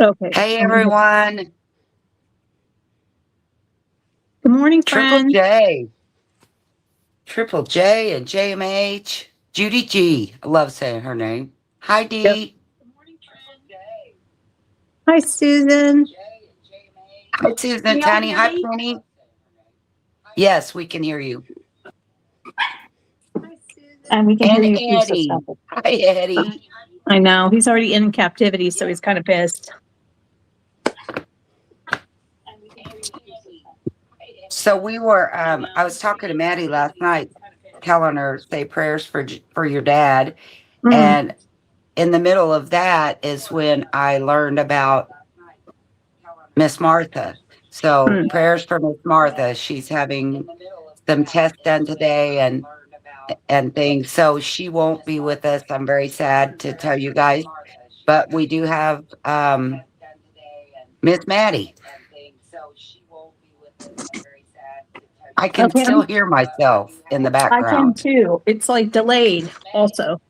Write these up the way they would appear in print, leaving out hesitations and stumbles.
Okay. Hey everyone, Good morning, Triple friend. J, Triple J and JMH, Judy G. I love saying her name. Hi Yep. D. Hi, Susan. Hi Susan Can y'all Tiny. hear Hi me? Penny. Yes, we can hear you. And we can hear And you through Eddie. stuff. Hi Eddie. I know. He's already in captivity, so he's kind of pissed. So I was talking to Maddie last night, telling her say prayers for your dad, Mm. and in the middle of that is when I learned about Miss Martha. So Mm. prayers for Miss Martha. She's having some tests done today and things. So she won't be with us. I'm very sad to tell you guys, but we do have Miss Maddie. I can Okay. still hear myself in the I can background. too. It's like delayed also.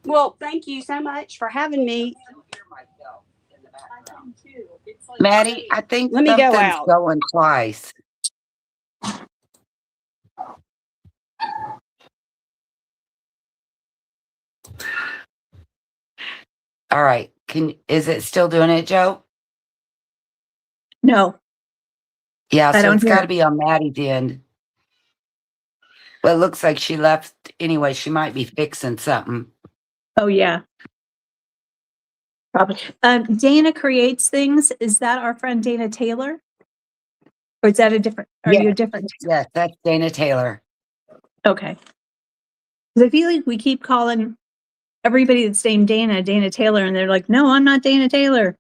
Well, thank you so much for having me. Maddie, I think Let me go something's out. going twice. All right. Is it still doing it, Joe? No, Yeah, I so don't it's hear got it. to be on Maddie's end. Well, it looks like she left anyway. She might be fixing something. Oh, yeah. Probably. Dana creates things. Is that our friend Dana Taylor? Or is that a different? Are you a Yes, different? yes, that's Dana Taylor. Okay. Because I feel like we keep calling everybody that's named Dana, Dana Taylor, and they're like, no, I'm not Dana Taylor.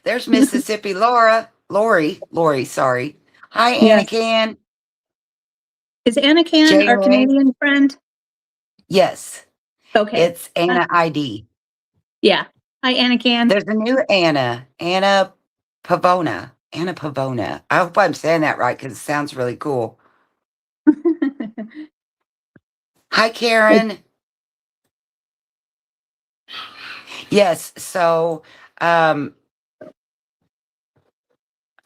There's Mississippi Lori, sorry. Hi, Yes. Anakin. Is Anna Can our Jaylee. Canadian friend? Yes, Okay. it's Anna ID. Yeah. Hi, Anna Can. There's a new Anna Pavona. Anna Pavona. I hope I'm saying that right because it sounds really cool. Hi, Karen. Yes, so um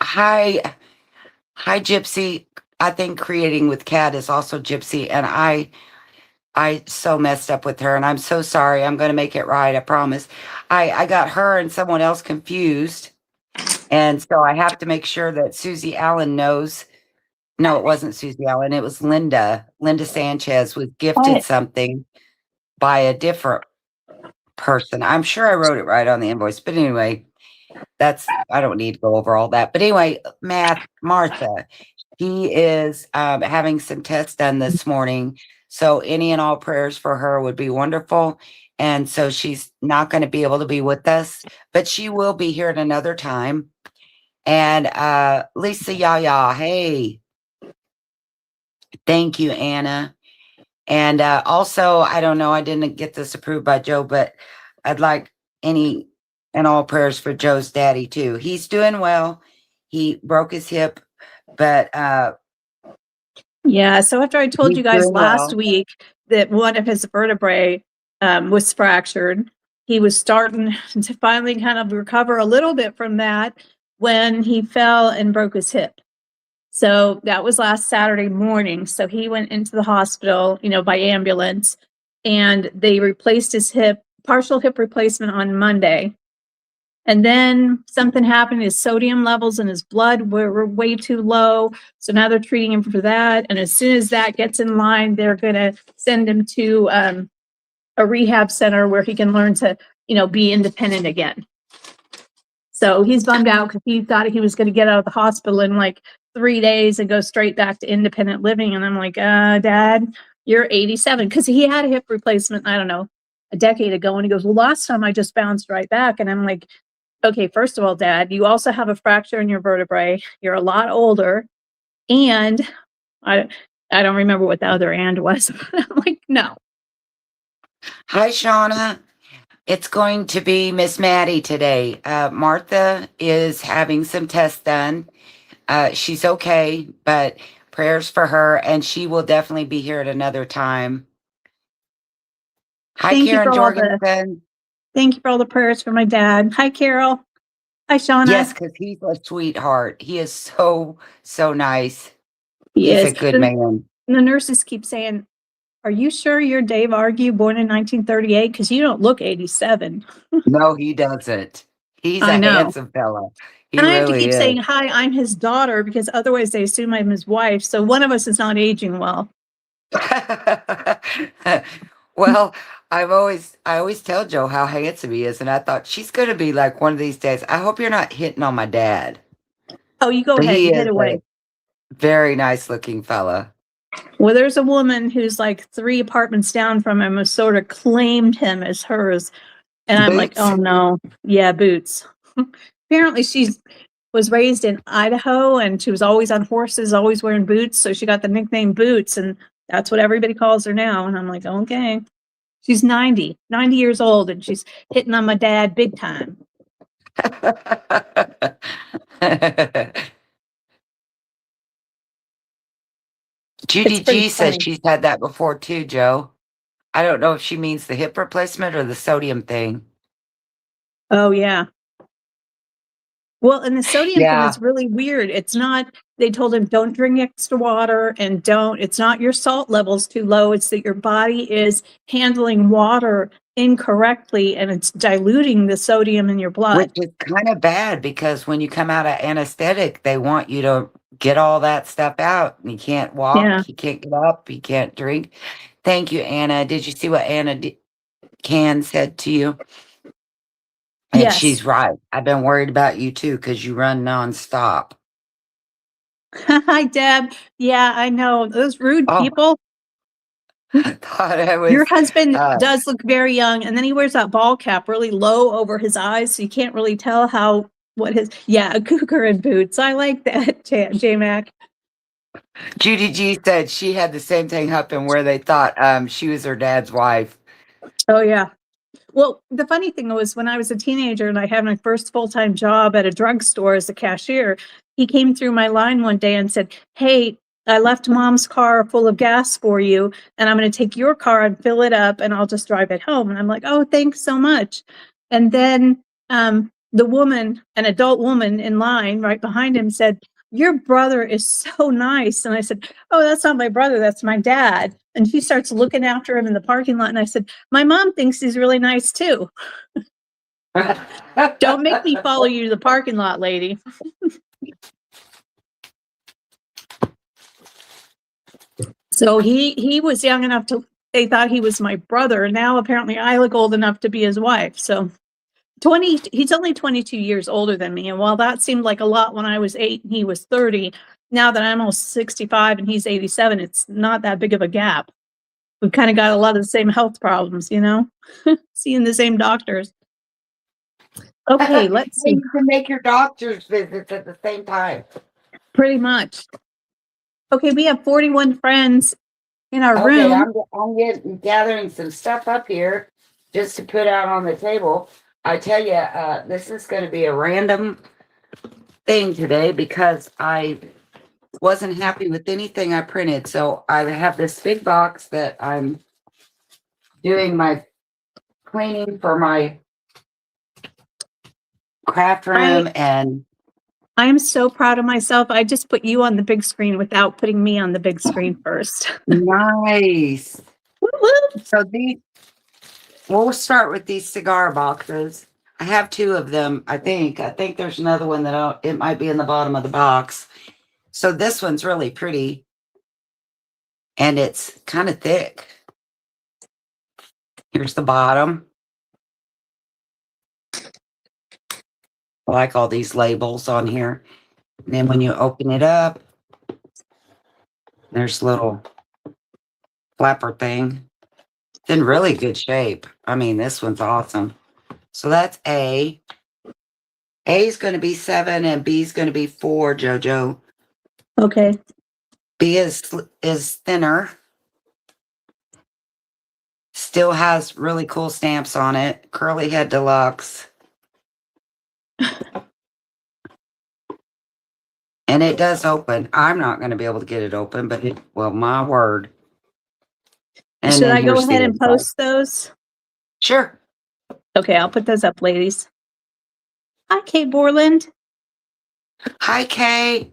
hi hi Gypsy. I think creating with Cat is also Gypsy, and I so messed up with her, and I'm so sorry. I'm going to make it right. I promise. I got her and someone else confused, and so I have to make sure that Susie Allen knows. No, it wasn't Susie Allen. It was Linda. Linda Sanchez was gifted Hi. something by a different person. I'm sure I wrote it right on the invoice, but anyway, I don't need to go over all that. But anyway, Martha, he is having some tests done this morning. So any and all prayers for her would be wonderful. And so she's not going to be able to be with us, but she will be here at another time. And Lisa Yaya, hey, thank you, Anna. And also, I don't know, I didn't get this approved by Joe, but I'd like any and all prayers for Joe's daddy too. He's doing well. He broke his hip, but Yeah. So after I told he's you guys doing last well. week that one of his vertebrae was fractured, he was starting to finally kind of recover a little bit from that when he fell and broke his hip. So that was last Saturday morning. So he went into the hospital, by ambulance, and they replaced his hip, partial hip replacement on Monday. And then something happened. His sodium levels in his blood were way too low. So now they're treating him for that. And as soon as that gets in line, they're going to send him to a rehab center where he can learn to, be independent again. So he's bummed out because he thought he was going to get out of the hospital in like 3 days and go straight back to independent living. And I'm like, Dad, you're 87. Because he had a hip replacement, I don't know, a decade ago. And he goes, well, last time I just bounced right back. And I'm like, okay, first of all, Dad, you also have a fracture in your vertebrae. You're a lot older. And I, I don't remember what the other and was. I'm like, no. Hi, Shauna. It's going to be Miss Maddie today. Martha is having some tests done. She's okay, but prayers for her, and she will definitely be here at another time. Hi, Thank you Karen for all the Jorgensen. Thank you for all the prayers for my dad. Hi, Carol. Hi, Shauna. Yes, because he's a sweetheart. He is so, so nice. He He's is. a good man. The nurses keep saying, "Are you sure you're Dave Argue, born in 1938? Because you don't look 87." No, he doesn't. He's I a know. handsome fella. He And I have to really keep is. saying, "Hi, I'm his daughter," because otherwise they assume I'm his wife. So one of us is not aging well. Well, I always tell Joe how handsome he is, and I thought she's going to be like one of these days. I hope you're not hitting on my dad, Oh, you go but ahead. he Hit is away. a very nice looking fella. Well, there's a woman who's like 3 apartments down from him who sort of claimed him as hers. And I'm like, Boots. oh no. Yeah, Boots. Apparently was raised in Idaho and she was always on horses, always wearing boots. So she got the nickname Boots, and that's what everybody calls her now. And I'm like, okay. She's 90 years old, and she's hitting on my dad big time. Judy It's pretty G says funny. she's had that before too, Joe. I don't know if she means the hip replacement or the sodium thing. Oh, yeah. Well, and the sodium thing Yeah. is really weird. It's not, they told him don't drink extra water and it's not your salt levels too low. It's that your body is handling water incorrectly and it's diluting the sodium in your blood. Which is kind of bad because when you come out of anesthetic, they want you to get all that stuff out. And you can't walk, Yeah. you can't get up, you can't drink. Thank you, Anna. Did you see what Anna Can said to you? And Yes. she's right. I've been worried about you too because you run nonstop. Hi, Deb. Yeah, I know. Those rude Oh, people. I thought I was. Your husband does look very young, and then he wears that ball cap really low over his eyes, so you can't really tell a cougar in boots. I like that, J Mac. Judy G said she had the same thing happen where they thought she was her dad's wife. Oh, yeah. Well, the funny thing was when I was a teenager and I had my first full-time job at a drugstore as a cashier, he came through my line one day and said, "Hey, I left mom's car full of gas for you, and I'm going to take your car and fill it up and I'll just drive it home." And I'm like, "Oh, thanks so much." And then the woman, an adult woman in line right behind him, said, "Your brother is so nice." And I said, "Oh, that's not my brother, that's my dad." And she starts looking after him in the parking lot. And I said, "My mom thinks he's really nice too." Don't make me follow you to the parking lot, lady. So he was young enough they thought he was my brother. And now apparently I look old enough to be his wife. So he's only 22 years older than me. And while that seemed like a lot when I was 8 and he was 30, now that I'm almost 65 and he's 87, it's not that big of a gap. We've kind of got a lot of the same health problems, seeing the same doctors. Okay, let's see. You can make your doctor's visits at the same time. Pretty much. Okay, we have 41 friends in our room. I'm gathering some stuff up here just to put out on the table. I tell you, this is going to be a random thing today because I wasn't happy with anything I printed. So I have this big box that I'm doing my cleaning for my craft room, and I am so proud of myself. I just put you on the big screen without putting me on the big screen first. Nice. So we'll start with these cigar boxes. I have 2 of them, I think. There's another one that it might be in the bottom of the box. So this one's really pretty. And it's kind of thick. Here's the bottom. I like all these labels on here. And then when you open it up, there's a little flapper thing. It's in really good shape. I mean, this one's awesome. So that's A. A is going to be 7 and B is going to be 4, JoJo. Okay. B is thinner. Still has really cool stamps on it. Curly Head Deluxe. And it does open. I'm not going to be able to get it open, but my word. And Should I go here's the ahead and inside. post those? Sure. Okay, I'll put those up, ladies. Hi, Kate Borland. Hi, Kay.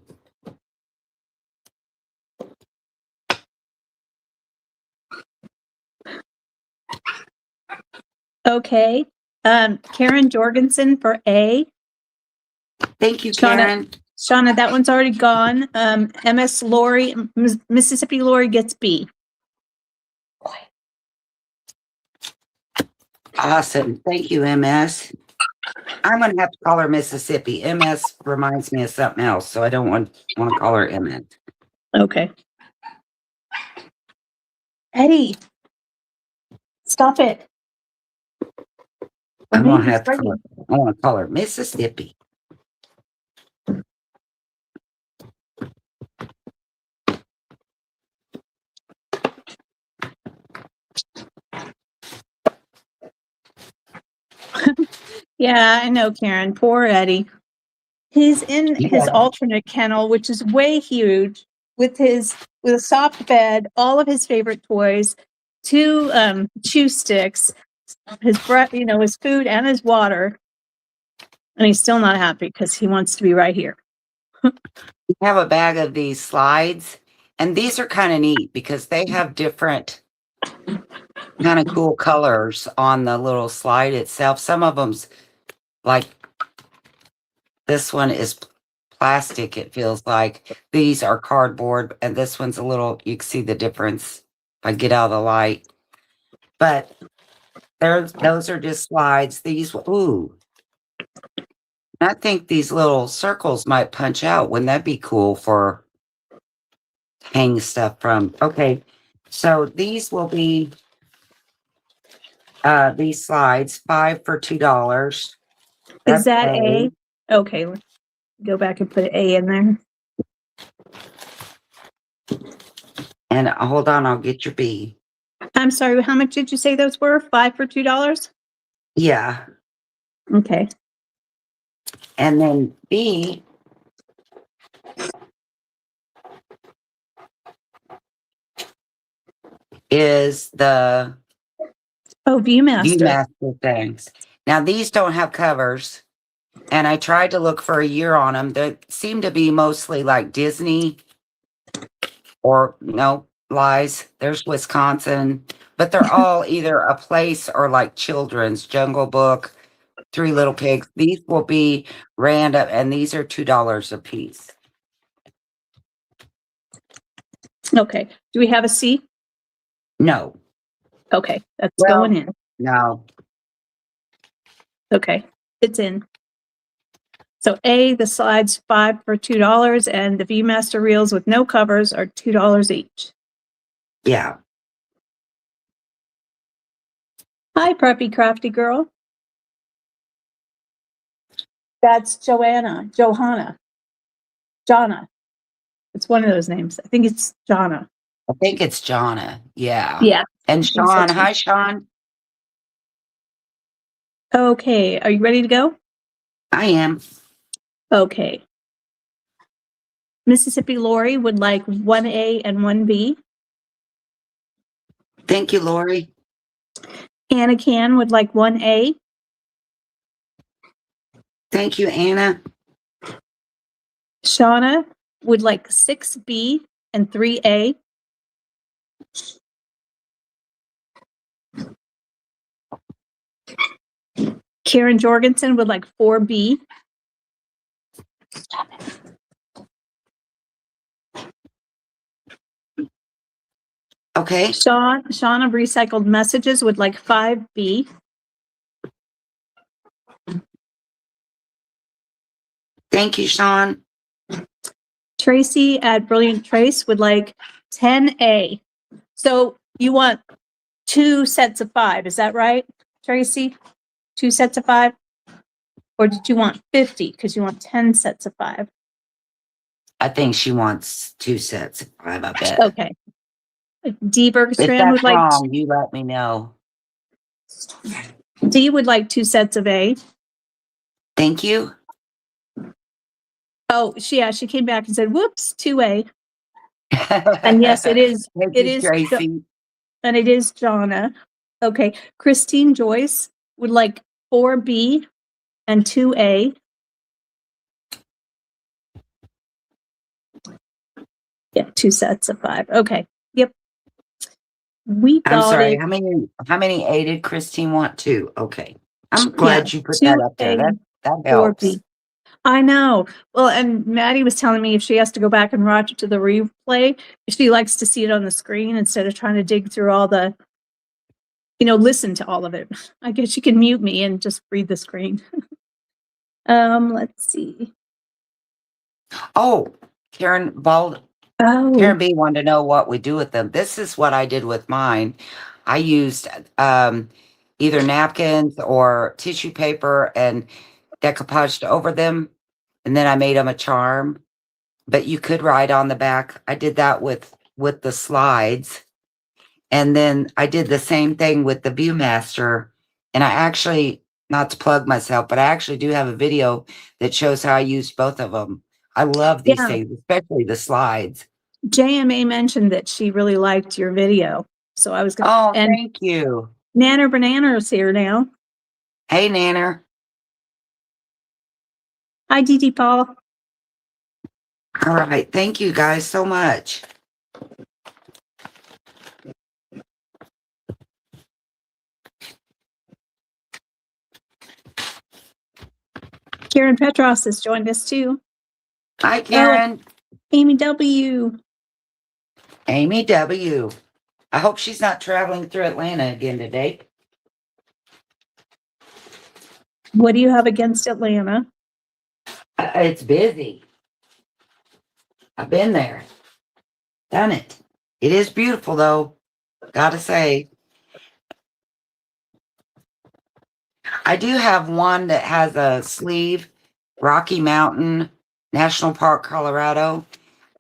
Okay. Karen Jorgensen for A. Thank you, Shauna- Karen. Shauna, that one's already gone. MS Lori, Mississippi Lori gets B. Awesome. Thank you, MS. I'm going to have to call her Mississippi. MS reminds me of something else, so I don't want to call her MS. Okay. Eddie, stop it. I want to call her Mississippi. Yeah, I know, Karen. Poor Eddie. He's in his Yeah. alternate kennel, which is way huge, with a soft bed, all of his favorite toys, two chew sticks, his breath, his food and his water. And he's still not happy because he wants to be right here. We have a bag of these slides, and these are kind of neat because they have different kind of cool colors on the little slide itself. Some of them's like this one is plastic, it feels like. These are cardboard, and this one's a little, you can see the difference if I get out of the light. But those are just slides. These, ooh. I think these little circles might punch out. Wouldn't that be cool for hang stuff from? Okay, so these will be these slides, 5 for $2. Is that A? Okay, let's go back and put an A in there. And hold on, I'll get your B. I'm sorry, how much did you say those were? 5 for $2? Yeah. Okay. And then B is the Viewmaster. Viewmaster things. Now, these don't have covers, and I tried to look for a year on them. They seem to be mostly like Disney or no, lies. There's Wisconsin, but they're all either a place or like children's Jungle Book, Three Little Pigs. These will be random, and these are $2 a piece. Okay. Do we have a C? No, Okay, that's Well- going in. no. Okay, it's in. So A, the slides 5 for $2, and the Viewmaster reels with no covers are $2 each. Yeah. Hi, preppy crafty girl. That's Johanna. Jonna. It's one of those names. I think it's Jonna. I think it's Jonna. Yeah. Yeah. And think so Sean. too. Hi, Sean. Okay, are you ready to go? I am. Okay. Mississippi Lori would like 1A and 1B. Thank you, Lori. Anna Can would like 1A. Thank you, Anna. Shauna would like 6B and 3A. Karen Jorgensen would like 4B. Stop it. Okay. Sean of Recycled Messages would like 5B. Thank you, Sean. Tracy at Brilliant Trace would like 10A. So you want 2 sets of 5, is that right, Tracy? 2 sets of 5? Or did you want 50 because you want 10 sets of 5? I think she wants 2 sets of 5, I bet. Okay. D If Bergstrand would that's like wrong, you let me know. D would like 2 sets of A. Thank you. Oh, she came back and said, whoops, 2A. And yes, it is. Thank It you, is. Tracy. And it is Jonna. Okay. Christine Joyce would like 4B and 2A. Yeah, 2 sets of 5. Okay. Yep. We I'm got sorry. it. How many A did Christine want? 2. Okay. I'm Yeah, glad you put that up 2A there. and That 4B. helps. I know. Well, and Maddie was telling me if she has to go back and watch it to the replay, she likes to see it on the screen instead of trying to dig through all the, listen to all of it. I guess you can mute me and just read the screen. Let's see. Oh, Karen Oh, B wanted to know what we do with them. This is what I did with mine. I used either napkins or tissue paper and decoupaged over them, and then I made them a charm. But you could write on the back. I did that with the slides, and then I did the same thing with the Viewmaster. And I actually, not to plug myself, but I actually do have a video that shows how I used both of them. I love these yeah. things, especially the slides. JMA mentioned that she really liked your video. So I was going to, Oh, and thank you. Nanner Banana is here now. Hey, Nanner. Hi, Dee Paul. All right. Thank you guys so much. Karen Petros has joined us too. Hi, Karen. Amy W. Amy W. I hope she's not traveling through Atlanta again today. What do you have against Atlanta? It's busy. I've been there. Done it. It is beautiful, though. Gotta say. I do have one that has a sleeve, Rocky Mountain National Park, Colorado.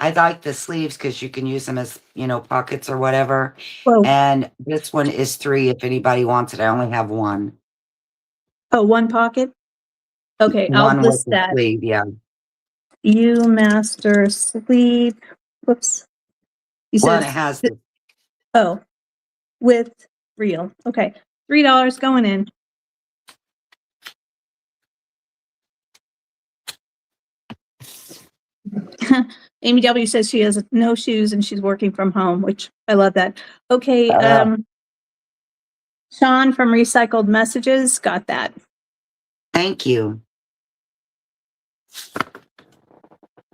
I like the sleeves because you can use them as, pockets or whatever. Whoa. And this one is 3 if anybody wants it. I only have one. Oh, one pocket? Okay, I'll One with list the that. sleeve, yeah. Master sleeve. Whoops. You One said that has oh, with real. Okay. $3 going in. Amy W says she has no shoes and she's working from home, which I love that. Okay, Sean from Recycled Messages got that. Thank you.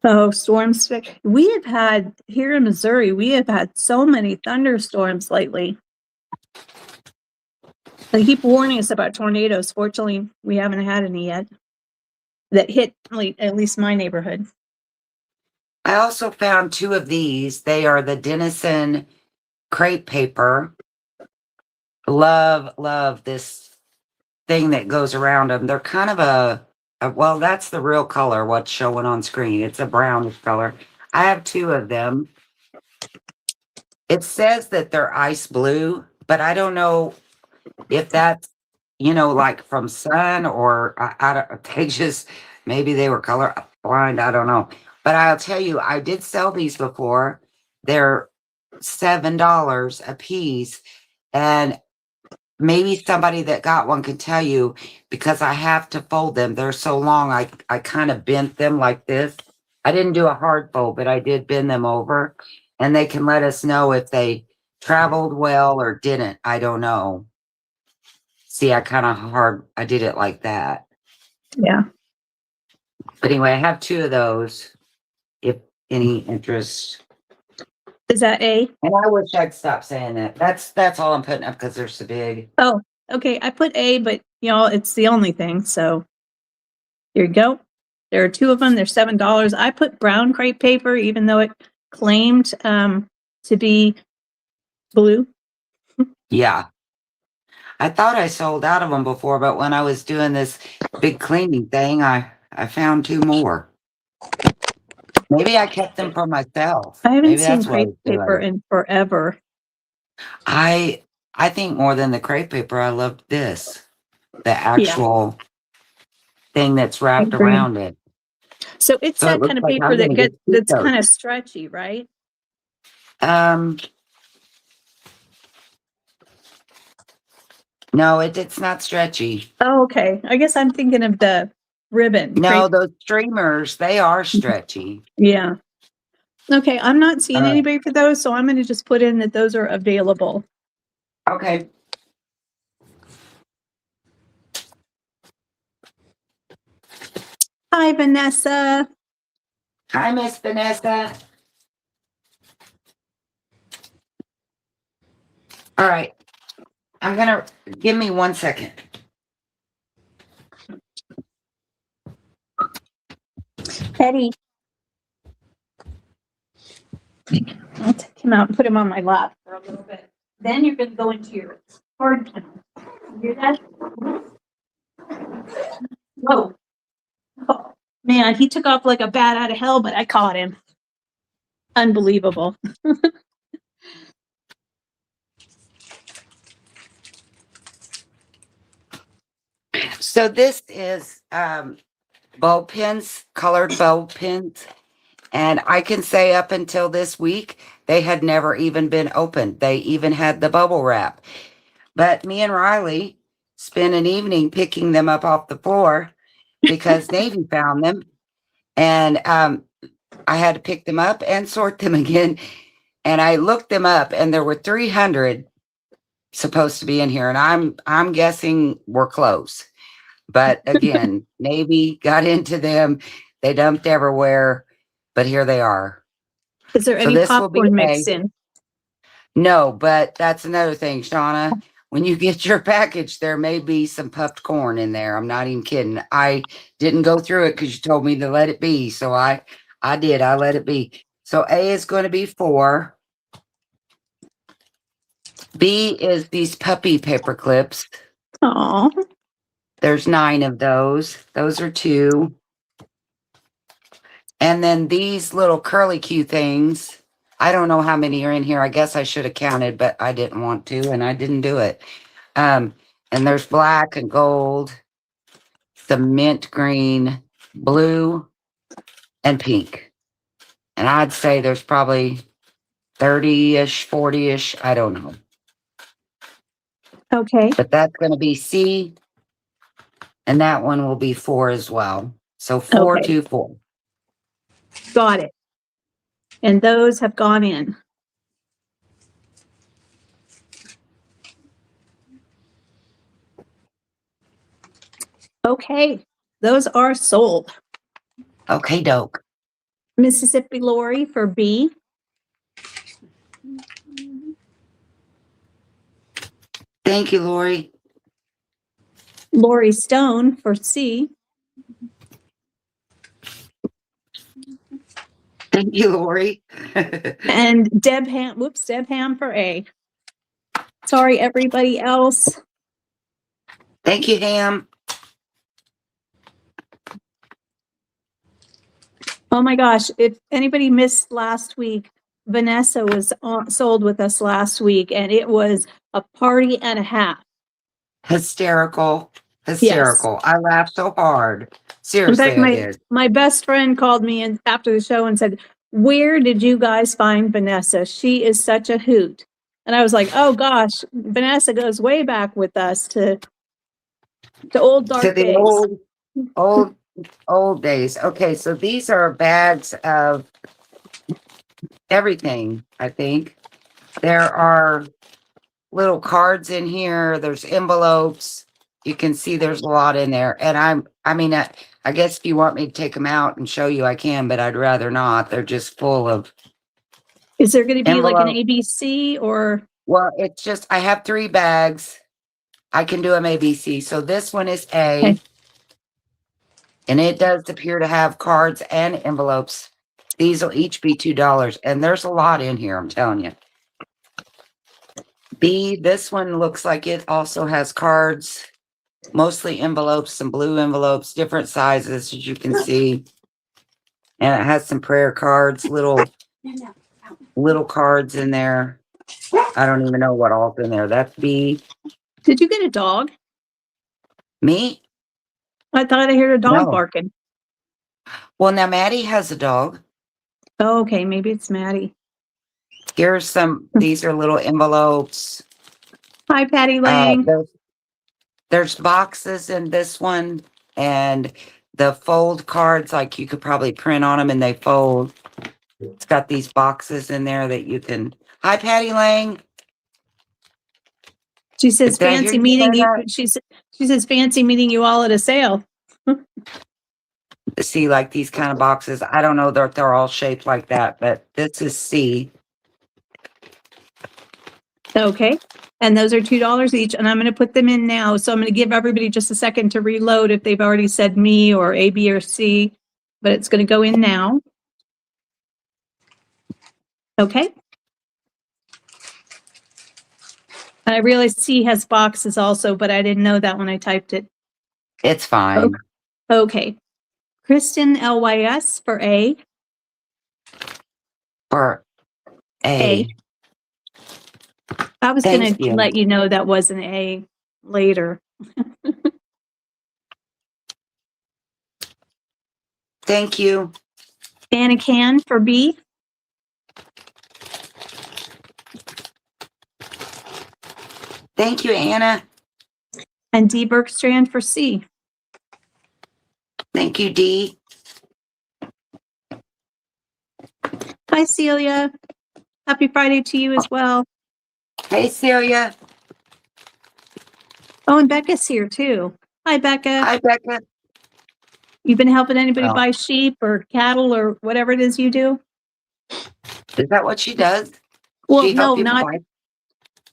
Oh, storms. We have had here in Missouri, we have had so many thunderstorms lately. They keep warning us about tornadoes. Fortunately, we haven't had any yet that hit at least my neighborhood. I also found 2 of these. They are the Denison crepe paper. Love this thing that goes around them. They're kind of well, that's the real color, what's showing on screen. It's a brownish color. I have 2 of them. It says that they're ice blue, but I don't know if that's, like from sun or I don't, they just, maybe they were color blind. I don't know. But I'll tell you, I did sell these before. They're $7 a piece. And maybe somebody that got one can tell you, because I have to fold them. They're so long. I kind of bent them like this. I didn't do a hard fold, but I did bend them over, and they can let us know if they traveled well or didn't. I don't know. See, I did it like that. Yeah. But anyway, I have 2 of those, if any interest. Is that A? And I wish I'd stop saying that. That's all I'm putting up because they're so big. Oh, okay. I put A, but it's the only thing. So here you go. There are 2 of them. They're $7. I put brown crepe paper, even though it claimed to be blue. Yeah. I thought I sold out of them before, but when I was doing this big cleaning thing, I found 2 more. Maybe I kept them for myself. I haven't Maybe seen that's what I crepe was paper doing. in forever. I think more than the crepe paper, I loved this, the actual thing that's wrapped Agree. around it. So it's So it that looks kind of like paper I'm gonna get 2 that's coats. kind of stretchy, right? No, it's not stretchy. Oh, okay. I guess I'm thinking of the ribbon. No, Crepe. those streamers, they are stretchy. Yeah. Okay, I'm not seeing Uh, anybody for those, so I'm going to just put in that those are available. Okay. Hi, Vanessa. Hi, Miss Vanessa. All right. Give me 1 second. Eddie. I'll take him out and put him on my lap for a little bit. Then you're going to go into your card kennel. You hear that? Whoa. Oh, man, he took off like a bat out of hell, but I caught him. Unbelievable. So this is bow pins, colored bow pins. And I can say up until this week, they had never even been opened. They even had the bubble wrap. But me and Riley spent an evening picking them up off the floor because Navy found them. And I had to pick them up and sort them again. And I looked them up and there were 300 supposed to be in here. And I'm guessing we're close. But again, Navy got into them. They dumped everywhere, but here they are. Is there So any this will be popcorn mixed in? No, but that's another thing, Shauna. When you get your package, there may be some puffed corn in there. I'm not even kidding. I didn't go through it because you told me to let it be. So I did. I let it be. So A is going to be 4. B is these puppy paper clips. Aw. There's 9 of those. Those are 2. And then these little curly Q things. I don't know how many are in here. I guess I should have counted, but I didn't want to, and I didn't do it. And there's black and gold, the mint green, blue, and pink. And I'd say there's probably 30-ish, 40-ish. I don't know. Okay. But that's going to be C. And that one will be 4 as well. So 4, Okay. 2, 4. Got it. And those have gone in. Okay. Those are sold. Okay, doke. Mississippi Lori for B. Thank you, Lori. Lori Stone for C. Thank you, Lori. And Deb Ham for A. Sorry, everybody else. Thank you, Ham. Oh my gosh, if anybody missed last week, Vanessa was sold with us last week, and it was a party and a half. Hysterical. Yes. Hysterical. I laughed so hard. In Seriously, fact, I did. my best friend called me in after the show and said, "Where did you guys find Vanessa? She is such a hoot." And I was like, "Oh gosh, Vanessa goes way back with us to old To dark the days." old days. Okay, so these are bags of everything, I think. There are little cards in here. There's envelopes. You can see there's a lot in there. And I guess if you want me to take them out and show you, I can, but I'd rather not. They're just full of Is there going to be like an envelope. ABC or? Well, it's just, I have 3 bags. I can do them ABC. So this one is A. Okay. And it does appear to have cards and envelopes. These will each be $2. And there's a lot in here, I'm telling you. B, this one looks like it also has cards, mostly envelopes, some blue envelopes, different sizes, as you can see. And it has some prayer cards, little cards in there. I don't even know what all's in there. That's B. Did you get a dog? Me? I thought I heard a dog No. barking. Well, now Maddie has a dog. Oh, okay, maybe it's Maddie. Here's these are little envelopes. Hi, Patty Lang. there's boxes in this one, and the fold cards, like you could probably print on them and they fold. It's got these boxes in there that you can. Hi, Patty Lang. She says Did I hear fancy you meeting say you. that? She says fancy meeting you all at a sale. See, like these kind of boxes. I don't know that they're all shaped like that, but this is C. Okay. And those are $2 each. And I'm going to put them in now. So I'm going to give everybody just a second to reload if they've already said me or A, B, or C. But it's going to go in now. Okay. I realize C has boxes also, but I didn't know that when I typed it. It's fine. Okay. Kristen LYS for A. For A. I was going Thank to you. let you know that was an A later. Thank you. Anna Can for B. Thank you, Anna. And D. Bergstrand for C. Thank you, Dee. Hi, Celia. Happy Friday to you as well. Hey, Celia. Oh, and Becca's here too. Hi, Becca. Hi, Becca. You've been helping anybody Oh. buy sheep or cattle or whatever it is you do? Is that what she does? Well, She no, help people not. buy?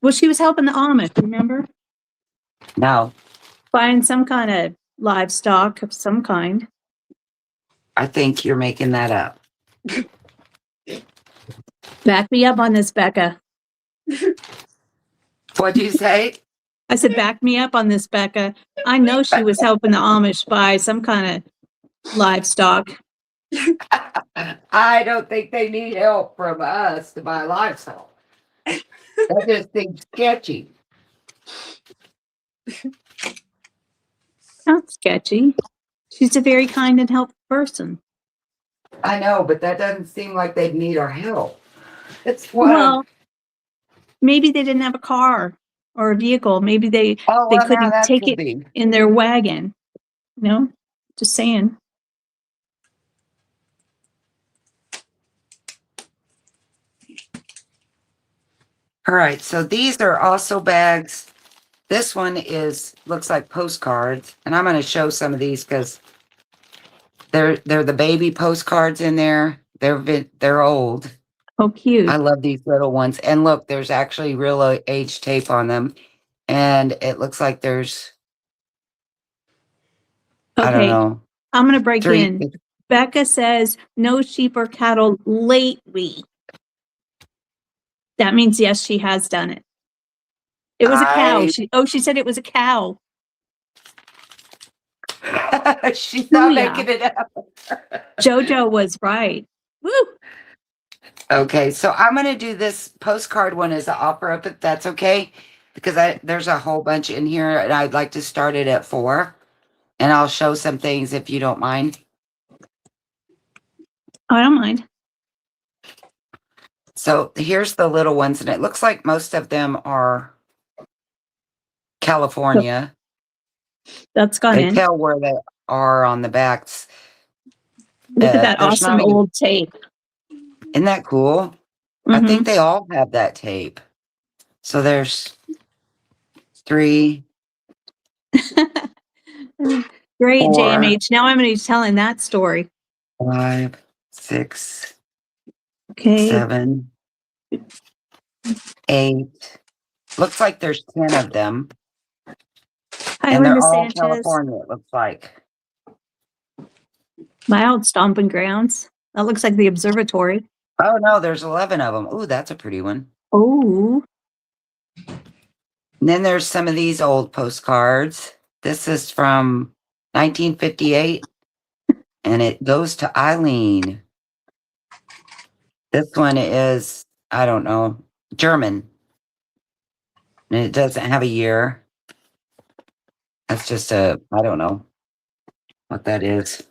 Well, she was helping the Amish, remember? No, Buying some kind of livestock of some kind. I think you're making that up. Back me up on this, Becca. What'd you say? I said, back me up on this, Becca. I know she was helping the Amish buy some kind of livestock. I don't think they need help from us to buy livestock. That just seems sketchy. Not sketchy. She's a very kind and helpful person. I know, but that doesn't seem like they'd need our help. It's what. Well, maybe they didn't have a car or a vehicle. Maybe they Oh, well, now couldn't that take could it be. in their wagon. No, just saying. All right, so these are also bags. This one looks like postcards, and I'm going to show some of these because they're the baby postcards in there. They're old. Oh, cute. I love these little ones. And look, there's actually real age tape on them, and it looks like there's I don't Okay, know. I'm going to break Three. in. Becca says no sheep or cattle lately. That means yes, she has done it. It was a cow. She said it was a cow. She's not Booyah. making it up. Jojo was right. Woo! Okay, so I'm going to do this postcard one as an offer up, if that's okay, because there's a whole bunch in here, and I'd like to start it at 4, and I'll show some things if you don't mind. I don't mind. So here's the little ones, and it looks like most of them are California. That's gone They in. tell where they are on the backs. Look at that there's not awesome even- old tape. Isn't that cool? I think they all have that tape. So there's 3. Great, 4, JMH. Now I'm going to be telling that story. 5, 6, Okay. 7, 8. Looks like there's 10 of them. Hi, And they're Linda all Sanchez. California, it looks like. My old stomping grounds. That looks like the observatory. Oh, no, there's 11 of them. Ooh, that's a pretty one. Oh. And then there's some of these old postcards. This is from 1958, and it goes to Eileen. This one is, I don't know, German. And it doesn't have a year. That's just I don't know what that is.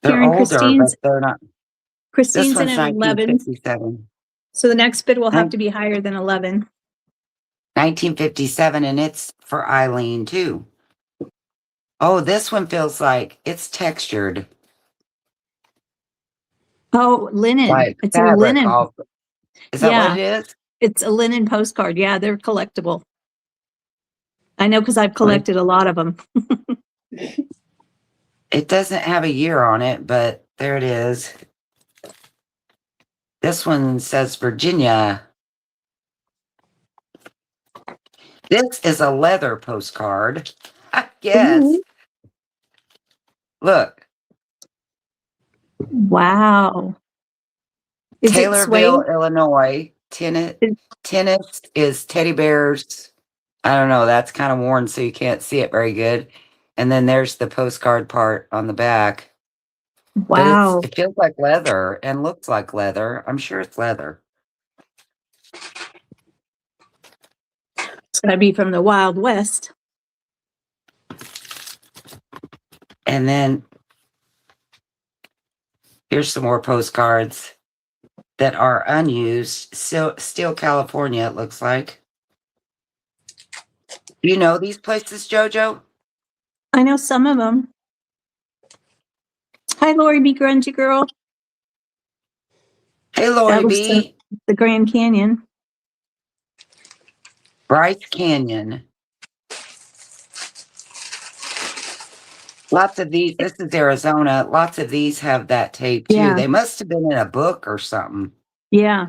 They're Karen, older, Christine's- but they're not. This Christine's in one's an 11. 1957. So the next bid will have Thank- to be higher than 11. 1957, and it's for Eileen too. Oh, this one feels like it's textured. Oh, linen. Like It's a fabric. linen. Is that what Yeah. it is? It's a linen postcard. Yeah, they're collectible. I know because I've collected a lot of them. It doesn't have a year on it, but there it is. This one says Virginia. This is a leather postcard, I guess. Ooh. Look, Wow. Is it Taylorville, suede? Illinois. Tennis is teddy bears. I don't know. That's kind of worn, so you can't see it very good. And then there's the postcard part on the back. Wow. But it feels like leather and looks like leather. I'm sure it's leather. It's got to be from the Wild West. And then here's some more postcards that are unused. Still California, it looks like. You know these places, JoJo? I know some of them. Hi, Lori B. Grungy Girl. Hey, Lori That was B. the Grand Canyon. Bryce Canyon. Lots of these. This is Arizona. Lots of these have that tape too. Yeah. They must have been in a book or something. Yeah.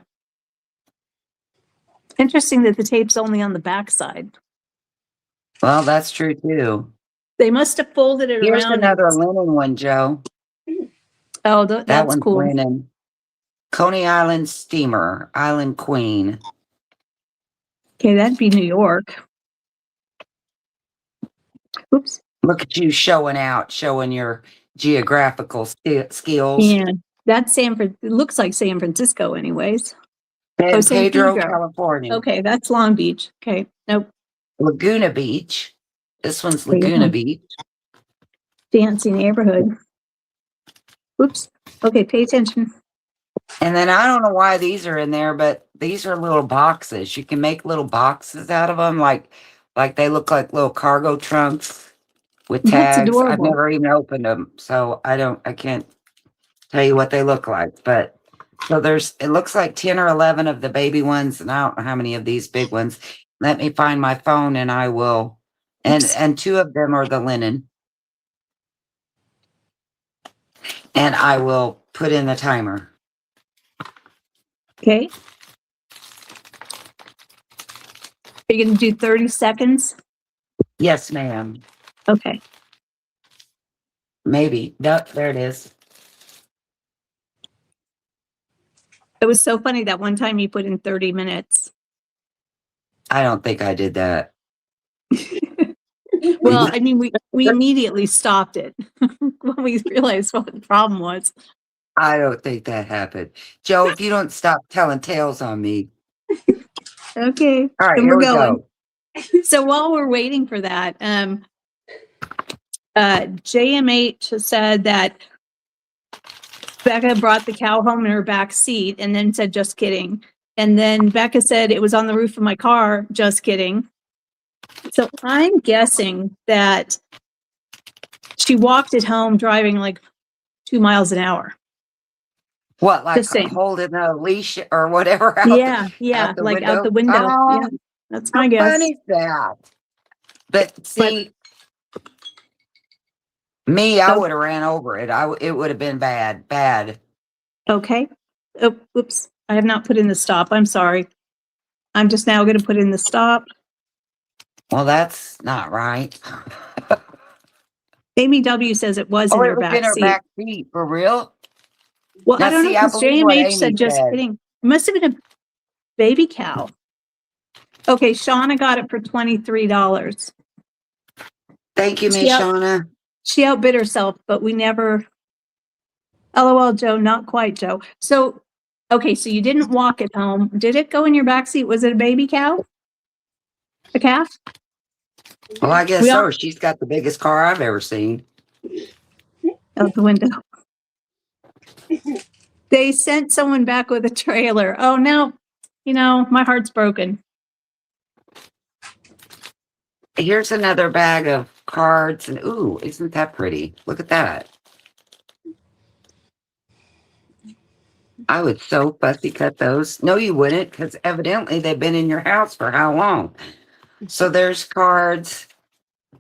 Interesting that the tape's only on the backside. Well, that's true too. They must have folded it Here's around. another linen one, Joe. Oh, That that's one's cool. linen. Coney Island steamer, Island Queen. Okay, that'd be New York. Oops. Look at you showing out, showing your geographical skills. Yeah, that's it looks like San Francisco anyways. San San Pedro, Pedro. California. Okay, that's Long Beach. Okay, nope. Laguna Beach. This one's There you Laguna go. Beach. Fancy neighborhood. Oops. Okay, pay attention. And then I don't know why these are in there, but these are little boxes. You can make little boxes out of them, like they look like little cargo trunks with That's tags. I've adorable. never even opened them, so I can't tell you what they look like. But so it looks like 10 or 11 of the baby ones, and I don't know how many of these big ones. Let me find my phone and I will. And two of them are the linen. And I will put in the timer. Okay. Are you going to do 30 seconds? Yes, ma'am. Okay. Maybe. No, there it is. It was so funny that one time you put in 30 minutes. I don't think I did that. Well, I mean, we immediately stopped it when we realized what the problem was. I don't think that happened. Joe, if you don't stop telling tales on me. Okay. All right, then here we're we going. go. So while we're waiting for that, JMH said that Becca brought the cow home in her back seat and then said, just kidding. And then Becca said it was on the roof of my car, just kidding. So I'm guessing that she walked it home driving like 2 miles an hour. What, like Just saying. holding a leash or whatever out, Yeah, out the like window? out the window. Oh, Yeah, that's my how guess. fun is that? But see, me, I Oh. would have ran over it. It would have been bad. Okay. Oh, oops. I have not put in the stop. I'm sorry. I'm just now going to put in the stop. Well, that's not right. Amy W says it was in Oh, her it was back in her seat. back seat, for real? Well, Now, I don't know see, I because believe what JMH Amy said just said. kidding. It must have been a baby cow. Okay, Shauna got it for $23. Thank you, Miss Yep. Shauna. She outbid herself, but we never. LOL, Joe, not quite, Joe. So, okay, so you didn't walk it home. Did it go in your backseat? Was it a baby cow? A calf? Well, I guess We all- so. She's got the biggest car I've ever seen. Out the window. They sent someone back with a trailer. Oh, no, my heart's broken. Here's another bag of cards. And ooh, isn't that pretty? Look at that. I would so fussy cut those. No, you wouldn't, because evidently they've been in your house for how long? So there's cards,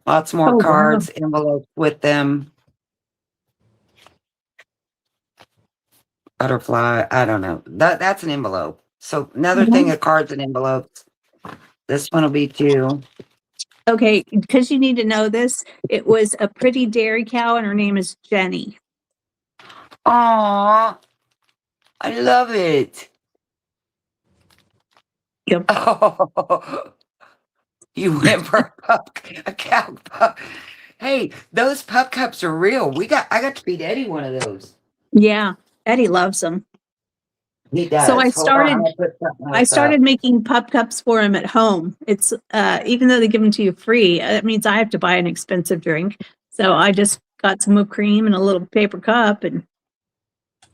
lots more Oh, wow. cards, envelopes with them. Butterfly, I don't know. That's an envelope. So another thing of cards and envelopes. This one will be too. Okay, because you need to know this, it was a pretty dairy cow, and her name is Jenny. Aw, I love it. Yep. Oh, you went for a cow pup. Hey, those pup cups are real. I got to feed Eddie one of those. Yeah, Eddie loves them. He does. So I Hold on, started. I'll put something I else started up. making pup cups for him at home. It's even though they give them to you free, it means I have to buy an expensive drink. So I just got some whipped cream and a little paper cup, and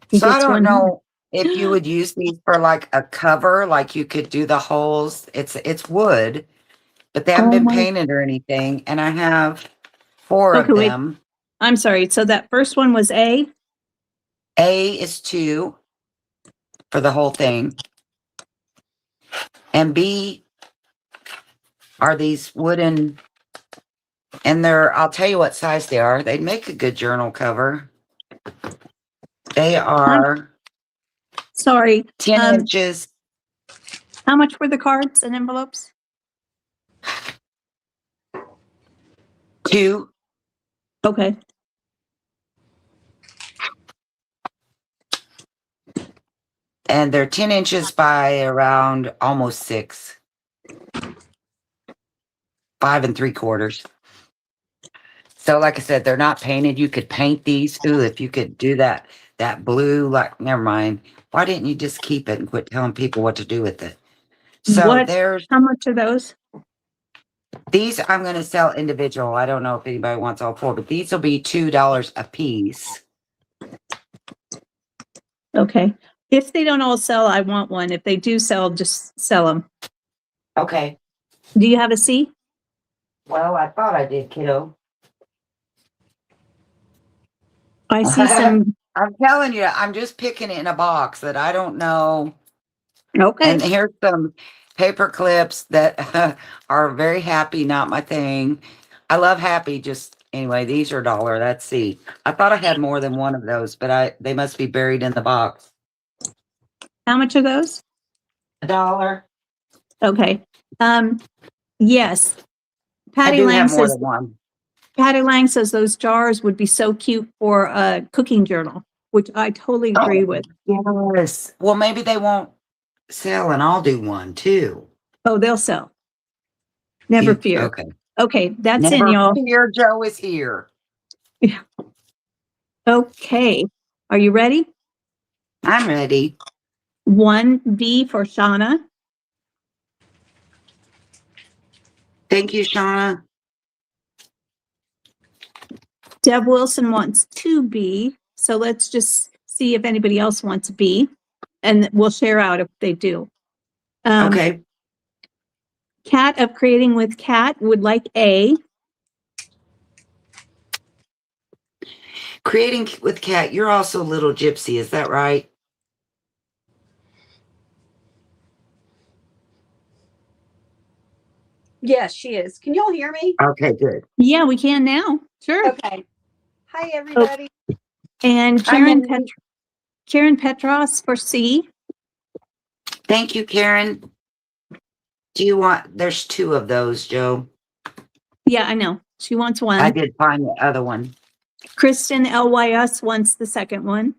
he So I gets don't one. know if you would use these for like a cover, like you could do the holes. It's wood, but they haven't Oh been my. painted or anything. And I have 4 Okay, of wait. them. I'm sorry. So that first one was A. A is 2 for the whole thing. And B are these wooden, and I'll tell you what size they are. They'd make a good journal cover. They are Sorry. 10 inches. How much were the cards and envelopes? 2. Okay. And they're 10 inches by around almost 6. 5 3/4. So like I said, they're not painted. You could paint these too if you could do that blue, like never mind. Why didn't you just keep it and quit telling people what to do with it? So How much are those? these I'm gonna sell individual. I don't know if anybody wants all 4, but these will be $2 a piece. Okay. If they don't all sell, I want one. If they do sell, just sell them. Okay. Do you have a C? Well, I thought I did, kiddo. I see some. I'm telling you, I'm just picking it in a box that I don't know. Okay. And here's some paper clips that are very happy, not my thing. I love happy. Just anyway, these are $1. Let's see. I thought I had more than one of those, but they must be buried in the box. How much are those? $1. Okay. Yes. I Patty do Lang have more says than one. Patty Lang says those jars would be so cute for a cooking journal, which I totally agree with. Yes. Well, maybe they won't sell, and I'll do one too. Oh, they'll sell. Never fear. Okay. Okay, that's in, Never y'all. fear, Joe is here. Yeah. Okay. Are you ready? I'm ready. 1B for Shauna. Thank you, Shauna. Deb Wilson wants 2B. So let's just see if anybody else wants B, and we'll share out if they do. Okay. Cat of Creating with Cat would like A. Creating with Cat, you're also Little Gypsy, is that right? Yes, she is. Can y'all hear me? Okay, good. Yeah, we can now. Sure. Okay. Hi, everybody. And Hi, Karen Petros for C. Thank you, Karen. There's 2 of those, Joe. Yeah, I know. She wants one. I did find the other one. Kristen LYS wants the second one.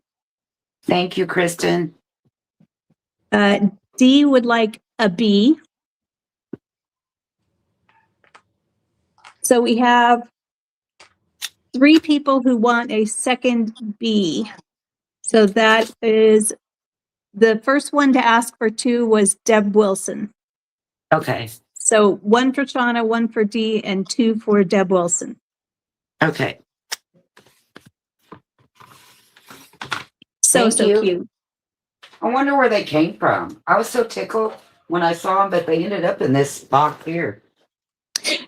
Thank you, Kristen. D would like a B. So we have 3 people who want a second B. So that is the first one to ask for 2 was Deb Wilson. Okay. So 1 for Shauna, 1 for D, and 2 for Deb Wilson. Okay. So Thank you. cute. I wonder where they came from. I was so tickled when I saw them, but they ended up in this box here.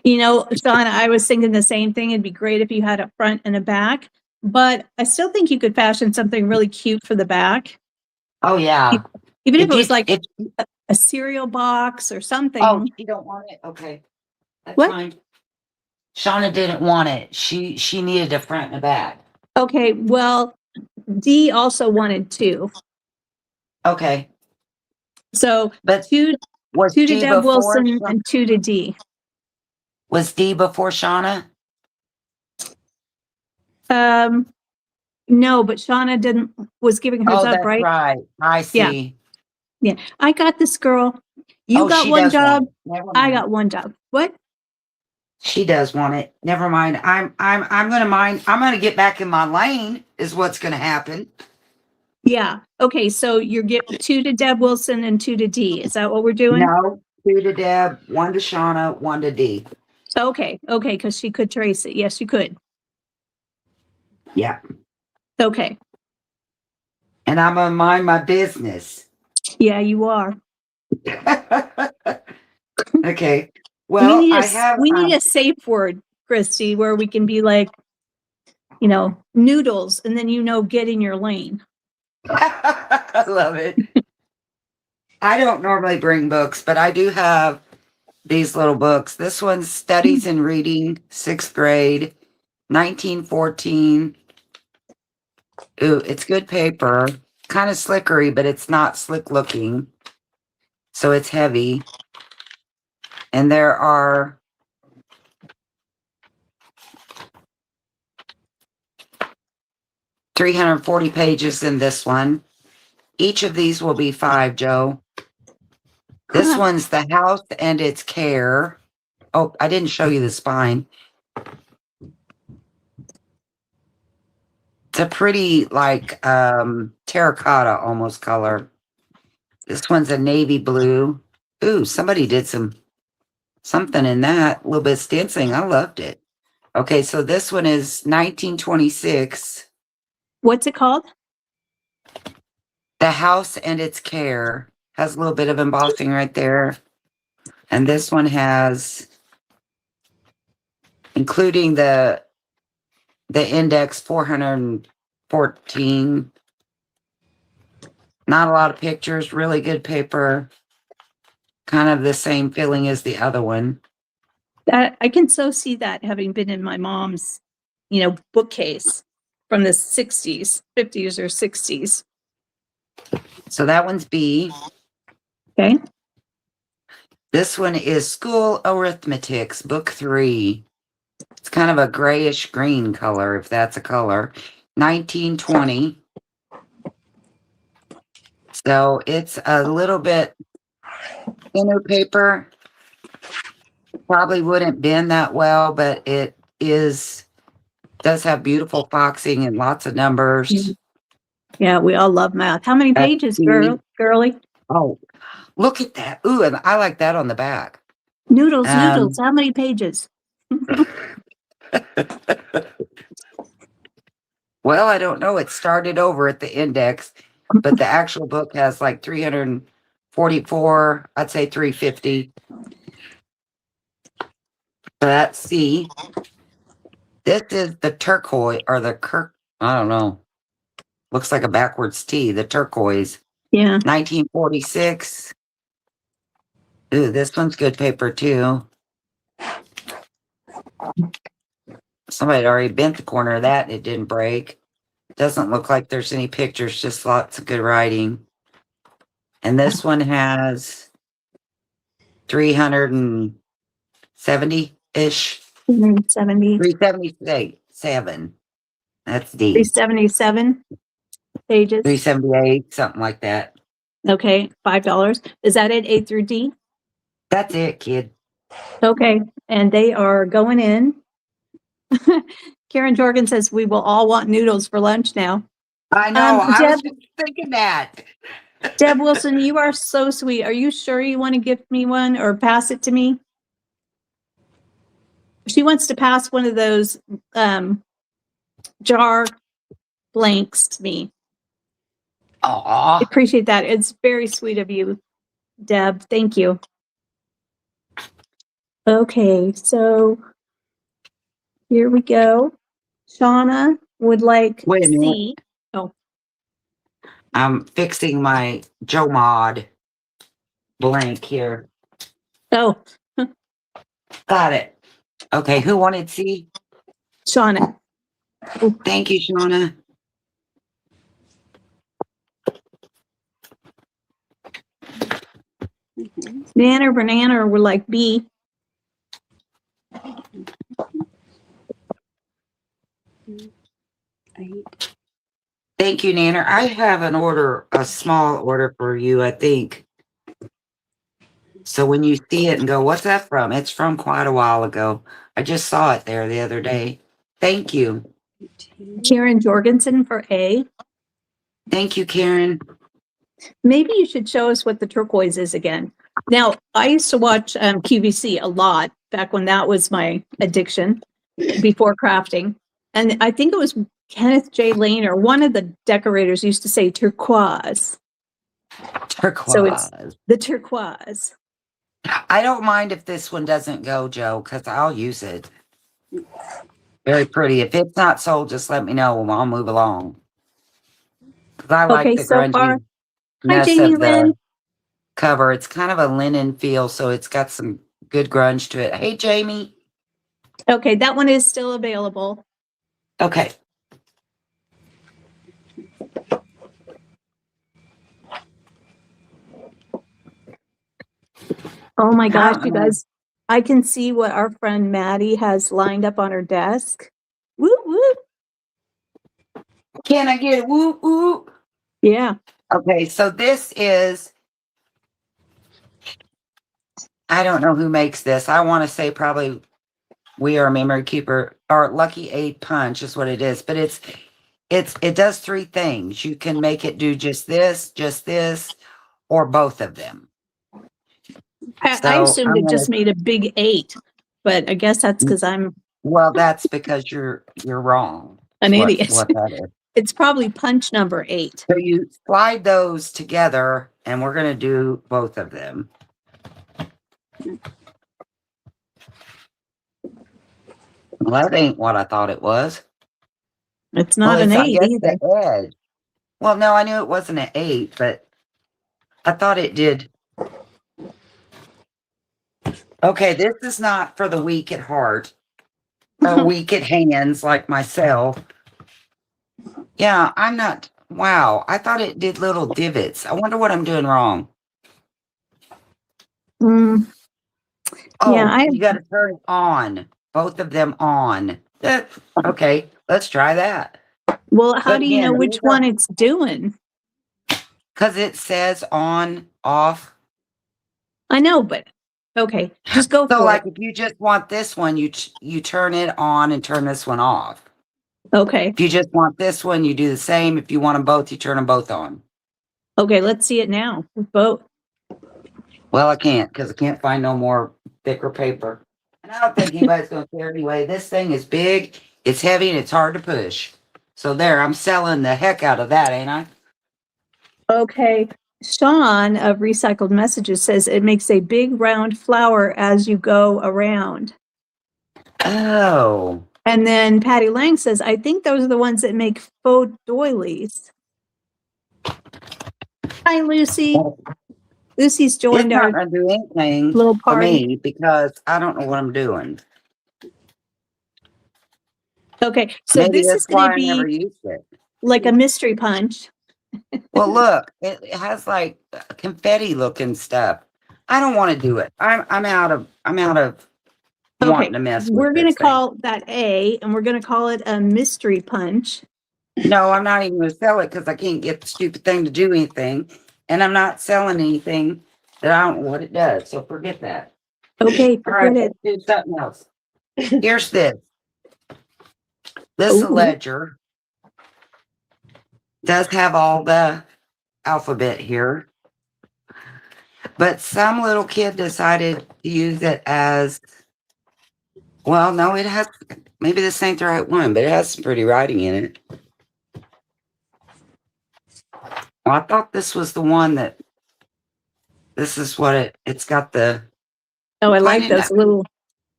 You know, Shauna, I was thinking the same thing. It'd be great if you had a front and a back, but I still think you could fashion something really cute for the back. Oh yeah. Even if it was like it, a cereal box or oh, something. you don't want it? Okay. That's What? fine. Shauna didn't want it. She needed a front and a back. Okay, well, Dee also wanted 2. Okay. So But 2 was to D Deb before Wilson and 2 to Dee. was D before Shauna? No, but Shauna was giving hers Oh, up, that's right? right. I Yeah. see. Yeah. I got this, girl. You Oh, got she one does job. want it. Never I mind. got one job. What? She does want it. Never mind. I'm gonna mind. I'm gonna get back in my lane. Is what's gonna happen. Yeah. Okay. So you're giving 2 to Deb Wilson and 2 to Dee. Is that what we're doing? No, 2 to Deb, 1 to Shauna, 1 to D. Okay. Okay. Because she could trace it. Yes, you could. Yeah. Okay. And I'm gonna mind my business. Yeah, you are. Okay. Well, I have. We need a safe word, Christy, where we can be like, noodles, and then get in your lane. I love it. I don't normally bring books, but I do have these little books. This one's Studies in Reading, 6th grade, 1914. Ooh, it's good paper. Kind of slickery, but it's not slick looking. So it's heavy. And there are 340 pages in this one. Each of these will be 5, Joe. This one's The House and Its Care. Oh, I didn't show you the spine. It's a pretty terracotta almost color. This one's a navy blue. Ooh, somebody did something in that. A little bit of stenciling. I loved it. Okay, so this one is 1926. What's it called? The House and Its Care. Has a little bit of embossing right there. And this one has, including the index, 414. Not a lot of pictures, really good paper. Kind of the same feeling as the other one. That I can so see that having been in my mom's, bookcase from the 60s, 50s or 60s. So that one's B. Okay. This one is School Arithmetics, Book 3. It's kind of a grayish green color, if that's a color. 1920. So it's a little bit thinner paper. Probably wouldn't bend that well, but it does have beautiful boxing and lots of numbers. Yeah, we all love math. How many pages, girly? Oh, look at that. Ooh, and I like that on the back. Noodles. How many pages? Well, I don't know. It started over at the index, but the actual book has like 344, I'd say 350. So that's C. This is the turquoise or the I don't know. Looks like a backwards T, the turquoise. Yeah. 1946. Ooh, this one's good paper too. Somebody had already bent the corner of that and it didn't break. Doesn't look like there's any pictures, just lots of good writing. And this one has 370-ish. 370. 377. That's D. 377 pages. 378, something like that. Okay, $5. Is that it? A through D? That's it, kid. Okay, and they are going in. Karen Jorgen says we will all want noodles for lunch now. I know. I was just thinking that. Deb Wilson, you are so sweet. Are you sure you want to gift me one or pass it to me? She wants to pass one of those jar blanks to me. Aw. I appreciate that. It's very sweet of you, Deb. Thank you. Okay, so here we go. Shauna would like Wait a minute. C. Oh, I'm fixing my Joe Mod blank here. oh, Got it. Okay, who wanted C? Shauna. Thank you, Shauna. Nan or Banana would like B. Thank you, Nanner. I have an order, a small order for you, I think. So when you see it and go, what's that from? It's from quite a while ago. I just saw it there the other day. Thank you. Karen Jorgensen for A. Thank you, Karen. Maybe you should show us what the turquoise is again. Now, I used to watch QVC a lot back when that was my addiction before crafting. And I think it was Kenneth J. Lane or one of the decorators used to say turquoise. Turquoise. So it's the turquoise. I don't mind if this one doesn't go, Joe, because I'll use it. Very pretty. If it's not sold, just let me know and I'll move along. Because I like Okay, the so far. Hi, grunginess Jamie of the Lynn. cover. It's kind of a linen feel, so it's got some good grunge to it. Hey, Jamie. Okay, that one is still available. Okay. Oh my gosh, you guys. I can see what our friend Maddie has lined up on her desk. Whoop, whoop. Can I get it? Whoop, whoop. Yeah. Okay, so this is, I don't know who makes this. I want to say probably We Are a Memory Keeper or Lucky 8 Punch is what it is. But it does three things. You can make it do just this, or both of them. I So assumed it just made a big 8, but I guess that's because I'm well, that's because you're wrong. an What idiot. that is. It's probably punch number 8. So you slide those together, and we're going to do both of them. Well, that ain't what I thought it was. It's not an I 8 guess either. the edge. Well, no, I knew it wasn't an 8, but I thought it did. Okay, this is not for the weak at heart or weak at hands like myself. Yeah, I'm not. Wow, I thought it did little divots. I wonder what I'm doing wrong. Mm, Oh, yeah, you got to turn it on. Both of them on. Okay, let's try that. well, how But do you know again, which one it's doing? Because it says on, off. I know, but okay, just go So for like it. if you just want this one, you turn it on and turn this one off. Okay. If you just want this one, you do the same. If you want them both, you turn them both on. Okay, let's see it now. Both. Well, I can't because I can't find no more thicker paper. And I don't think anybody's going to care anyway. This thing is big, it's heavy, and it's hard to push. So there, I'm selling the heck out of that, ain't I? Okay. Sean of Recycled Messages says it makes a big round flower as you go around. Oh. And then Patty Lang says, I think those are the ones that make faux doilies. Hi, Lucy. Lucy's It's joined our not going to do anything little for party. me because I don't know what I'm doing. Okay, so Maybe this that's is going why to I never be used it. like a mystery punch. Well, look, it has like confetti looking stuff. I don't want to do it. I'm out of Okay, wanting to mess with we're going to this thing. call that A, and we're going to call it a mystery punch. No, I'm not even going to sell it because I can't get the stupid thing to do anything, and I'm not selling anything that I don't know what it does. So forget that. Okay, All right, forget it. let's do something else. Here's this. This Ooh. ledger does have all the alphabet here, but some little kid decided to use it as, well, no, it has, maybe this ain't the right one, but it has some pretty writing in it. Well, I thought this was the one that, this is what it's got the, Oh, I why like didn't those little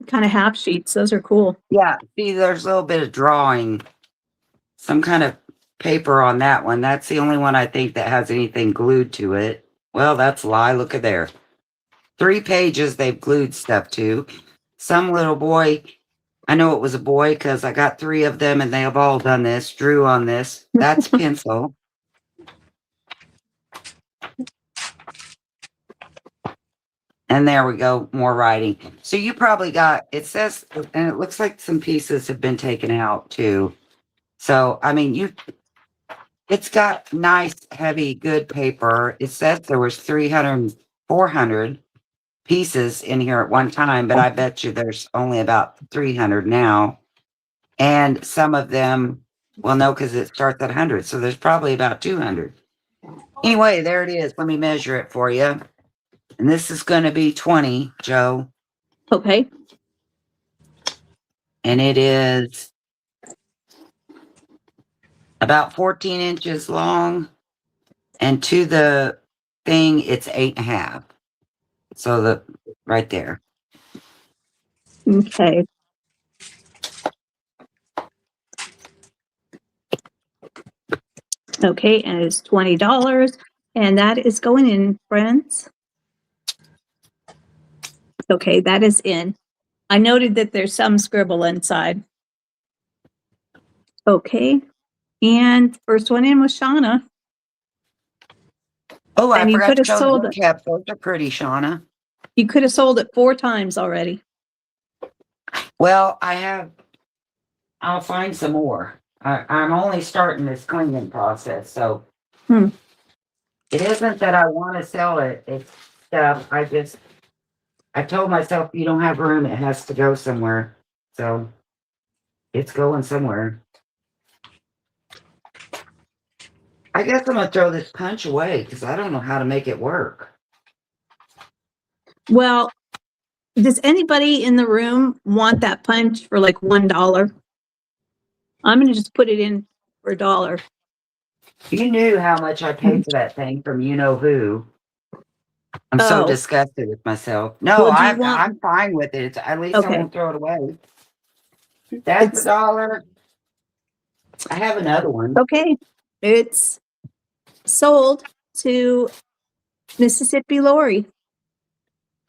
kind of half sheets. Those are cool. Yeah, see, there's a little bit of drawing, some kind of paper on that one. That's the only one I think that has anything glued to it. Well, that's a lie. Look at there. 3 pages they've glued stuff to. Some little boy, I know it was a boy because I got 3 of them and they have all done this, drew on this. That's pencil. And there we go, more writing. So you probably got, it says, and it looks like some pieces have been taken out too. So, I mean, it's got nice, heavy, good paper. It says there was 300, 400 pieces in here at one time, but I bet you there's only about 300 now. And some of them, well, no, because it starts at 100. So there's probably about 200. Anyway, there it is. Let me measure it for you. And this is going to be 20, Joe. Okay. And it is about 14 inches long. And to the thing, it's 8.5. So right there. Okay. Okay, and it's $20. And that is going in, friends. Okay, that is in. I noted that there's some scribble inside. Okay. And first one in was Shauna. Oh, I And you forgot could to have show sold the it. cap. Those are pretty, Shauna. You could have sold it 4 times already. Well, I'll find some more. I'm only starting this cleaning process, so it isn't that I want to sell it. It's stuff I told myself you don't have room, it has to go somewhere. So it's going somewhere. I guess I'm gonna throw this punch away because I don't know how to make it work. Well, does anybody in the room want that punch for like $1? I'm going to just put it in for $1. You knew how much I paid for that thing from you know who. I'm so Oh. disgusted with myself. No, Well, do you want- I'm fine with it. At least I Okay. won't throw it away. That's $1. I have another one. Okay. It's sold to Mississippi Lori.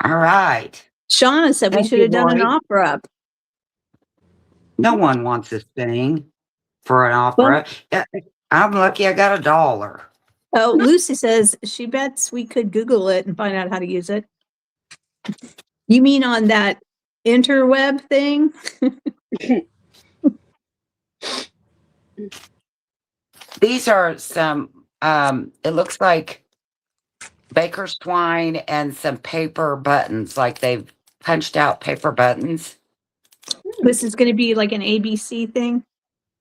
All right. Shauna said we Thank should you, have done an Lori. offer up. No one wants this thing for an opera. I'm lucky I got $1. Oh, Lucy says she bets we could Google it and find out how to use it. You mean on that interweb thing? These are some, it looks like baker's twine and some paper buttons, like they've punched out paper buttons. This is going to be like an ABC thing.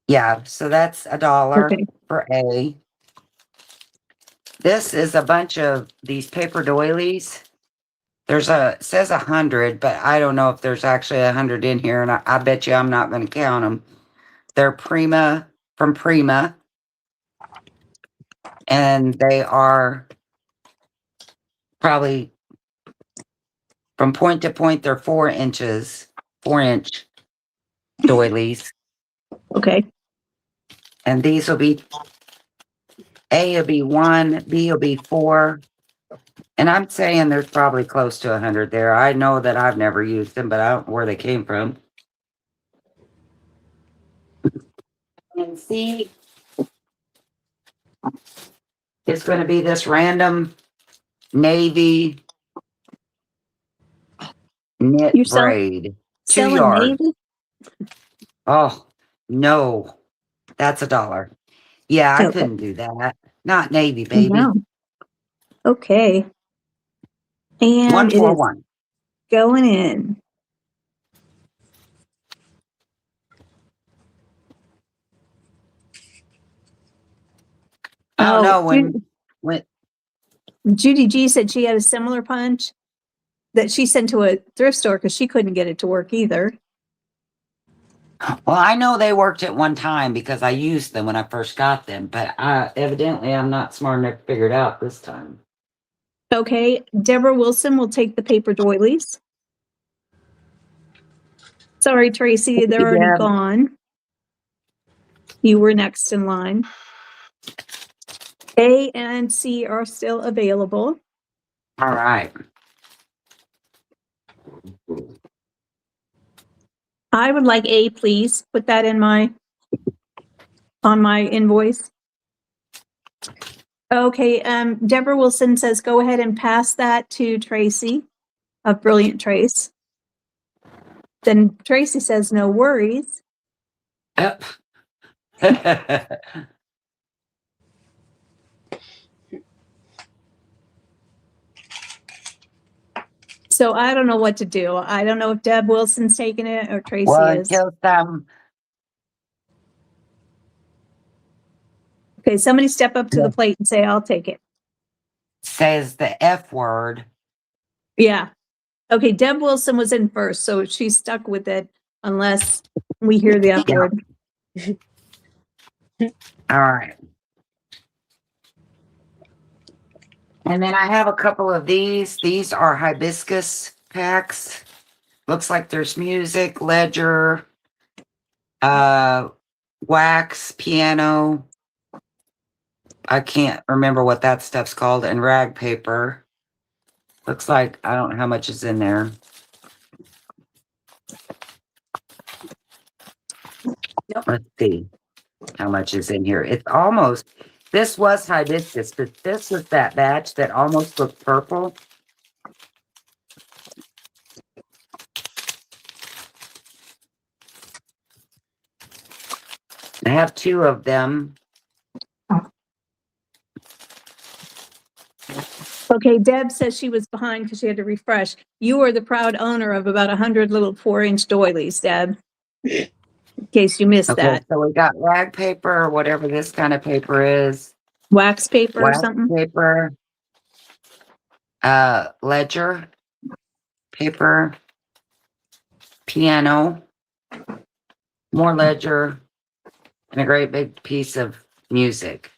Yeah, so that's $1 Okay. for A. This is a bunch of these paper doilies. It says 100, but I don't know if there's actually 100 in here, and I bet you I'm not going to count them. They're from Prima, and they are probably from point to point. They're 4-inch doilies, Okay. and these will be A will be 1, B will be 4. And I'm saying there's probably close to 100 there. I know that I've never used them, but I don't know where they came from. And C is going to be this random navy knit You're braid. 2 selling yards. Navy? Oh, no. That's $1. Yeah, I Okay. couldn't do that. Not navy, baby. No. Okay. And 141. going in. I don't know Judy, when Judy G said she had a similar punch that she sent to a thrift store because she couldn't get it to work either. well, I know they worked at one time because I used them when I first got them, but evidently I'm not smart enough to figure it out this time. Okay. Deborah Wilson will take the paper doilies. Sorry, Tracy, they're already Deb. gone. You were next in line. A and C are still available. All right. I would like A, please. Put that in on my invoice. Okay, Deborah Wilson says, go ahead and pass that to Tracy of Brilliant Trace. Then Tracy says, no worries. Yep. So I don't know what to do. I don't know if Deb Wilson's taking it or Tracy Well, is. until some Okay, somebody step up to the plate and say, I'll take it. says the F word. Yeah. Okay, Deb Wilson was in first, so she's stuck with it unless we hear the F Yeah. word. All right. And then I have a couple of these. These are hibiscus packs. Looks like there's music, ledger, wax, piano. I can't remember what that stuff's called, and rag paper. Looks like I don't know how much is in there. Let's see how much is in here. It's almost, this was hibiscus, but this was that batch that almost looked purple. I have 2 of them. Okay, Deb says she was behind because she had to refresh. You are the proud owner of about 100 little 4-inch doilies, Deb. In case you missed Okay, that. so we got rag paper, or whatever this kind of paper is. Wax paper or Wax something? paper. Ledger paper. Piano. More ledger. And a great big piece of music.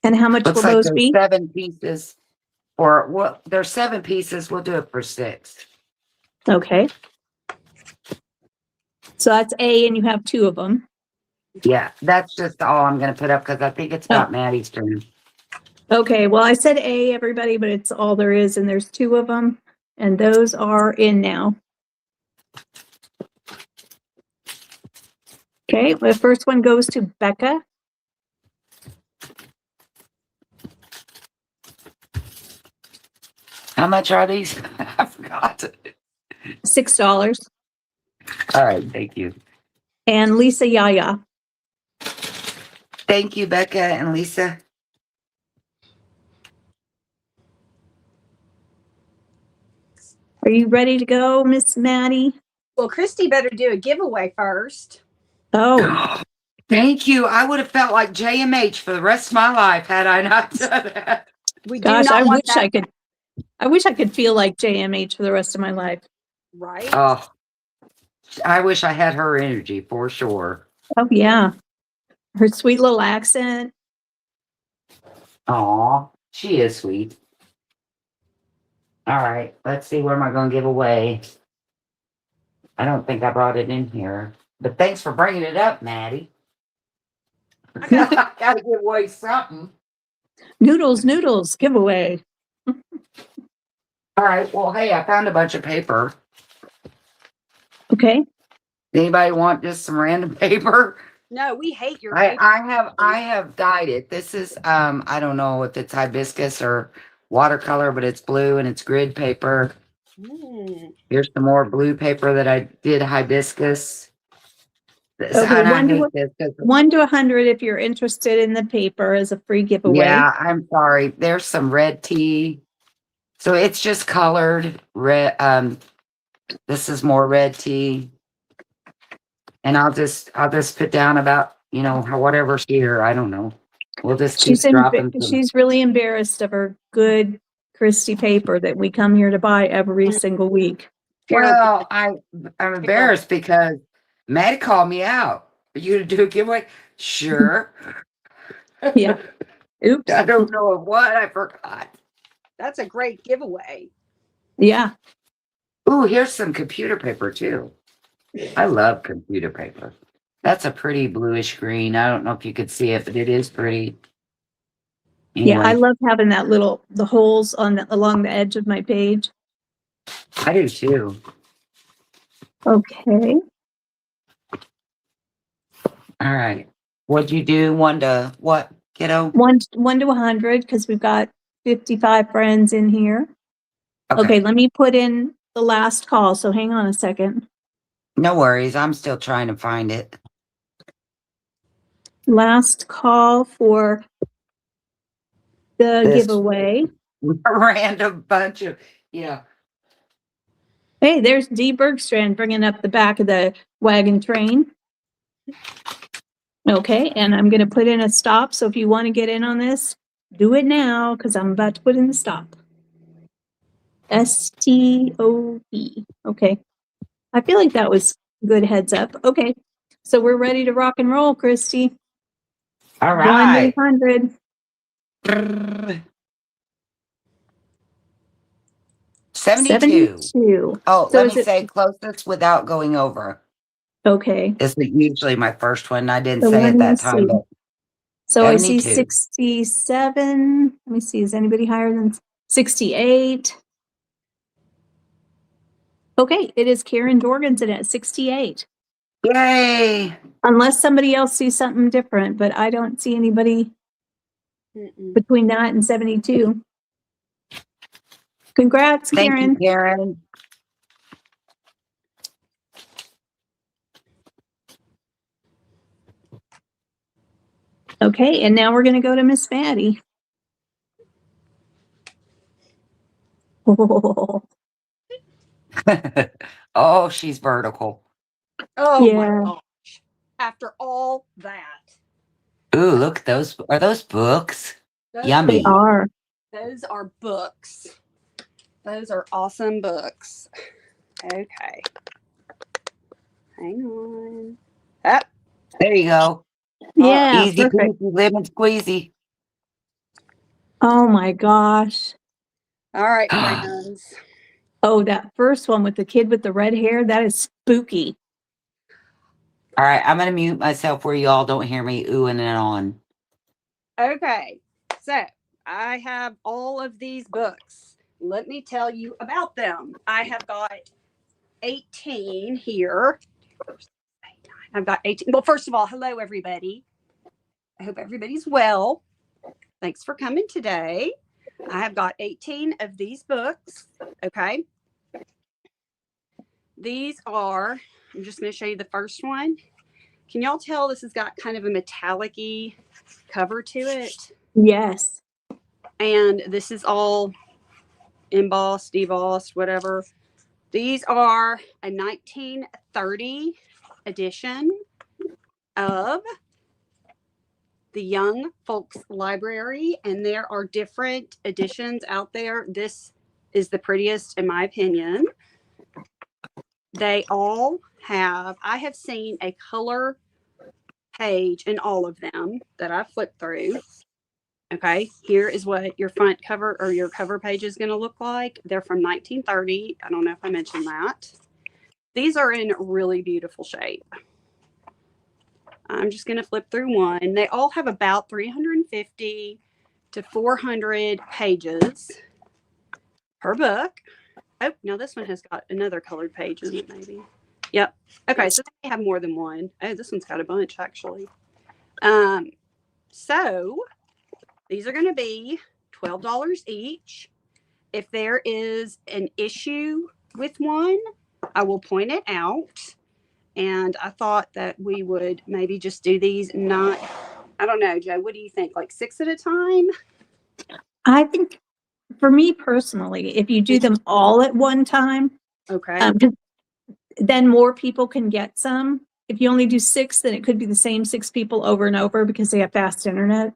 And how much Looks will like those there's be? 7 pieces. Or, well, there's 7 pieces. We'll do it for 6. Okay. So that's A, and you have 2 of them. Yeah, that's just all I'm going to put up because I think it's about Maddie's turn. Okay, well, I said A, everybody, but it's all there is, and there's 2 of them, and those are in now. Okay, the first one goes to Becca. How much are these? I forgot. $6. All right, thank you. And Lisa Yaya. Thank you, Becca and Lisa. Are you ready to go, Miss Maddie? Well, Christy better do a giveaway first. Oh, Thank you. I would have felt like JMH for the rest of my life had I not done that. We do gosh, not I want wish that, I could. I wish I could feel like JMH for the rest of my life. right? Oh, I wish I had her energy for sure. Oh yeah, her sweet little accent. Aw, she is sweet. All right, let's see. What am I going to give away? I don't think I brought it in here, but thanks for bringing it up, Maddie. I got to give away something. Noodles giveaway. All right. Well, hey, I found a bunch of paper. Okay. Anybody want just some random paper? No, we hate your I paper. I have dyed it. This is I don't know if it's hibiscus or watercolor, but it's blue and it's grid paper. Here's some more blue paper that I did hibiscus. Okay, And I hate this 'cause 1 to 100 if you're interested in the paper as a free giveaway. yeah, I'm sorry. There's some red tea. So it's just colored red. This is more red tea. And I'll just put down about, whatever's here. I don't know. We'll just keep dropping. She's really embarrassed of her good Christy paper that we come here to buy every single week. Well, I'm embarrassed because Maddie called me out. Are you to do a giveaway? Sure. Yeah. Oops. I don't know of what I forgot. That's a great giveaway. Yeah. Ooh, here's some computer paper too. I love computer paper. That's a pretty bluish green. I don't know if you could see it, but it is pretty. Yeah, I Anyway, love having the holes along the edge of my page. I do too. Okay. All right. What'd you do? One to what, kiddo? 1 to 100 because we've got 55 friends in here. Okay, let me put in the last call. So hang on a second. No worries. I'm still trying to find it. Last call for the This giveaway. random bunch of, yeah. Hey, there's Dee Bergstrand bringing up the back of the wagon train. Okay, and I'm going to put in a stop. So if you want to get in on this, do it now because I'm about to put in the stop. STOP. Okay. I feel like that was good heads up. Okay. So we're ready to rock and roll, Christy. All 1 right. to 100. 72. 72. Oh, So let is me it say closest without going over. okay? This is usually my first one. I didn't So say let it me that time, see. but So I see 72. 67. Let me see. Is anybody higher than 68? Okay, it is Karen Jorgensen at 68. Yay. Unless somebody else sees something different, but I don't see anybody between that and 72. Congrats, Thank you, Karen. Karen. Okay, and now we're going to go to Miss Maddie. Oh, Oh, she's vertical. Oh yeah. my gosh. After all that. Ooh, look, those are those books. Those Yummy. They are. Those are books. Those are awesome books. Okay. Hang on. Up. There you go. Yeah, Easy perfect. peasy, lemon squeezy. Oh my gosh. All right, friends. Oh, that first one with the kid with the red hair, that is spooky. All right, I'm gonna mute myself where you all don't hear me oohing and on. Okay. So I have all of these books. Let me tell you about them. I have got 18 here. I've got 18. Well, first of all, hello, everybody. I hope everybody's well. Thanks for coming today. I have got 18 of these books. Okay. These are, I'm just going to show you the first one. Can y'all tell this has got kind of a metallic-y cover to it? Yes. And this is all embossed, debossed, whatever. These are a 1930 edition of the Young Folks Library, and there are different editions out there. This is the prettiest, in my opinion. They all have, I have seen a color page in all of them that I flipped through. Okay, here is what your front cover or your cover page is going to look like. They're from 1930. I don't know if I mentioned that. These are in really beautiful shape. I'm just going to flip through one. They all have about 350 to 400 pages per book. Oh, now this one has got another colored page in it, maybe. Yep. Okay, so they have more than one. Oh, this one's got a bunch, actually. So these are going to be $12 each. If there is an issue with one, I will point it out. And I thought that we would maybe just do these not, I don't know, Joe, what do you think? Like 6 at a time? I think for me personally, if you do them all at one time, Okay. then more people can get some. If you only do 6, then it could be the same 6 people over and over because they have fast internet.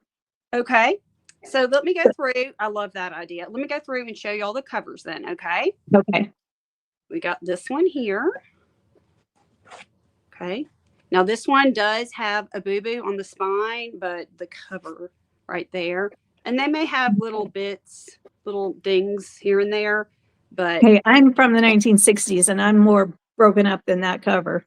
Okay. So let me go through. I love that idea. Let me go through and show you all the covers then. Okay. Okay. We got this one here. Okay. Now this one does have a boo-boo on the spine, but the cover right there. And they may have little bits, little dings here and there. But Hey, I'm from the 1960s and I'm more broken up than that cover.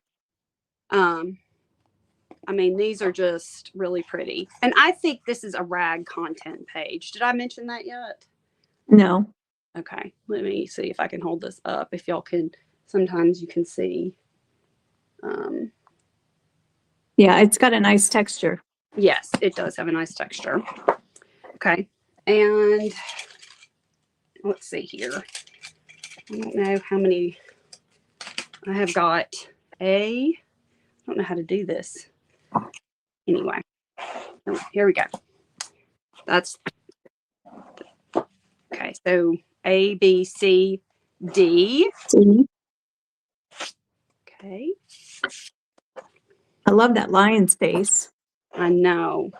I mean, these are just really pretty. And I think this is a rag content page. Did I mention that yet? No. Okay, let me see if I can hold this up. If y'all can, sometimes you can see. Yeah, it's got a nice texture. Yes, it does have a nice texture. Okay, and let's see here. I don't know how many I have got. I don't know how to do this. Anyway, here we go. That's okay. So A, B, C, D. See? Okay. I love that lion's face. I know.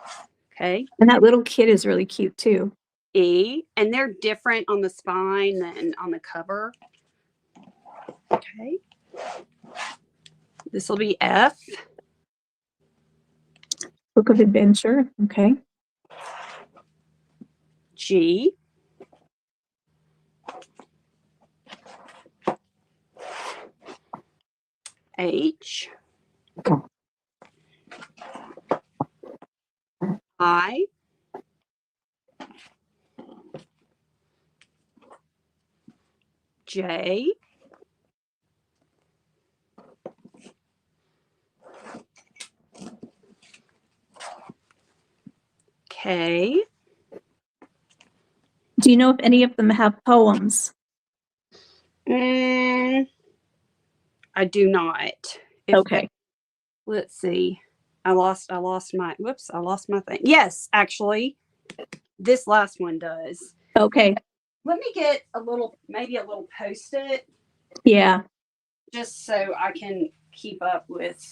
Okay. And that little kid is really cute too. E, and they're different on the spine than on the cover. Okay. This will be F. Book of Adventure. Okay. G. H. I. J. K. Do you know if any of them have poems? I do not. Okay. Let's see. I lost my thing. Yes, actually, this last one does. Okay. Let me get maybe a little post-it, Yeah. just so I can keep up with.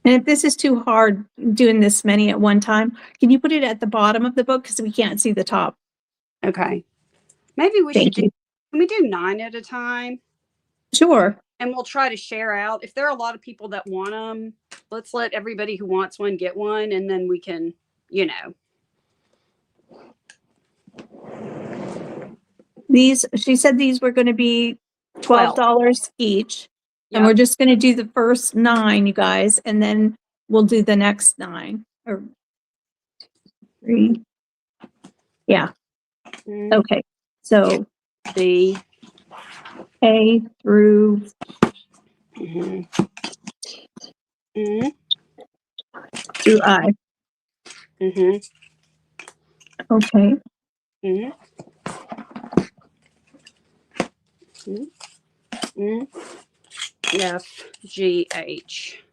And if this is too hard doing this many at one time, can you put it at the bottom of the book because we can't see the top? Okay. Maybe we Thank should you. can we do 9 at a time? Sure. And we'll try to share out. If there are a lot of people that want them, let's let everybody who wants one get one, and then we can, She said these were going to be $12 each. And Yep. we're just going to do the first 9, you guys, and then we'll do the next 9 or 3. Yeah. Okay. So B. A through through I. Okay. F, G, H.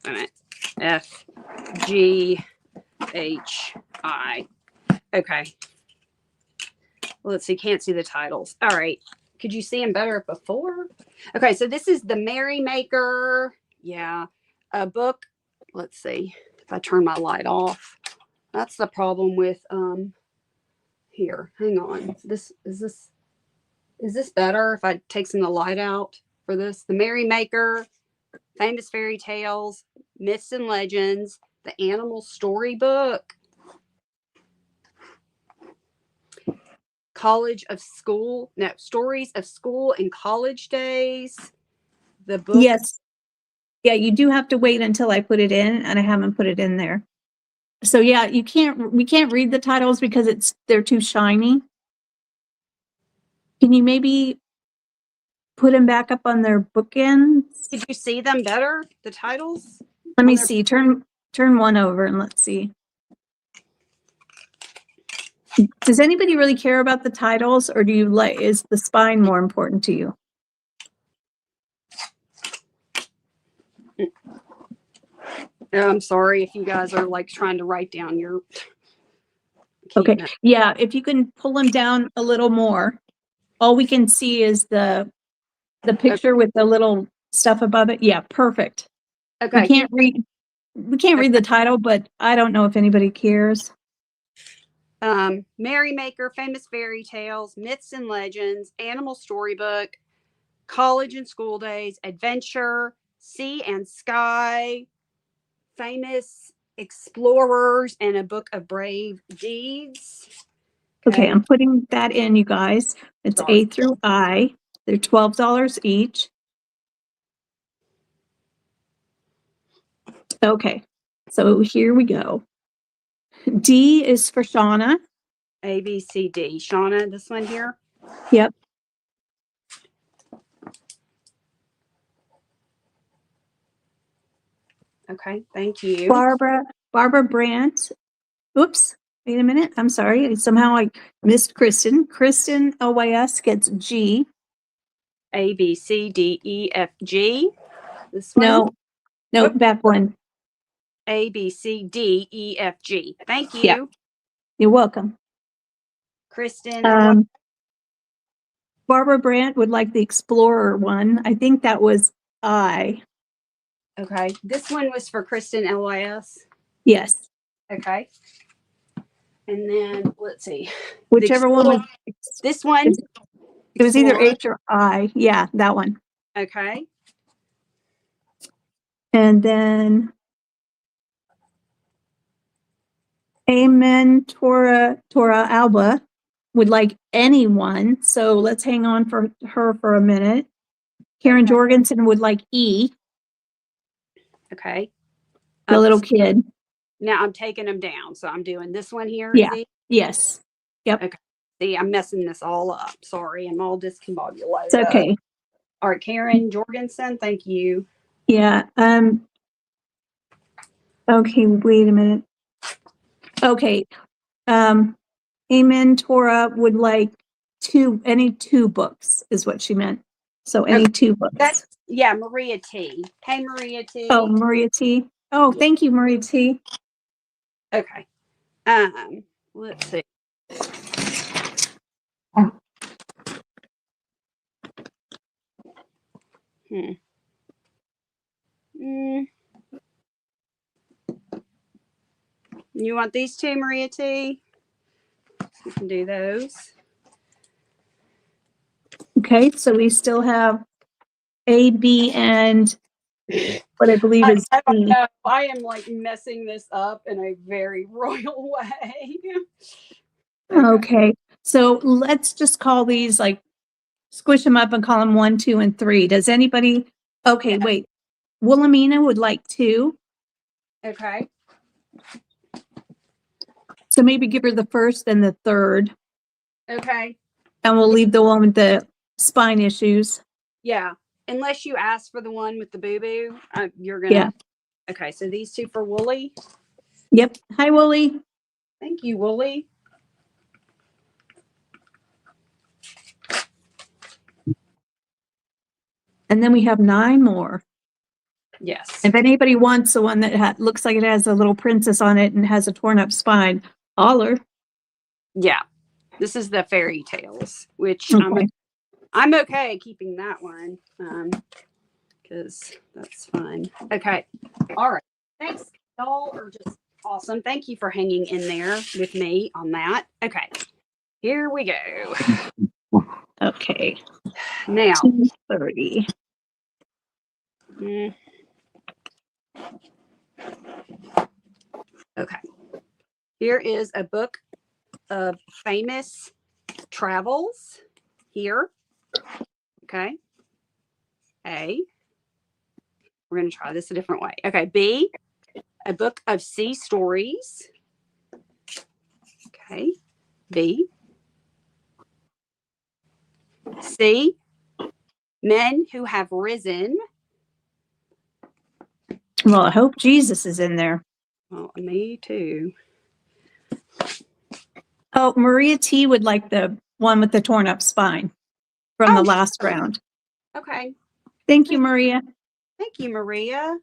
Wait a minute. F, G, H, I. Okay. Well, let's see. Can't see the titles. All right. Could you see them better before? Okay. So this is the Merry Maker. Yeah. A book. Let's see if I turn my light off. That's the problem with, here, hang on. Is this better if I take some of the light out for this? The Merry Maker, Famous Fairy Tales, Myths and Legends, the Animal Storybook, Stories of School and College Days. The book. Yes. Yeah, you do have to wait until I put it in, and I haven't put it in there. So yeah, we can't read the titles because they're too shiny. Can you maybe put them back up on their bookends? Did you see them better? The titles? Let me see. Turn one over and let's see. Does anybody really care about the titles, or is the spine more important to you? I'm sorry if you guys are like trying to write down your. Okay. Yeah, if you can pull them down a little more. All we can see is the picture with the little stuff above it. Yeah, perfect. Okay. We can't read the title, but I don't know if anybody cares. Merry Maker, Famous Fairy Tales, Myths and Legends, Animal Storybook, College and School Days, Adventure, Sea and Sky, Famous Explorers and a Book of Brave Deeds. Okay, I'm putting that in, you guys. It's Sorry. A through I. They're $12 each. Okay, so here we go. D is for Shauna. A, B, C, D. Shauna, this one here. Yep. Okay, thank you. Barbara Brandt. Oops, wait a minute. I'm sorry. Somehow I missed Kristen. Kristen LYS gets G. A, B, C, D, E, F, G. This one. No, Whoop. back one. A, B, C, D, E, F, G. Thank you. Yeah. You're welcome. Kristen. Barbara Brandt would like the Explorer one. I think that was I. Okay. This one was for Kristen LYS. Yes. Okay. And then let's see. Whichever one was. This one. It was either Explorer. H or I. Yeah, that one. Okay. And then Amen Torah Alba would like anyone. So let's hang on for her for a minute. Karen Okay. Jorgensen would like E, Okay. the little kid. Now I'm taking them down. So I'm doing this one here. Yeah. Z? Yes. Yep. Okay. See, I'm messing this all up. Sorry. I'm all discombobulated. It's okay. All right. Karen Jorgensen. Thank you. Yeah. Okay. Wait a minute. Okay. Amen Torah would like any two books is what she meant. So any two books. Yeah, Maria T. Hey, Maria T. Oh, Maria T. Oh, thank you, Maria T. Okay. Let's see. You want these two, Maria T? You can do those. Okay, so we still have A, B, and what I believe is I don't C. know. I am like messing this up in a very royal way. Okay, so let's just call these like squish them up and call them 1, 2, and 3. Does anybody? Okay, Yeah. wait. Wilhelmina would like 2. Okay. So maybe give her the first and the third. Okay. And we'll leave the one with the spine issues. Yeah. Unless you ask for the one with the boo-boo, you're going to. Yeah. Okay. So these two for Wooly. Yep. Hi, Wooly. Thank you, Wooly. And then we have 9 more. Yes. If anybody wants the one that looks like it has a little princess on it and has a torn up spine, holler. Yeah. This is the fairy tales, which Okay. I'm okay keeping that one because that's fun. Okay. All right. Thanks. Y'all are just awesome. Thank you for hanging in there with me on that. Okay. Here we go. Okay. Now. 230. Okay. Here is a book of famous travels here. Okay. A. We're going to try this a different way. Okay. B. A book of sea stories. Okay. B. C. Men who have risen. Well, I hope Jesus is in there. Well, me too. Oh, Maria T would like the one with the torn up spine from the last round. Okay. Thank you, Maria. Thank you, Maria.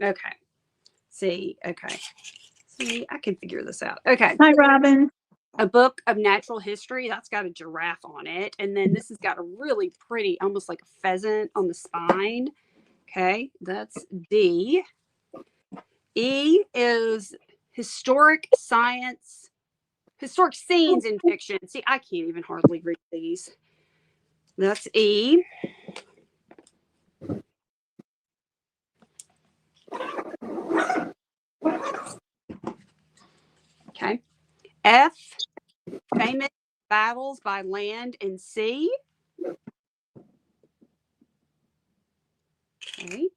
Okay. See, okay. See, I can figure this out. Okay. Hi, Robin. A book of natural history. That's got a giraffe on it. And then this has got a really pretty, almost like a pheasant on the spine. Okay. That's D. E is historical science Historic scenes in fiction. See, I can't even hardly read these. That's E. Okay. F. Famous battles by land and sea. Okay.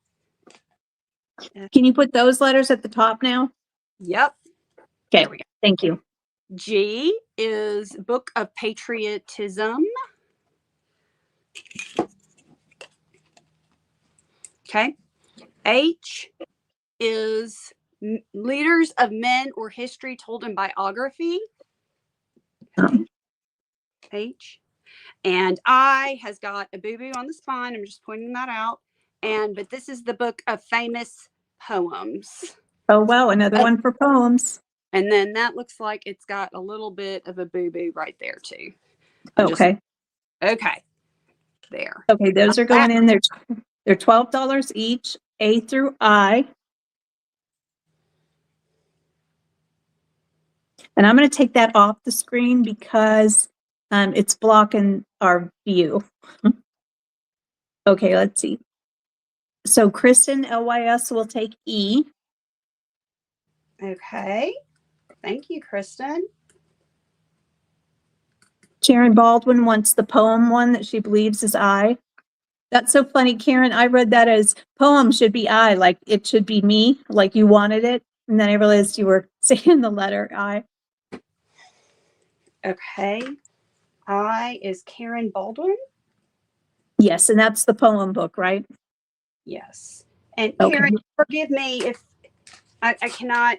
Can you put those letters at the top now? Yep. Okay, There we go. thank you. G is Book of Patriotism. Okay. H is Leaders of Men or History Told in Biography. Okay. H. And I has got a boo-boo on the spine. I'm just pointing that out. But this is the Book of Famous Poems. Oh, wow, another one for poems. And then that looks like it's got a little bit of a boo-boo right there too. Okay. Okay. There. Okay, those are going in. They're $12 each, A through I. And I'm going to take that off the screen because it's blocking our view. Okay, let's see. So Kristen, LYS, will take E. Okay. Thank you, Kristen. Sharon Baldwin wants the poem one that she believes is I. That's so funny, Karen. I read that as poem should be I, like it should be me, like you wanted it. And then I realized you were saying the letter I. Okay. I is Karen Baldwin. Yes, and that's the poem book, right? Yes. And Okay. Karen, forgive me if I cannot,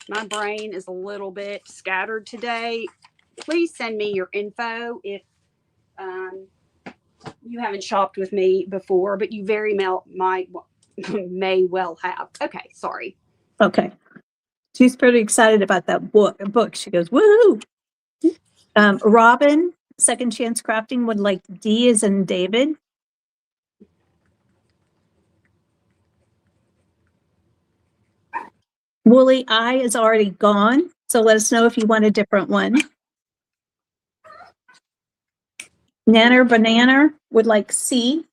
my brain is a little bit scattered today. Please send me your info if you haven't shopped with me before, but you very may well have. Okay, sorry. Okay. She's pretty excited about that book. She goes, woohoo! Robin, Second Chance Crafting, would like D as in David. Woolly I is already gone, so let us know if you want a different one. Nanner Banana would like C.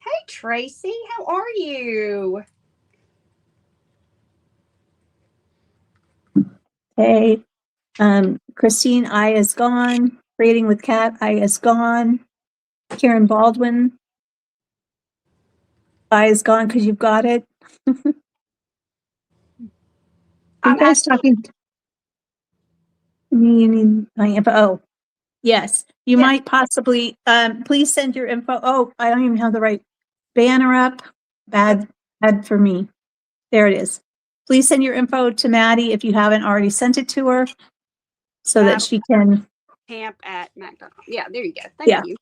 Hey, Tracy, how are you? Okay. Christine, I is gone. Creating with Cat, I is gone. Karen Baldwin, I is gone because you've got it. Are you guys talking? You need my info. Oh, yes. You might possibly, please send your info. Oh, I don't even have the right banner up. Bad for me. There it is. Please send your info to Maddie if you haven't already sent it to her so that she can. camp@mac.com. Yeah, there you go. Thank you.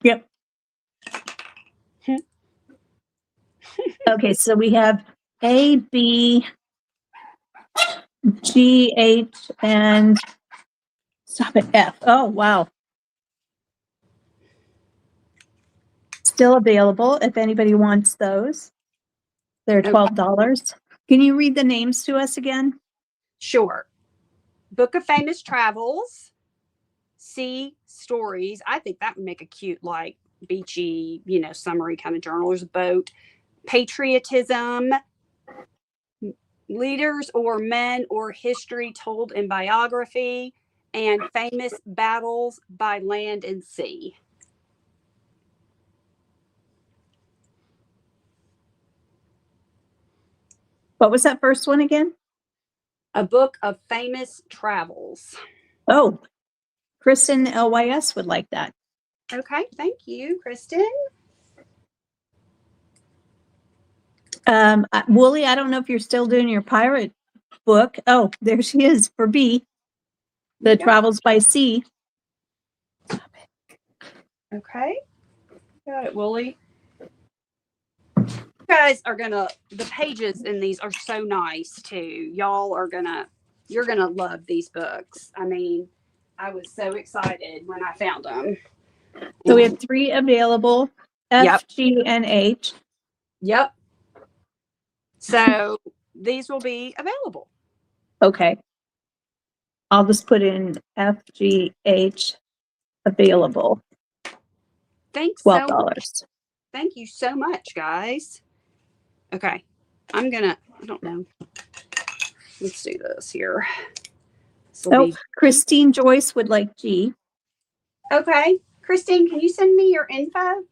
Yep. Okay, so we have A, B, G, H, and stop at F. Oh, wow. Still available if anybody wants those. They're $12. Can you read the names to us again? Sure. Book of Famous Travels, Sea Stories. I think that would make a cute, like, beachy, summery kind of journal. There's a boat. Patriotism, Leaders or Men or History Told in Biography, and Famous Battles by Land and Sea. What was that first one again? A Book of Famous Travels. Oh, Kristen LYS would like that. Okay, thank you, Kristen. Wooly, I don't know if you're still doing your pirate book. Oh, there she is for B. The Travels by Sea. Okay. Got it, Wooly. You guys are the pages in these are so nice too. You're gonna love these books. I mean, I was so excited when I found them. So we have 3 available, F, Yep. G, and H. Yep. So these will be available. Okay. I'll just put in FGH available, Thanks so $12. much. Thank you so much, guys. Okay. I don't know. Let's do this here. Oh, Christine Joyce would like G. Okay. Christine, can you send me your info?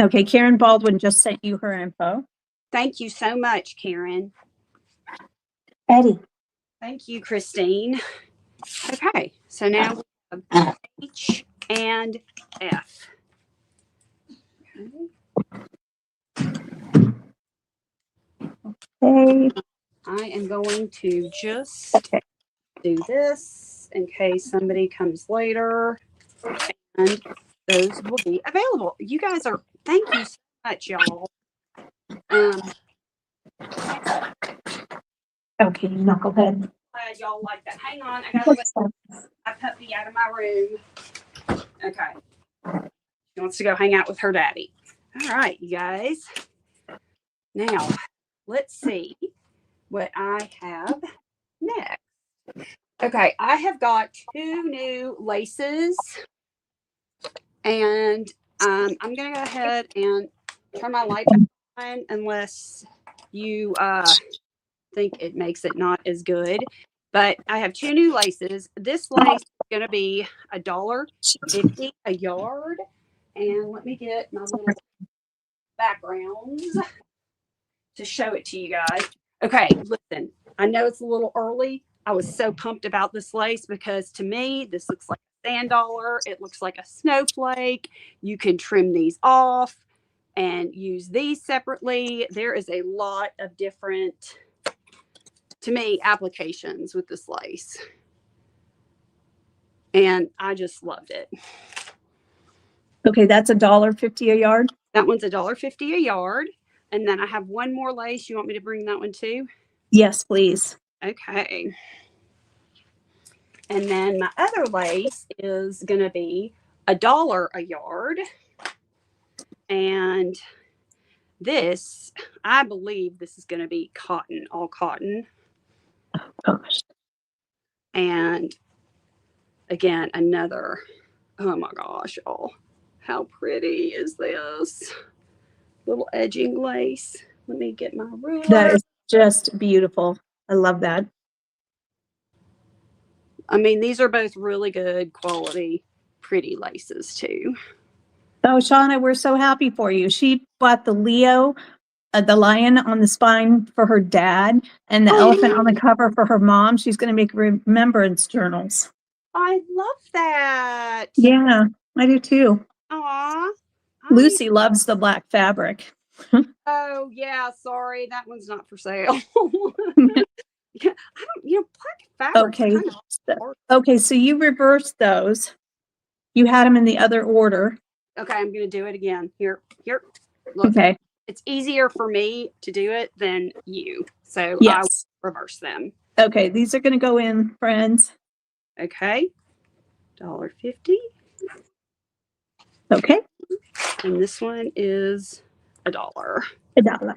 Okay, Karen Baldwin just sent you her info. Thank you so much, Karen. Eddie. Thank you, Christine. Okay, so now we have H and F. Okay. I am going to just do this in case somebody comes later, and those will be available. You guys are, thank you so much, y'all. Okay, knucklehead. Glad y'all like that. Hang on, I gotta let my puppy out of my room. Okay. She wants to go hang out with her daddy. All right, you guys. Now, let's see what I have next. Okay, I have got 2 new laces, and I'm going to go ahead and turn my light back on unless you think it makes it not as good. But I have 2 new laces. This lace is going to be $1.50 a yard. And let me get my little backgrounds to show it to you guys. Okay, listen, I know it's a little early. I was so pumped about this lace because to me, this looks like a sand dollar. It looks like a snowflake. You can trim these off and use these separately. There is a lot of different, to me, applications with this lace. And I just loved it. Okay, that's $1.50 a yard. That one's $1.50 a yard. And then I have one more lace. You want me to bring that one too? Yes, please. Okay. And then my other lace is going to be $1 a yard. And this, I believe this is going to be cotton, all cotton. Gosh. And again, another, oh my gosh, y'all. How pretty is this? Little edging lace. Let me get my ruler. That is just beautiful. I love that. I mean, these are both really good quality, pretty laces too. Oh, Shauna, we're so happy for you. She bought the Leo, the lion on the spine for her dad, and the elephant on the cover for her mom. She's going to make remembrance journals. I love that. Yeah, I do too. Aw. Lucy loves the black fabric. Oh, yeah. Sorry. That one's not for sale. Yeah, I don't, black fabric. Okay. Okay, so you reversed those. You had them in the other order. Okay, I'm going to do it again. Here. Look, okay. It's easier for me to do it than you. So yes. I will reverse them. Okay, these are going to go in, friends. Okay. $1.50. Okay. And this one is $1. $1.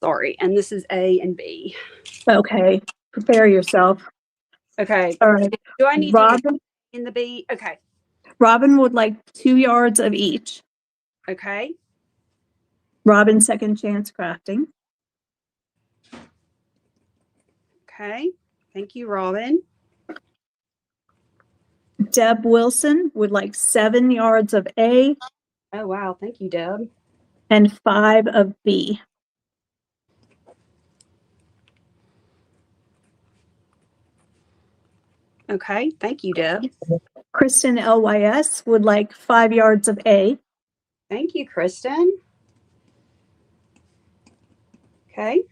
Sorry. And this is A and B. Okay. Prepare yourself. Okay. All right. Do I need Robin to in the B? Okay. Robin would like 2 yards of each. Okay. Robin Second Chance Crafting. Okay. Thank you, Robin. Deb Wilson would like 7 yards of A. Oh, wow. Thank you, Deb. And 5 of B. Okay. Thank you, Deb. Kristen LYS would like 5 yards of A. Thank you, Kristen. Okay.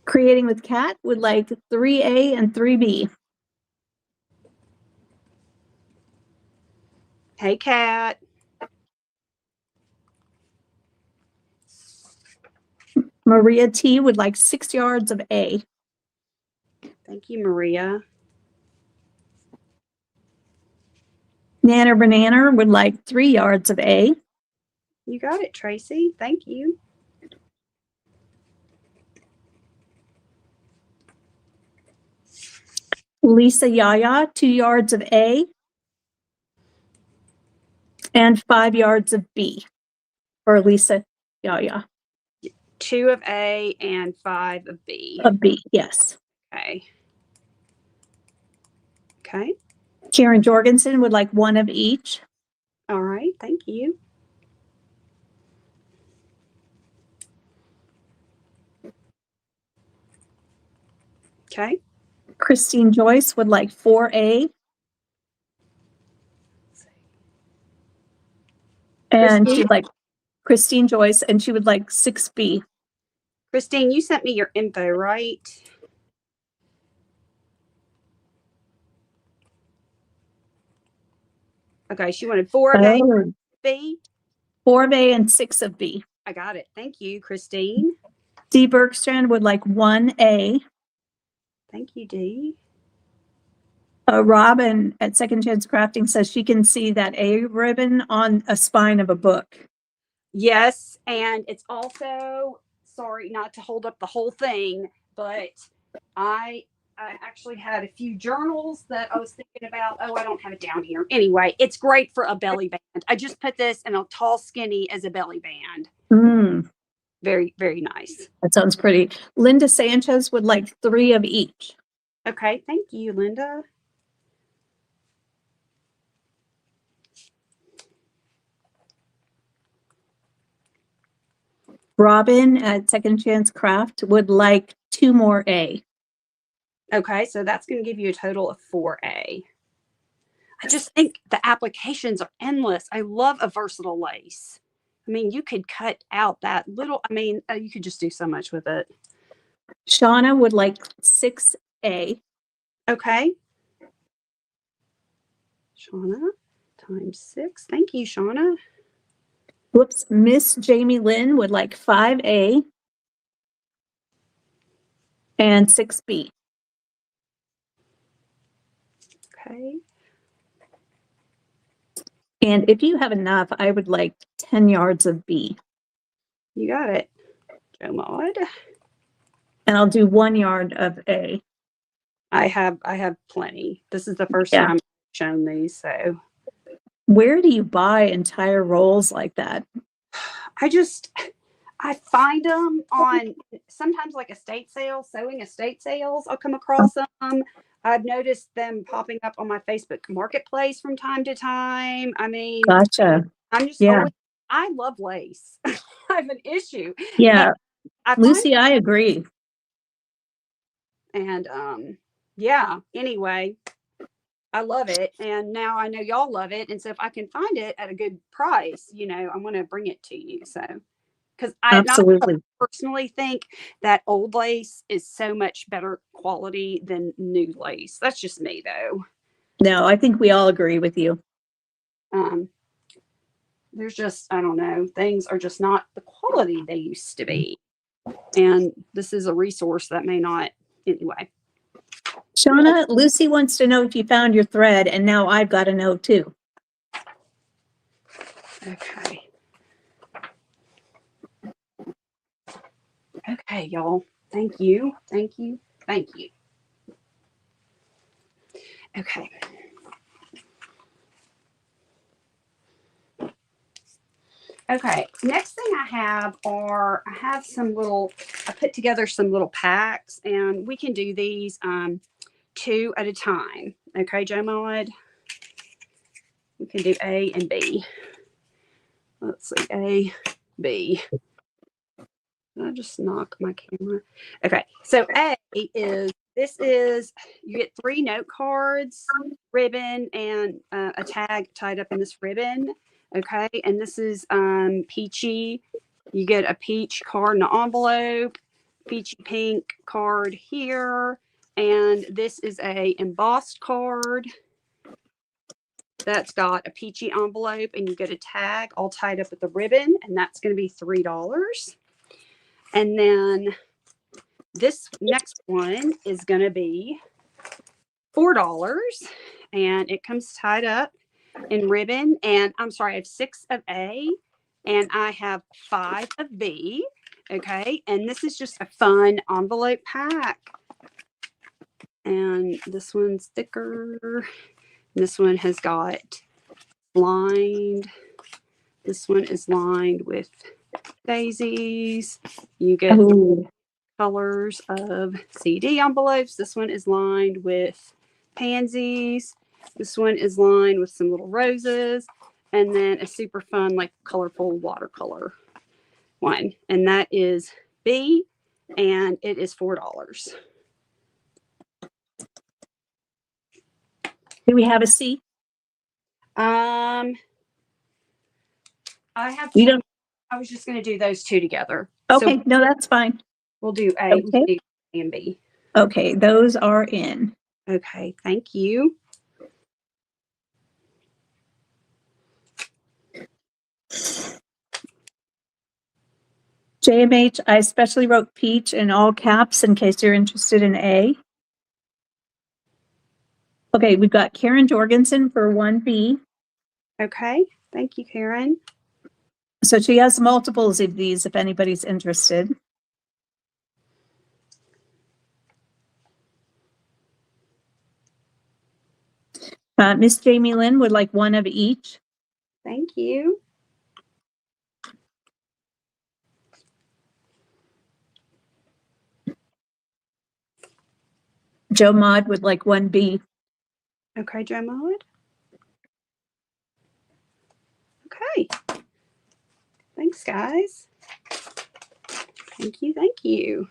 Creating with Cat would like 3A and 3B. Hey, Kat. Maria T would like 6 yards of A. Thank you, Maria. Nana Banana would like 3 yards of A. You got it, Tracy. Thank you. Lisa Yaya, 2 yards of A and 5 yards of B for Lisa Yaya. 2 of A and 5 of B. Of B, yes. Okay. Okay. Karen Jorgensen would like 1 of each. All right. Thank you. Okay. Christine Joyce would like 4A. And Christine? she'd like Christine Joyce, and she would like 6B. Christine, you sent me your info, right? Okay. She wanted 4 of A, Oh. B. 4 of A and 6 of B. I got it. Thank you, Christine. Dee Bergstrand would like 1A. Thank you, Dee. Robin at Second Chance Crafting says she can see that A ribbon on a spine of a book. Yes, and it's also, sorry, not to hold up the whole thing, but I actually had a few journals that I was thinking about. Oh, I don't have it down here. Anyway, it's great for a belly band. I just put this in a tall skinny as a belly band. Very, very nice. That sounds pretty. Linda Sanchez would like 3 of each. Okay, thank you, Linda. Robin at Second Chance Craft would like 2 more A. Okay, so that's going to give you a total of 4A. I just think the applications are endless. I love a versatile lace. I mean, you could cut out that little, you could just do so much with it. Shauna would like 6A. Okay. Shauna times 6. Thank you, Shauna. Whoops. Miss Jamie Lynn would like 5A and 6B. Okay. And if you have enough, I would like 10 yards of B. You got it, Joe Maud. And I'll do 1 yard of A. I have plenty. This is the first time I've shown these, so. Where do you buy entire rolls like that? I find them on sometimes like sewing estate sales. I'll come across them. I've noticed them popping up on my Facebook marketplace from time to time. I mean, Gotcha. I'm just I love lace. I have an issue. Yeah. Lucy, I agree. And anyway, I love it. And now I know y'all love it. And so if I can find it at a good price, I'm going to bring it to you. So, because I personally think that old lace is so much better quality than new lace. That's just me, though. No, I think we all agree with you. There's just, I don't know, things are just not the quality they used to be. And this is a resource that may not, anyway. Shauna, Lucy wants to know if you found your thread, and now I've got to know too. Okay. Okay, y'all. Thank you. Thank you. Thank you. Okay. Okay. Next thing I put together some little packs, and we can do these 2 at a time. Okay, Joe Maud? We can do A and B. Let's see, A, B. Did I just knock my camera? Okay, so A is, you get 3 note cards, ribbon, and a tag tied up in this ribbon. Okay, and this is peachy. You get a peach card in an envelope, peachy pink card here, and this is a embossed card that's got a peachy envelope, and you get a tag all tied up with the ribbon, and that's going to be $3. And then this next one is going to be $4, and it comes tied up in ribbon. And I'm sorry, I have 6 of A and I have 5 of B. Okay, and this is just a fun envelope pack. And this one's thicker. This one has got lined. This one is lined with daisies. You get Oh, colors of CD envelopes. This one is lined with pansies. This one is lined with some little roses. And then a super fun, like colorful watercolor one. And that is B, and it is $4. do we have a C? I have We two. don't. I was just going to do those two together. Okay, So no, that's fine. we'll do A, Okay. we'll do A and B. Okay, those are in. Okay, thank you. JMH, I especially wrote peach in all caps in case you're interested in A. Okay, we've got Karen Jorgensen for 1B. Okay, thank you, Karen. So she has multiples of these if anybody's interested. Miss Jamie Lynn would like one of each. Thank you. Joe Maud would like 1B. Okay, Joe Maud. Okay. Thanks, guys. Thank you, thank you.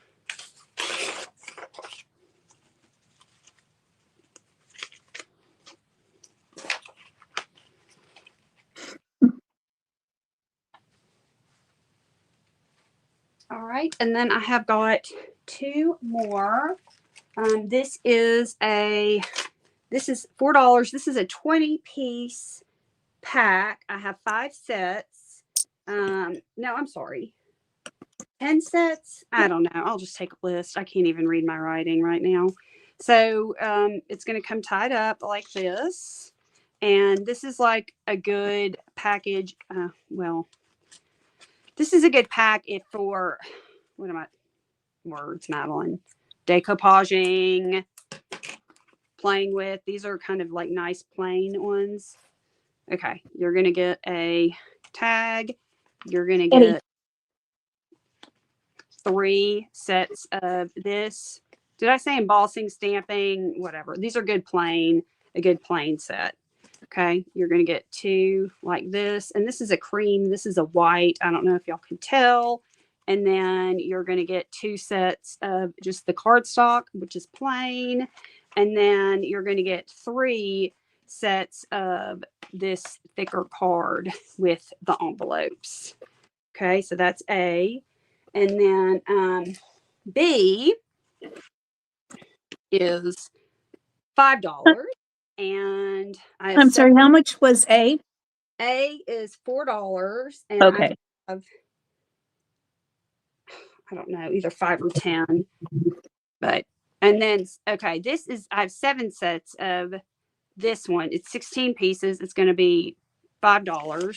All right, and then I have got 2 more. This is $4. This is a 20-piece pack. I have 5 sets. No, I'm sorry. 10 sets. I don't know. I'll just take a list. I can't even read my writing right now. So it's going to come tied up like this. And this is like a good package. Well, this is a good pack if for, what am I, words, Madeline, decoupaging, playing with. These are kind of like nice plain ones. Okay, you're going to get a tag. You're going to get 3 sets of this. Did I say embossing, stamping, whatever? These are good plain, a good plain set. Okay, you're going to get 2 like this. And this is a cream. This is a white. I don't know if y'all can tell. And then you're going to get 2 sets of just the cardstock, which is plain. And then you're going to get 3 sets of this thicker card with the envelopes. Okay, so that's A. And then B is $5. And I'm sorry, how much was A? A is $4. And Okay. I have, I don't know, either 5 or 10. But, and then, okay, I have 7 sets of this one. It's 16 pieces. It's going to be $5.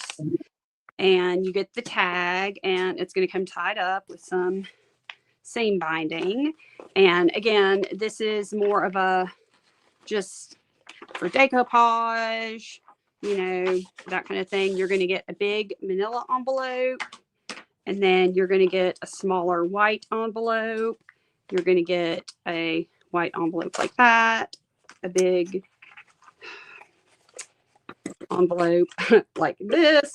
And you get the tag, and it's going to come tied up with some seam binding. And again, this is more of a just for decoupage, you know, that kind of thing. You're going to get a big manila envelope, and then you're going to get a smaller white envelope. You're going to get a white envelope like that, a big envelope like this.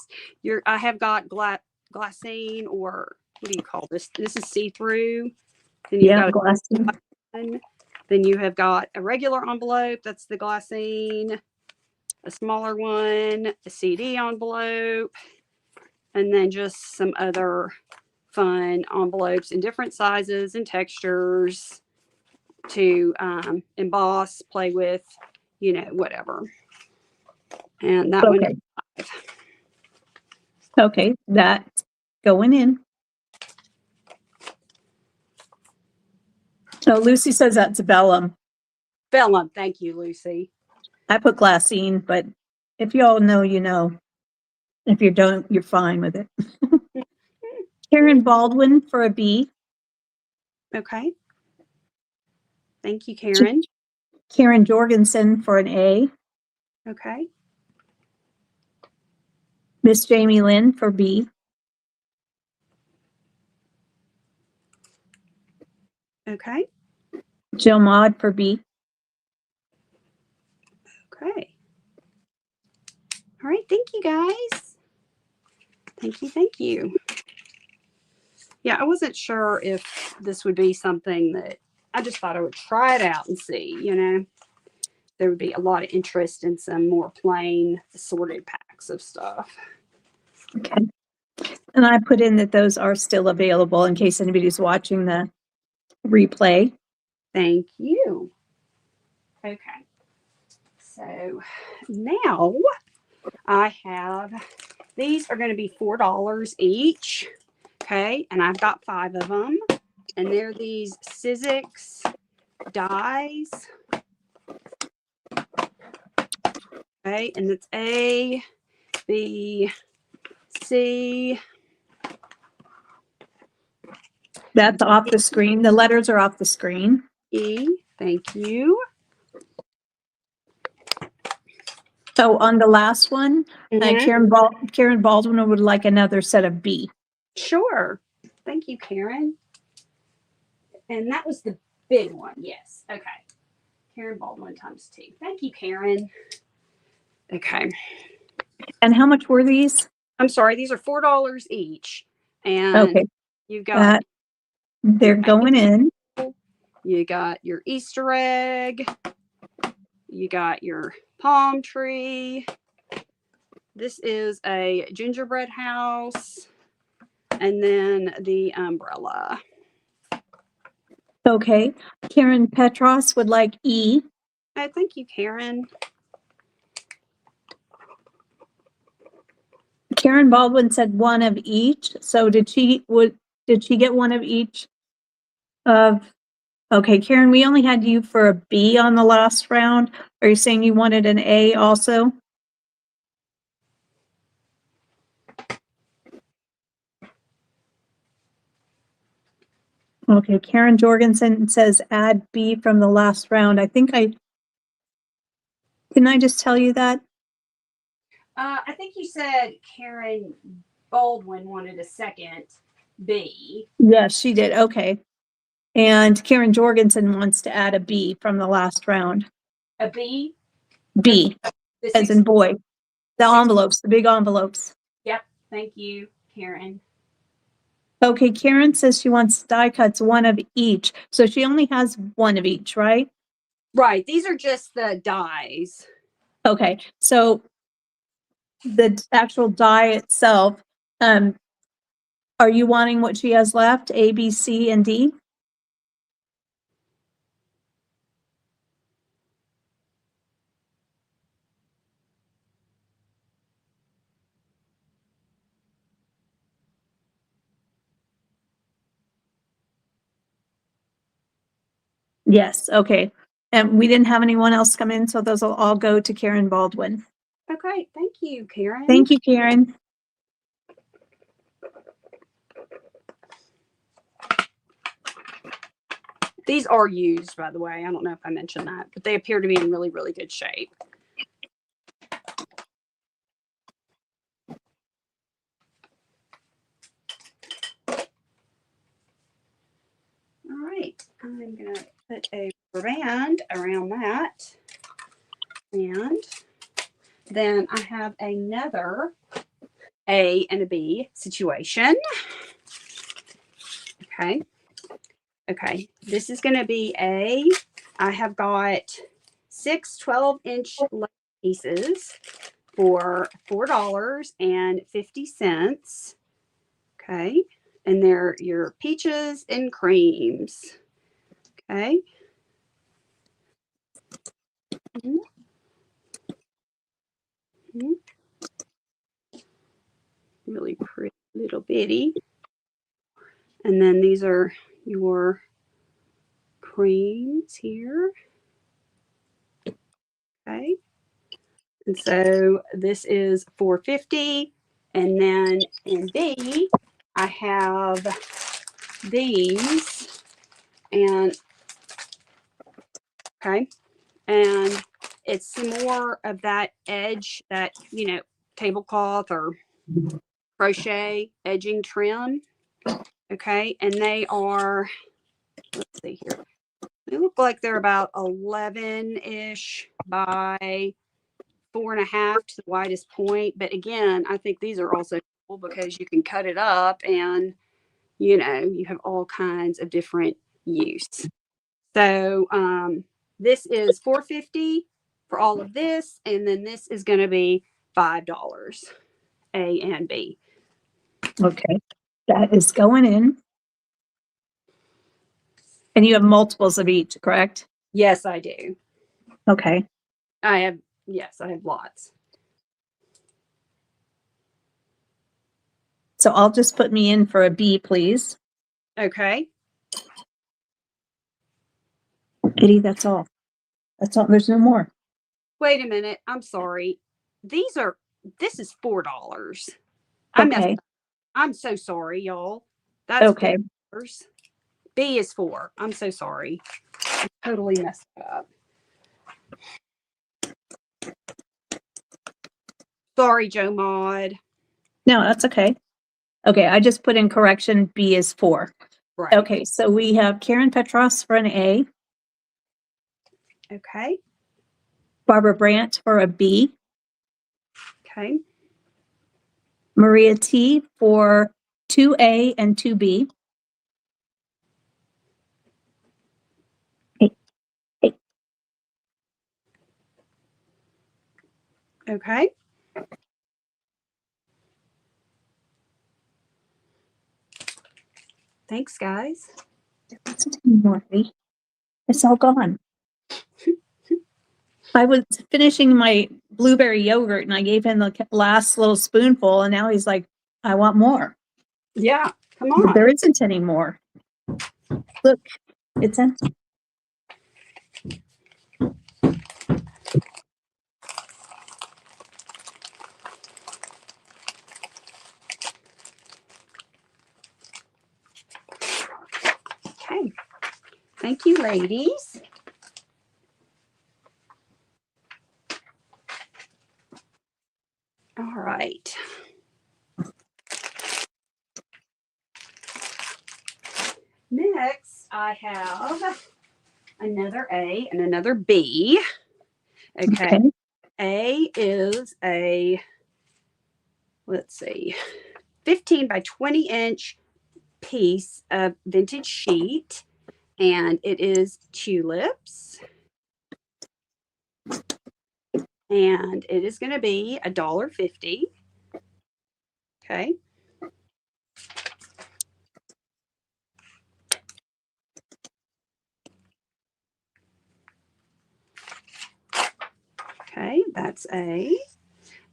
I have got glassine, or what do you call this? This is see-through. Then you've got glassine. Then you have got a regular envelope. That's the glassine. A smaller one, a CD envelope, and then just some other fun envelopes in different sizes and textures to emboss, play with, you know, whatever. And that one. Okay, that's going in. Oh, Lucy says that's vellum. Vellum. Thank you, Lucy. I put glassine, but if you all know, you know. If you don't, you're fine with it. Karen Baldwin for a B. Okay. Thank you, Karen. Karen Jorgensen for an A. Okay. Miss Jamie Lynn for B. Okay. Jill Maud for B. Okay. All right. Thank you, guys. Thank you. Thank you. Yeah, I wasn't sure if this would be something that I just thought I would try it out and see, you know. There would be a lot of interest in some more plain assorted packs of stuff. Okay. And I put in that those are still available in case anybody's watching the replay. Thank you. Okay. So now I have, these are going to be $4 each. Okay. And I've got 5 of them. And they're these Sizzix dies. Okay. And it's A, B, C. That's off the screen. The letters are off the screen. E. Thank you. So on the last one, Karen Baldwin would like another set of B. Sure. Thank you, Karen. And that was the big one. Yes. Okay. Karen Baldwin times 2. Thank you, Karen. Okay. And how much were these? I'm sorry. These are $4 each. And Okay. you've got, They're going in. you got your Easter egg. You got your palm tree. This is a gingerbread house. And then the umbrella. Okay. Karen Petros would like E. Oh, thank you, Karen. Karen Baldwin said one of each. So did she get one of each of, okay, Karen, we only had you for a B on the last round. Are you saying you wanted an A also? Okay, Karen Jorgensen says add B from the last round. Didn't I just tell you that? I think you said Karen Baldwin wanted a second B. Yes, she did. Okay. And Karen Jorgensen wants to add a B from the last round. A B? B, as in boy. The envelopes, the big envelopes. Yep. Thank you, Karen. Okay, Karen says she wants die cuts one of each. So she only has one of each, right? Right. These are just the dies. Okay, so the actual die itself, are you wanting what she has left? A, B, C, and D? Yes, okay. And we didn't have anyone else come in, so those will all go to Karen Baldwin. Okay. Thank you, Karen. Thank you, Karen. These are used, by the way. I don't know if I mentioned that, but they appear to be in really, really good shape. All right. I'm going to put a rubber band around that. And then I have another A and a B situation. Okay. Okay. This is going to be I have got 6 12-inch pieces for $4.50. Okay. And they're your peaches and creams. Okay. Mm-hmm. Really pretty little bitty. And then these are your creams here. Okay. And so this is $4.50. And then in B, I have these, and okay, and it's some more of that edge, that, tablecloth or crochet edging trim. Okay, and they are, let's see here, they look like they're about 11-ish by 4.5 to the widest point. But again, I think these are also cool because you can cut it up and, you have all kinds of different use. So this is $4.50 for all of this, and then this is going to be $5, A and B. Okay, that is going in. And you have multiples of each, correct? Yes, I do. Okay. I have lots. So I'll just put me in for a B, please. Okay. Eddie, that's all. That's all. There's no more. Wait a minute. I'm sorry. This is $4. Okay. I'm so sorry, y'all. That's Okay. $4. B is 4. I'm so sorry. I totally messed it up. Sorry, Joe Maud. No, that's okay. Okay, I just put in correction. B is 4. Right. Okay, so we have Karen Petros for an A, Okay. Barbara Brandt for a B, Okay. Maria T for 2A and 2B. Okay. Thanks, guys. More. It's all gone. I was finishing my blueberry yogurt and I gave him the last little spoonful and now he's like, I want more. Yeah. Come on. There isn't any more. Look, it's empty. Okay. Thank you, ladies. All right. Next, I have another A and another B. Okay. A is let's see, 15 by 20 inch piece of vintage sheet, and it is tulips. And it is going to be $1.50. Okay. Okay, that's A.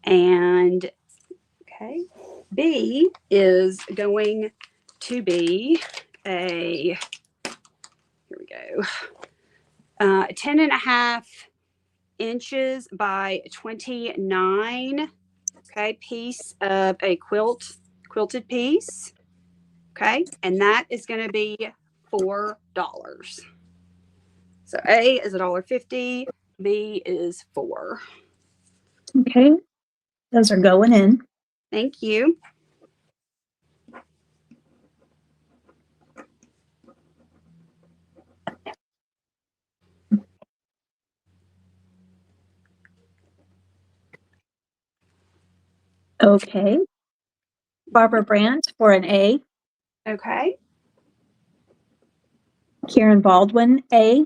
And okay, B is going to be here we go, 10.5 inches by 29, okay, piece of a quilted piece. Okay, and that is going to be $4. So A is $1.50, B is 4. Okay, those are going in. Thank you. Okay. Barbara Brandt for an A. Okay. Karen Baldwin, A.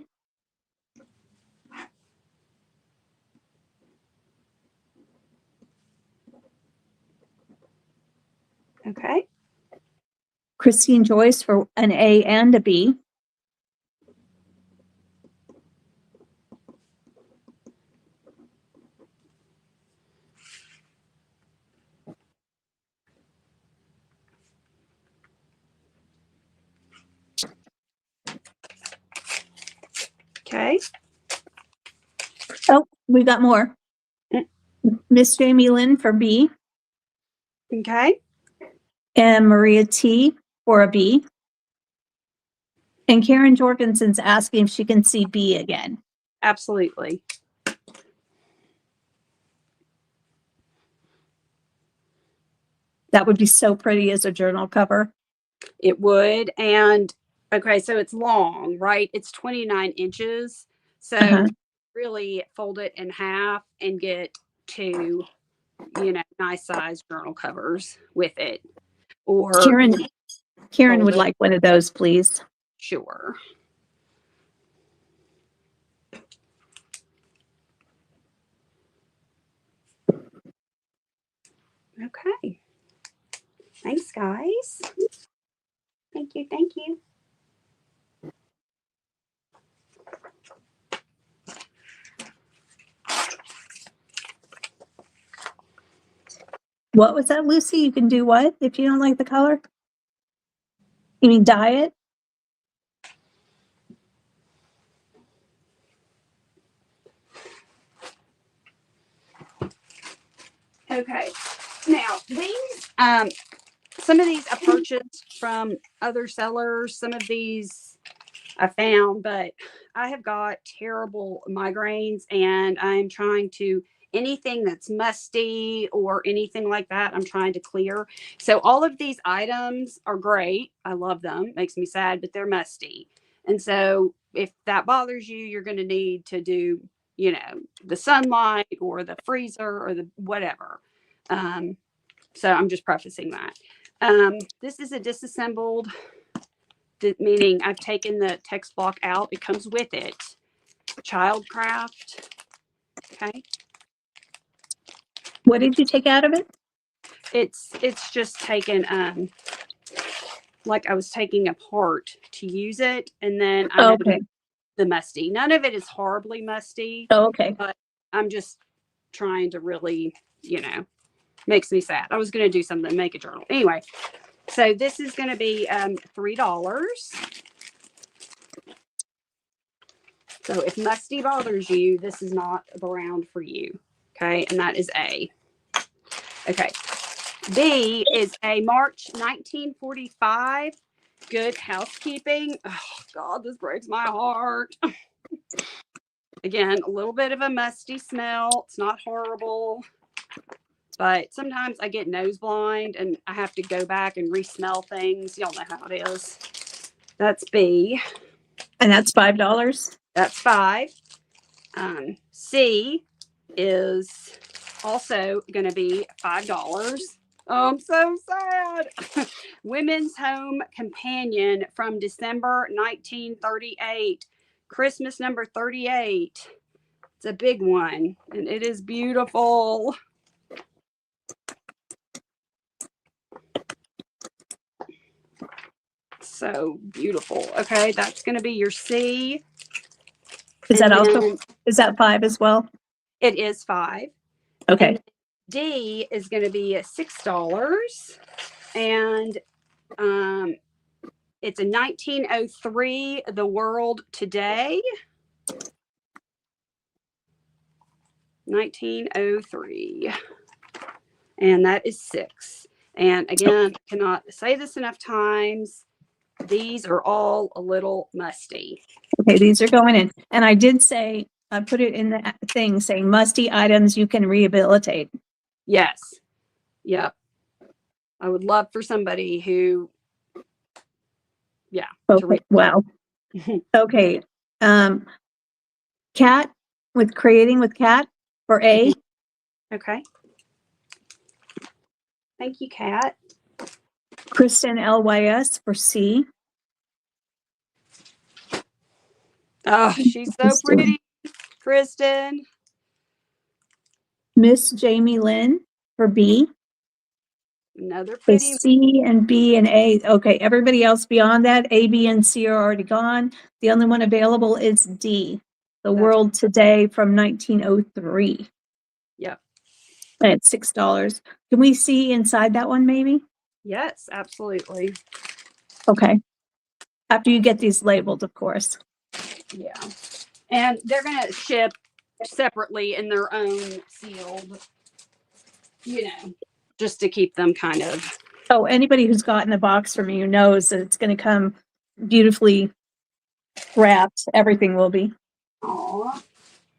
Okay. Christine Joyce for an A and a B. Okay. Oh, we got more. Mm. Miss Jamie Lynn for B. Okay. And Maria T for a B. And Karen Jorgensen's asking if she can see B again. Absolutely. That would be so pretty as a journal cover. It would. And okay, so it's long, right? It's 29 inches. So Uh-huh. really fold it in half and get two, nice size journal covers with it. Or Karen fold would it. like one of those, please. Sure. Okay. Thanks, guys. Thank you. Thank you. What was that, Lucy? You can do what if you don't like the color? You mean dye it? Okay. Now, these, some of these I purchased from other sellers. Some of these I found, but I have got terrible migraines and I'm trying to, anything that's musty or anything like that, I'm trying to clear. So all of these items are great. I love them. Makes me sad, but they're musty. And so if that bothers you, you're going to need to do, the sunlight or the freezer or the whatever. So I'm just prefacing that. This is a disassembled, meaning I've taken the text block out. It comes with it. Childcraft. Okay. What did you take out of it? It's just taken like I was taking apart to use it, and then I Okay. the musty. None of it is horribly musty. Okay. But I'm just trying to really, makes me sad. I was going to do something, make a journal. Anyway, so this is going to be $3. So if musty bothers you, this is not the round for you. Okay. And that is A. Okay. B is a March 1945 Good Housekeeping. Oh, God, this breaks my heart. Again, a little bit of a musty smell. It's not horrible. But sometimes I get nose blind and I have to go back and re-smell things. Y'all know how it is. That's B. And that's $5. That's 5. C is also going to be $5. Oh, I'm so sad. Women's Home Companion from December 1938. Christmas number 38. It's a big one and it is beautiful. So beautiful. Okay, that's going to be your C. Is And that also, then is that 5 as well? it is 5. Okay. And D is going to be $6. And it's a 1903 The World Today. 1903. And that is 6. And again, I cannot say this enough times. These are all a little musty. Okay, these are going in. And I did say, I put it in the thing saying musty items you can rehabilitate. Yes. Yep. I would love for somebody who, Okay, wow. Okay. Cat with Creating with Cat for A. Okay. Thank you, Kat. Kristen LYS for C. Oh, she's so pretty, Kristen. Miss Jamie Lynn for B. Another Okay, pretty. C and B and A. Okay, everybody else beyond that, A, B, and C are already gone. The only one available is D, The World Today from 1903. Yep. And it's $6. Can we see inside that one maybe? Yes, absolutely. Okay. After you get these labeled, of course. Yeah. And they're going to ship separately in their own sealed, just to keep them kind of. Oh, anybody who's gotten the box from you knows that it's going to come beautifully wrapped. Everything will be. Aw.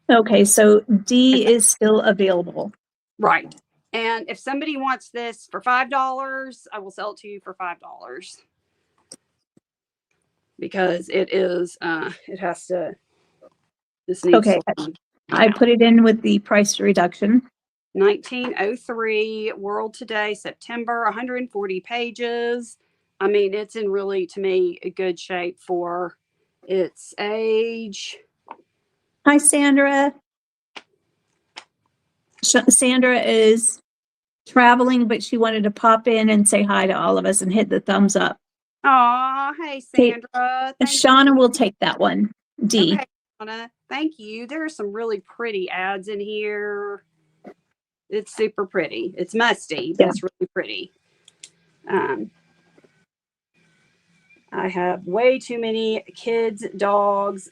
Okay, so D is still available. Right. And if somebody wants this for $5, I will sell it to you for $5. Because it is, it has to, this needs Okay, to be, I put it in with the price reduction. 1903, World Today, September, 140 pages. I mean, it's in really, to me, a good shape for its age. Hi, Sandra. Sandra is traveling, but she wanted to pop in and say hi to all of us and hit the thumbs up. Aw, hey, Sandra. Thank Shauna you. will take that one. D. Okay, Shauna. Thank you. There are some really pretty ads in here. It's super pretty. It's musty, but Yeah. it's really pretty. I have way too many kids, dogs,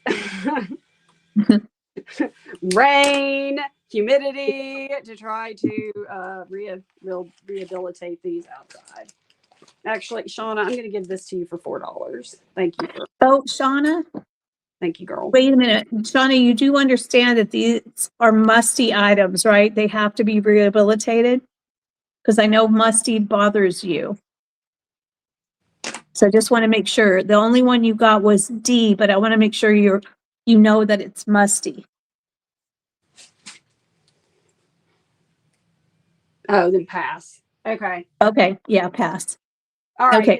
rain, humidity to try to rehabilitate these outside. Actually, Shauna, I'm going to give this to you for $4. Thank you. Oh, Shauna, Thank you, girl. wait a minute. Shauna, you do understand that these are musty items, right? They have to be rehabilitated? Because I know musty bothers you. So I just want to make sure. The only one you got was D, but I want to make sure you know that it's musty. Oh, then pass. Okay. Okay, yeah, pass. All right. Okay,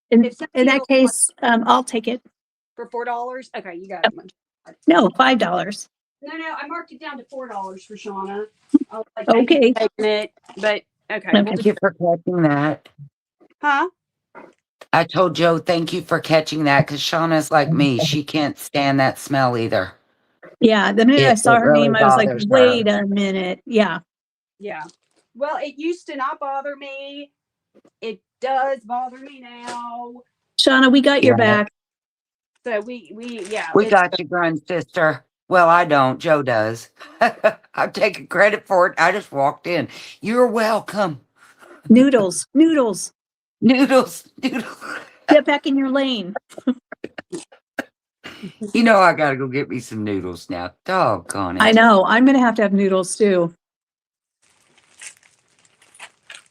in If somebody that else case, I'll take it. for $4, okay, you got it. No, $5. No, I marked it down to $4 for Shauna. I was like, Okay. taking it, but okay. Okay. We'll Thank you for catching that. huh? I told Joe, thank you for catching that, because Shauna's like me. She can't stand that smell either. Yeah, the minute I saw It her really name, I was like, bothers her. wait a minute. Yeah. Yeah. Well, it used to not bother me. It does bother me now. Shauna, we got your Yeah. back. So we We got you, Grun sister. Well, I don't. Joe does. I'm taking credit for it. I just walked in. You're welcome. Noodles. Noodles. Noodles. Get back in your lane. You know I gotta go get me some noodles now. Doggone it. I know. I'm going to have noodles too.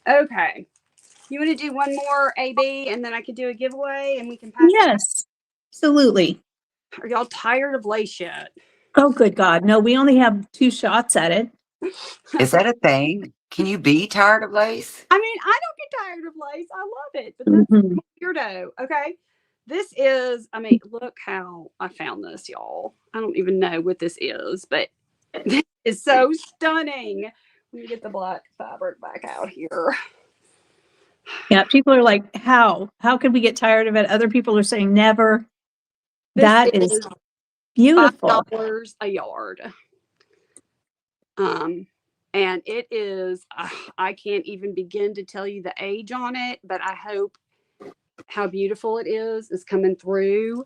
okay. You want to do one more AB and then I could do a giveaway and we can pass it? Yes, absolutely. Are y'all tired of lace yet? Oh, good God. No, we only have 2 shots at it. Is that a thing? Can you be tired of lace? I mean, I don't get tired of lace. I love it, but that's weirdo. Okay. This is, I mean, look how I found this, y'all. I don't even know what this is, but this is so stunning. Let me get the black fabric back out here. Yeah, people are like, how? How could we get tired of it? Other people are saying never. This That is beautiful. $5 a yard. And it is, I can't even begin to tell you the age on it, but I hope how beautiful it is coming through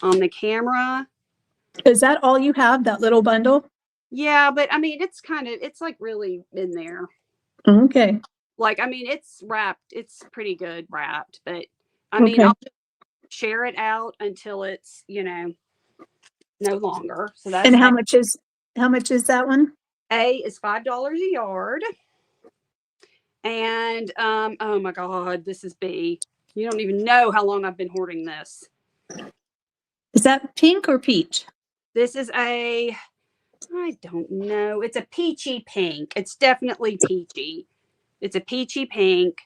on the camera. Is that all you have, that little bundle? Yeah, but I mean, it's like really in there. Okay. Like, I mean, it's wrapped. It's pretty good wrapped, but I mean, Okay. I'll just share it out until it's, no longer. So that's And how much is that one? A is $5 a yard. And oh my God, this is B. You don't even know how long I've been hoarding this. Is that pink or peach? This is I don't know. It's a peachy pink. It's definitely peachy. It's a peachy pink.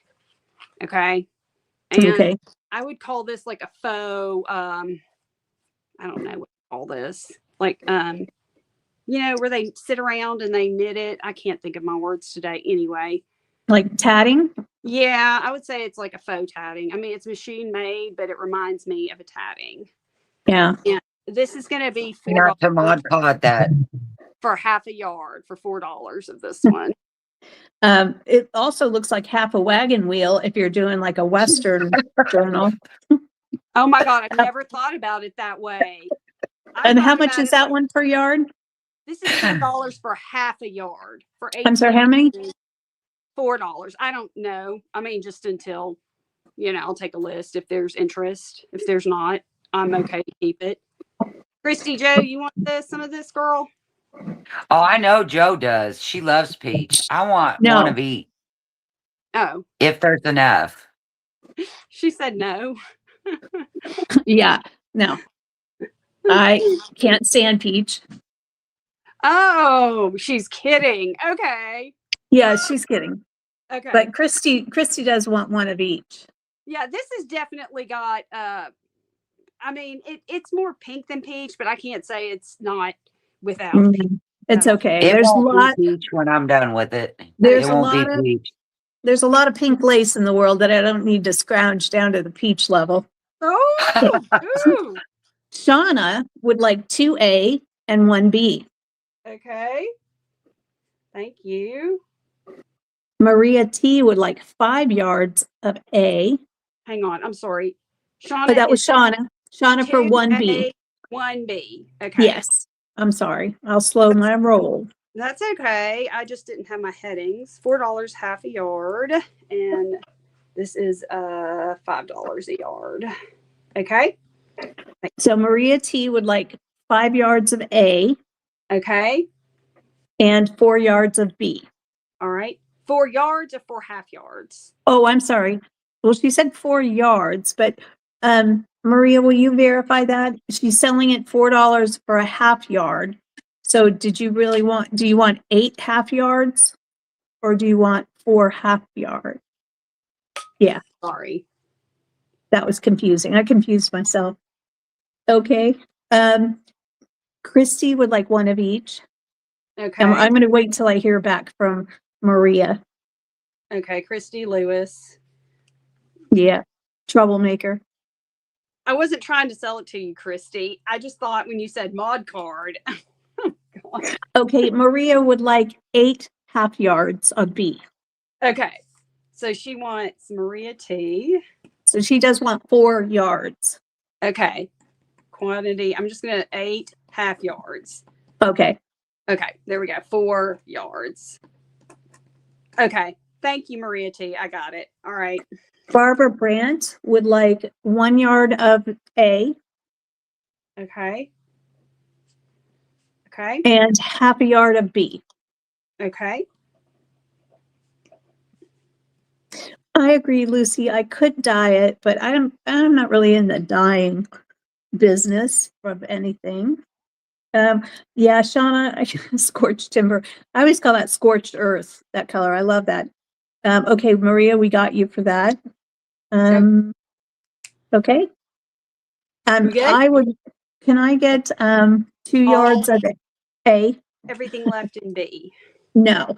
Okay. And Okay. I would call this like a faux, I don't know what to call this. Like, where they sit around and they knit it. I can't think of my words today anyway. Like tatting? Yeah, I would say it's like a faux tatting. I mean, it's machine made, but it reminds me of a tatting. Yeah. And this is going to be Not to Mod Pod that. for half a yard for $4 of this one. It also looks like half a wagon wheel if you're doing like a Western journal. Oh my God, I've never thought about it that way. And how much is that one per yard? This is $10 for half a yard. For 8. I'm sorry, how many? $4. I don't know. I mean, just until, I'll take a list if there's interest. If there's not, I'm okay to keep it. Christy-Jo, you want some of this, girl? Oh, I know Joe does. She loves peach. I want one No. of each. Oh, If there's enough. she said no. Yeah, no. I can't stand peach. Oh, she's kidding. Okay. Yeah, she's kidding. Okay. But Christy does want one of each. Yeah, this has definitely got I mean, it's more pink than peach, but I can't say it's not without peach. It's okay. It There's a won't lot. be peach when I'm done with it. There's It a won't be lot of peach. there's a lot of pink lace in the world that I don't need to scrounge down to the peach level. Oh, ooh. Shauna would like 2A and 1B. Okay. Thank you. Maria T would like 5 yards of A. Hang on. I'm sorry. Shauna. Oh, that was Shauna. Shauna for 1B. 1B. Okay. Yes. I'm sorry. I'll slow my roll. That's okay. I just didn't have my headings. $4 half a yard. And this is $5 a yard. Okay. So Maria T would like 5 yards of A Okay. and 4 yards of B. All right. 4 yards or 4 half yards? Oh, I'm sorry. Well, she said 4 yards, but Maria, will you verify that? She's selling it $4 for a half yard. So do you want 8 half yards or do you want 4 half yards? Yeah. Sorry. That was confusing. I confused myself. Okay. Christy would like one of each. Okay. And I'm going to wait till I hear back from Maria. Okay. Christy Lewis. Yeah. Troublemaker. I wasn't trying to sell it to you, Christy. I just thought when you said mod card. Okay. Maria would like 8 half yards of B. Okay. So she wants Maria T. So she does want 4 yards. Okay. Quantity. I'm just going to 8 half yards. Okay. Okay. There we go. 4 yards. Okay. Thank you, Maria T. I got it. All right. Barbara Brandt would like 1 yard of A Okay. Okay. and half a yard of B. Okay. I agree, Lucy. I could dye it, but I'm not really in the dyeing business of anything. Yeah, Shauna, scorched timber. I always call that scorched earth, that color. I love that. Okay, Maria, we got you for that. Okay. We good? Can I get 2 yards of A? Everything left in B. No.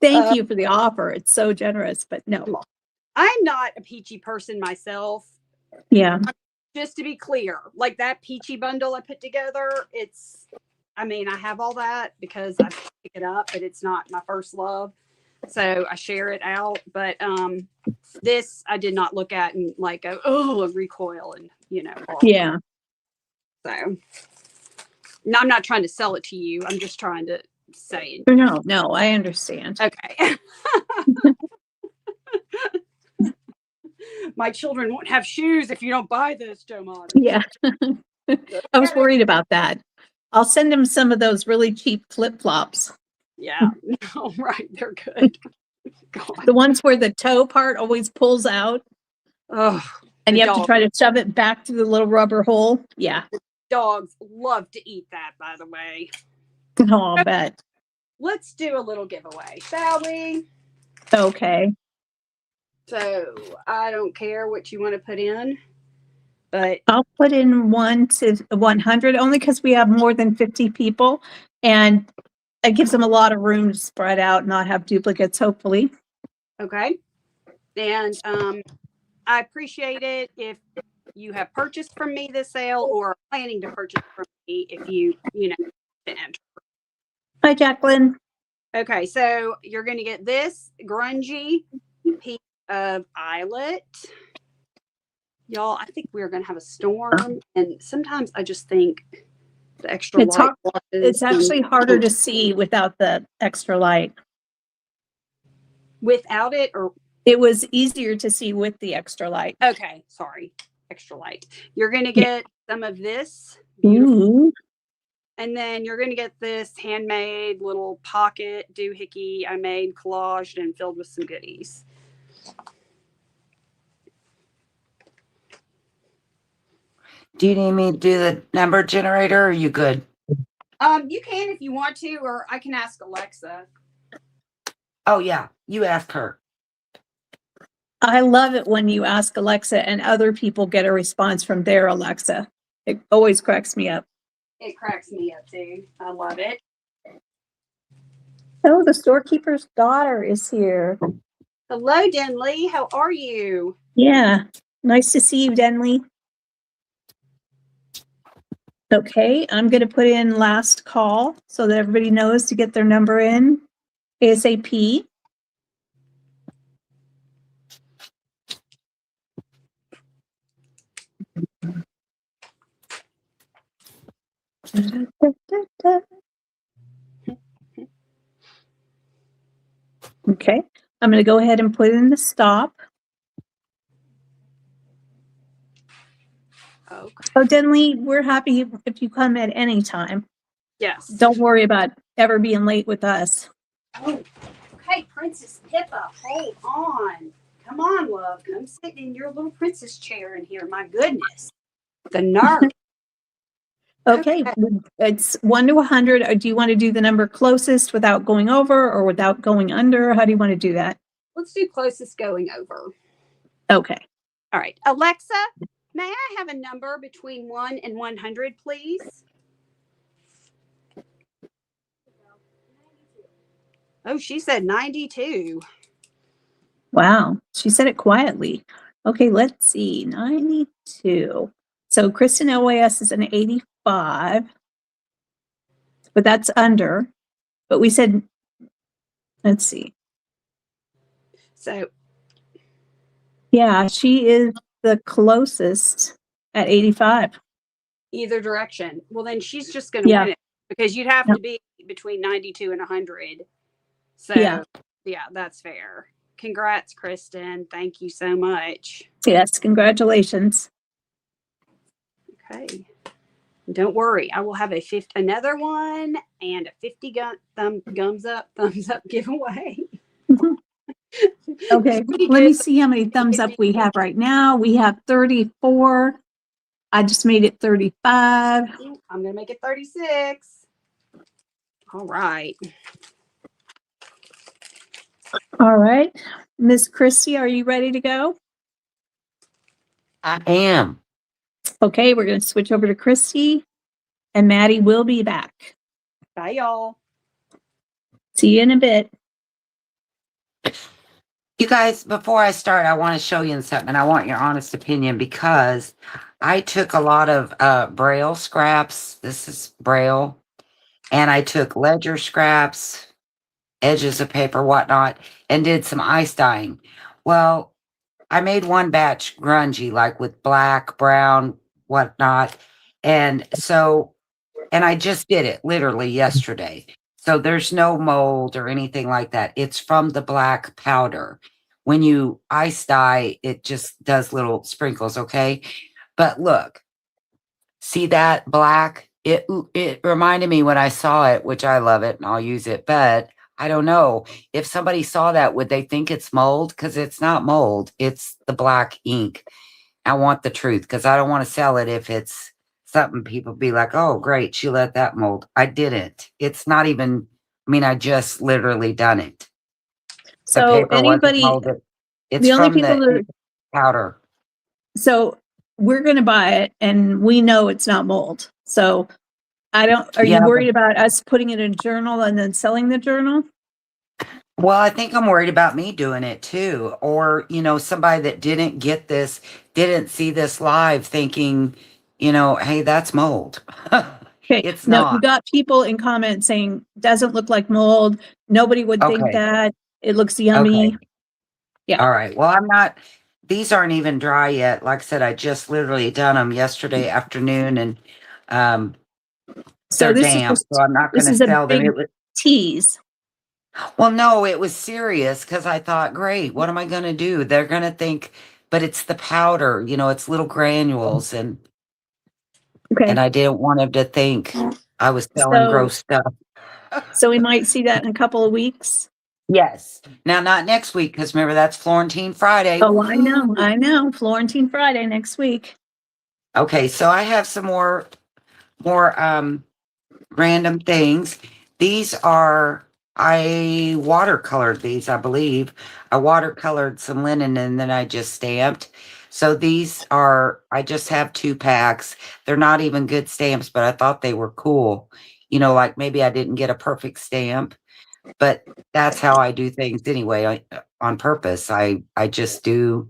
Thank you for the offer. It's so generous, but no. I'm not a peachy person myself. Yeah. Just to be clear, like that peachy bundle I put together, I have all that because I pick it up, but it's not my first love. So I share it out. But this I did not look at and like go, a recoil and Yeah. So no, I'm not trying to sell it to you. I'm just trying to say No, I understand. okay. My children won't have shoes if you don't buy this, Joe Mon. Yeah. I was worried about that. I'll send him some of those really cheap flip-flops. Yeah. No, right. They're good. God. The ones where the toe part always pulls out. Oh, and you have to try to shove it back to the little rubber hole. Yeah. Dogs love to eat that, by the way. Oh, I'll bet. Let's do a little giveaway, shall we? Okay. So I don't care what you want to put in, but I'll put in 1 to 100 only because we have more than 50 people and it gives them a lot of room to spread out and not have duplicates, hopefully. Okay. And I appreciate it if you have purchased from me this sale or are planning to purchase from me if you enter. Hi, Jacqueline. Okay, so you're going to get this grungy piece of eyelet. Y'all, I think we're going to have a storm. And sometimes I just think The extra It's light hard- washes. It's actually harder to see without the extra light. Without it, or It was easier to see with the extra light. okay, sorry, extra light. You're gonna get some of this beautiful, Ooh. and then you're gonna get this handmade little pocket doohickey I made, collaged and filled with some goodies. Do you need me to do the number generator, or are you good? You can if you want to, or I can ask Alexa. Oh yeah, you ask her. I love it when you ask Alexa and other people get a response from their Alexa. It always cracks me up. It cracks me up too. I love it. Oh, the storekeeper's daughter is here. Hello, Denley. How are you? Yeah, nice to see you, Denley. Okay, I'm going to put in last call so that everybody knows to get their number in ASAP. Okay, I'm going to go ahead and put in the stop. Okay. Oh, Denley, we're happy if you come at any time. Yes. Don't worry about ever being late with us. Oh, okay, Princess Pippa, hold on. Come on, love. Come sit in your little princess chair in here. My goodness. The nerve. Okay, it's 1 to 100. Do you want to do the number closest without going over or without going under? How do you want to do that? Let's do closest going over. Okay. All right. Alexa, may I have a number between 1 and 100, please? Oh, she said 92. Wow. She said it quietly. Okay, let's see. 92. So Kristen LYS is an 85, but that's under. But we said, let's see. So, Yeah, she is the closest at 85. either direction. Well, then she's just going to Yeah. win it because you'd have Yep. to be between 92 and 100. So, Yeah. yeah, that's fair. Congrats, Kristen. Thank you so much. Yes, congratulations. Okay. Don't worry. I will have another one and a 50 thumbs up giveaway. Okay, let me see how many thumbs up we have right now. We have 34. I just made it 35. I'm going to make it 36. All right. All right. Miss Christy, are you ready to go? I am. Okay, we're going to switch over to Christy, and Maddie will be back. Bye, y'all. See you in a bit. You guys, before I start, I want to show you something. I want your honest opinion because I took a lot of Braille scraps. This is Braille. And I took ledger scraps, edges of paper, whatnot, and did some ice dyeing. Well, I made one batch grungy, like with black, brown, whatnot. And I just did it literally yesterday. So there's no mold or anything like that. It's from the black powder. When you ice dye, it just does little sprinkles, okay? But look, see that black? It reminded me when I saw it, which I love it and I'll use it, but I don't know. If somebody saw that, would they think it's mold? Because it's not mold. It's the black ink. I want the truth because I don't want to sell it if it's something people be like, oh, great, she let that mold. I didn't. It's not even, I mean, I just literally done it. The So paper wasn't anybody, molded. It's the only from people the that, powder. so we're going to buy it and we know it's not mold. So are Yeah, you worried about us putting it in a journal and then selling the journal? Well, I think I'm worried about me doing it too. Or, somebody that didn't get this, didn't see this live thinking, hey, that's mold. Okay. It's No, not. you got people in comments saying doesn't look like mold. Nobody would think Okay. that. It looks yummy. Okay. Yeah. All right. Well, these aren't even dry yet. Like I said, I just literally done them yesterday afternoon and So They're this is damp, just, so I'm not this gonna is a sell them. big tease. Well, no, it was serious because I thought, great, what am I gonna do? They're gonna think, but it's the powder, it's little granules, and Okay. I didn't want him to think I was selling So, gross stuff. so we might see that in a couple of weeks. Yes. Now, not next week, because remember that's Florentine Friday. Oh, I Woo! know. Florentine Friday next week. Okay, so I have some more random things. These are I watercolored these, I believe. I watercolored some linen and then I just stamped. So these are I just have 2 packs. They're not even good stamps, but I thought they were cool. Like maybe I didn't get a perfect stamp, but that's how I do things anyway, on purpose. I just do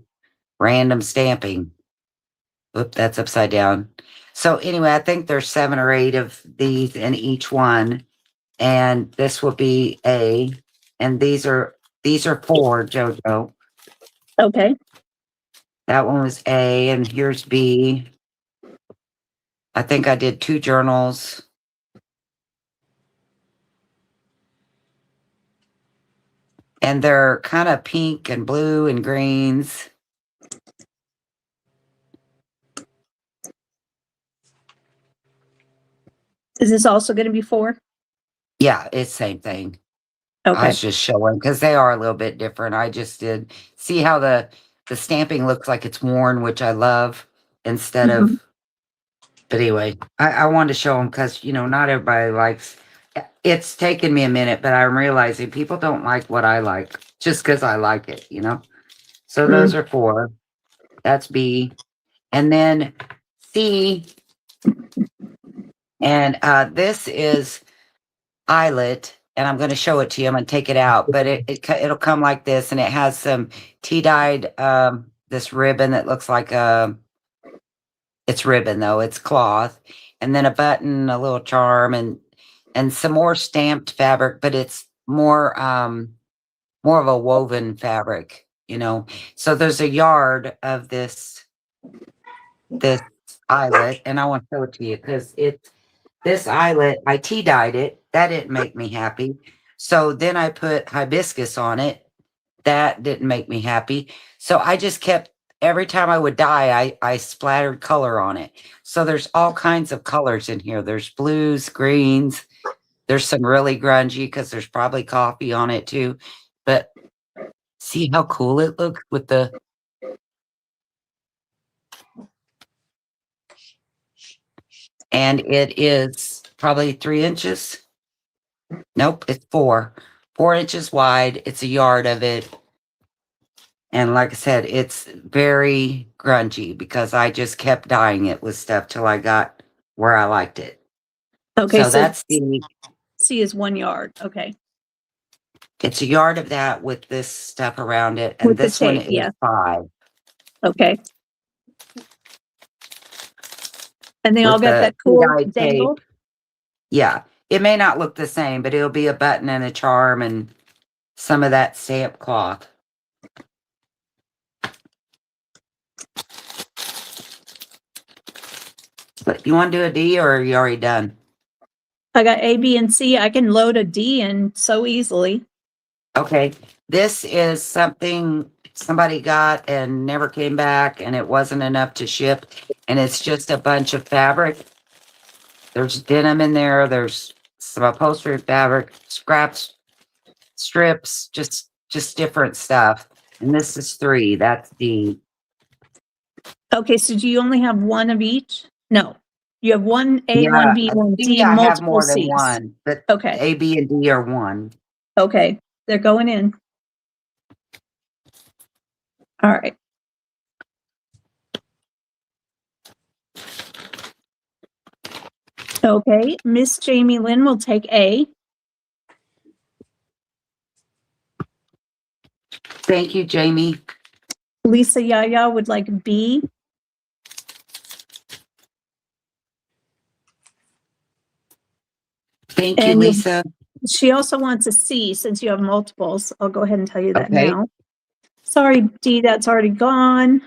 random stamping. Oop, that's upside down. So anyway, I think there's 7 or 8 of these in each one. And this will be A. And these are 4, JoJo. Okay. That one was A, and here's B. I think I did 2 journals. And they're kind of pink and blue and greens. Is this also going to be 4? Yeah, it's same thing. I Okay. was just showing because they are a little bit different. I just did see how the stamping looks like it's worn, which I love, instead Mhm. of. But anyway, I wanted to show them because not everybody likes. It's taken me a minute, but I'm realizing people don't like what I like just because I like it. So those are 4. That's B, and then C, and this is eyelet, and I'm going to show it to you. I'm going to take it out, but it'll come like this, and it has some tea dyed this ribbon that looks like it's ribbon though, it's cloth, and then a button, a little charm, and some more stamped fabric, but it's more of a woven fabric. So there's a yard of this eyelet, and I want to show it to you because it's this eyelet, I tea dyed it. That didn't make me happy. So then I put hibiscus on it. That didn't make me happy. So I just kept, every time I would dye, I splattered color on it. So there's all kinds of colors in here. There's blues, greens. There's some really grungy because there's probably coffee on it too. But see how cool it looks with the. And it is probably 3 inches. Nope, it's 4. 4 inches wide. It's a yard of it. And like I said, it's very grungy because I just kept dyeing it with stuff till I got where I liked it. Okay. So that's C is 1 yard. Okay. it's a yard of that with this stuff around it. And With the this one tape, is yeah. 5. Okay. And they all With got the that cool dyed dangle. tape. Yeah. It may not look the same, but it'll be a button and a charm and some of that stamp cloth. But you want to do a D or are you already done? I got A, B, and C. I can load a D in so easily. Okay. This is something somebody got and never came back, and it wasn't enough to ship. And it's just a bunch of fabric. There's denim in there. There's some upholstery fabric, scraps, strips, just different stuff. And this is 3. That's D. Okay. So do you only have 1 of each? No. You have 1 A, Yeah, 1 B, 1 C, D, I have multiple more than C's. 1, but Okay. A, B, and D are 1. Okay. They're going in. All right. Okay. Miss Jamie Lynn will take A. Thank you, Jamie. Lisa Yaya would like B. Thank you, And Lisa. she also wants a C since you have multiples. I'll go ahead and tell you that Okay. now. Sorry, D, that's already gone.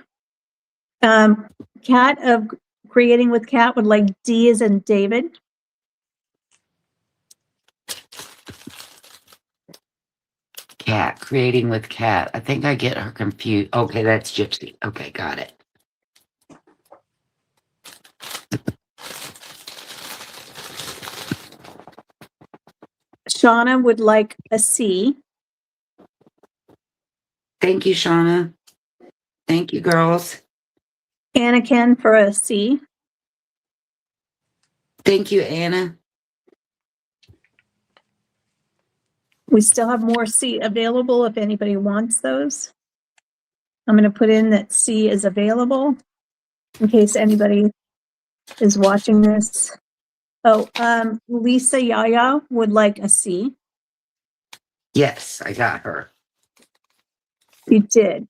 Cat of Creating with Cat would like D as in David. Cat, creating with cat. I think I get her confused. Okay, that's Gypsy. Okay, got it. Shauna would like a C. Thank you, Shauna. Thank you, girls. Anakin for a C. Thank you, Anna. We still have more C available if anybody wants those. I'm going to put in that C is available in case anybody is watching this. Oh, Lisa Yaya would like a C. Yes, I got her. You did.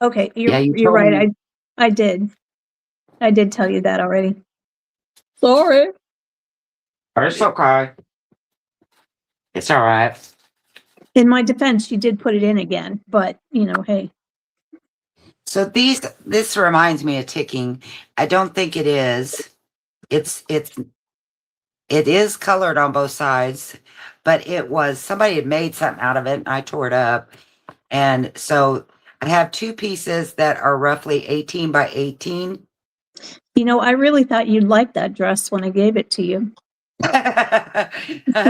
Okay, Yeah, you you're told right. me. I did. I did tell you that already. Sorry. It's okay. It's all right. In my defense, you did put it in again, but you know, hey. So this reminds me of ticking. I don't think it is. It is colored on both sides, but it was somebody had made something out of it and I tore it up. And so I have two pieces that are roughly 18 by 18. You know, I really thought you'd like that dress when I gave it to you. I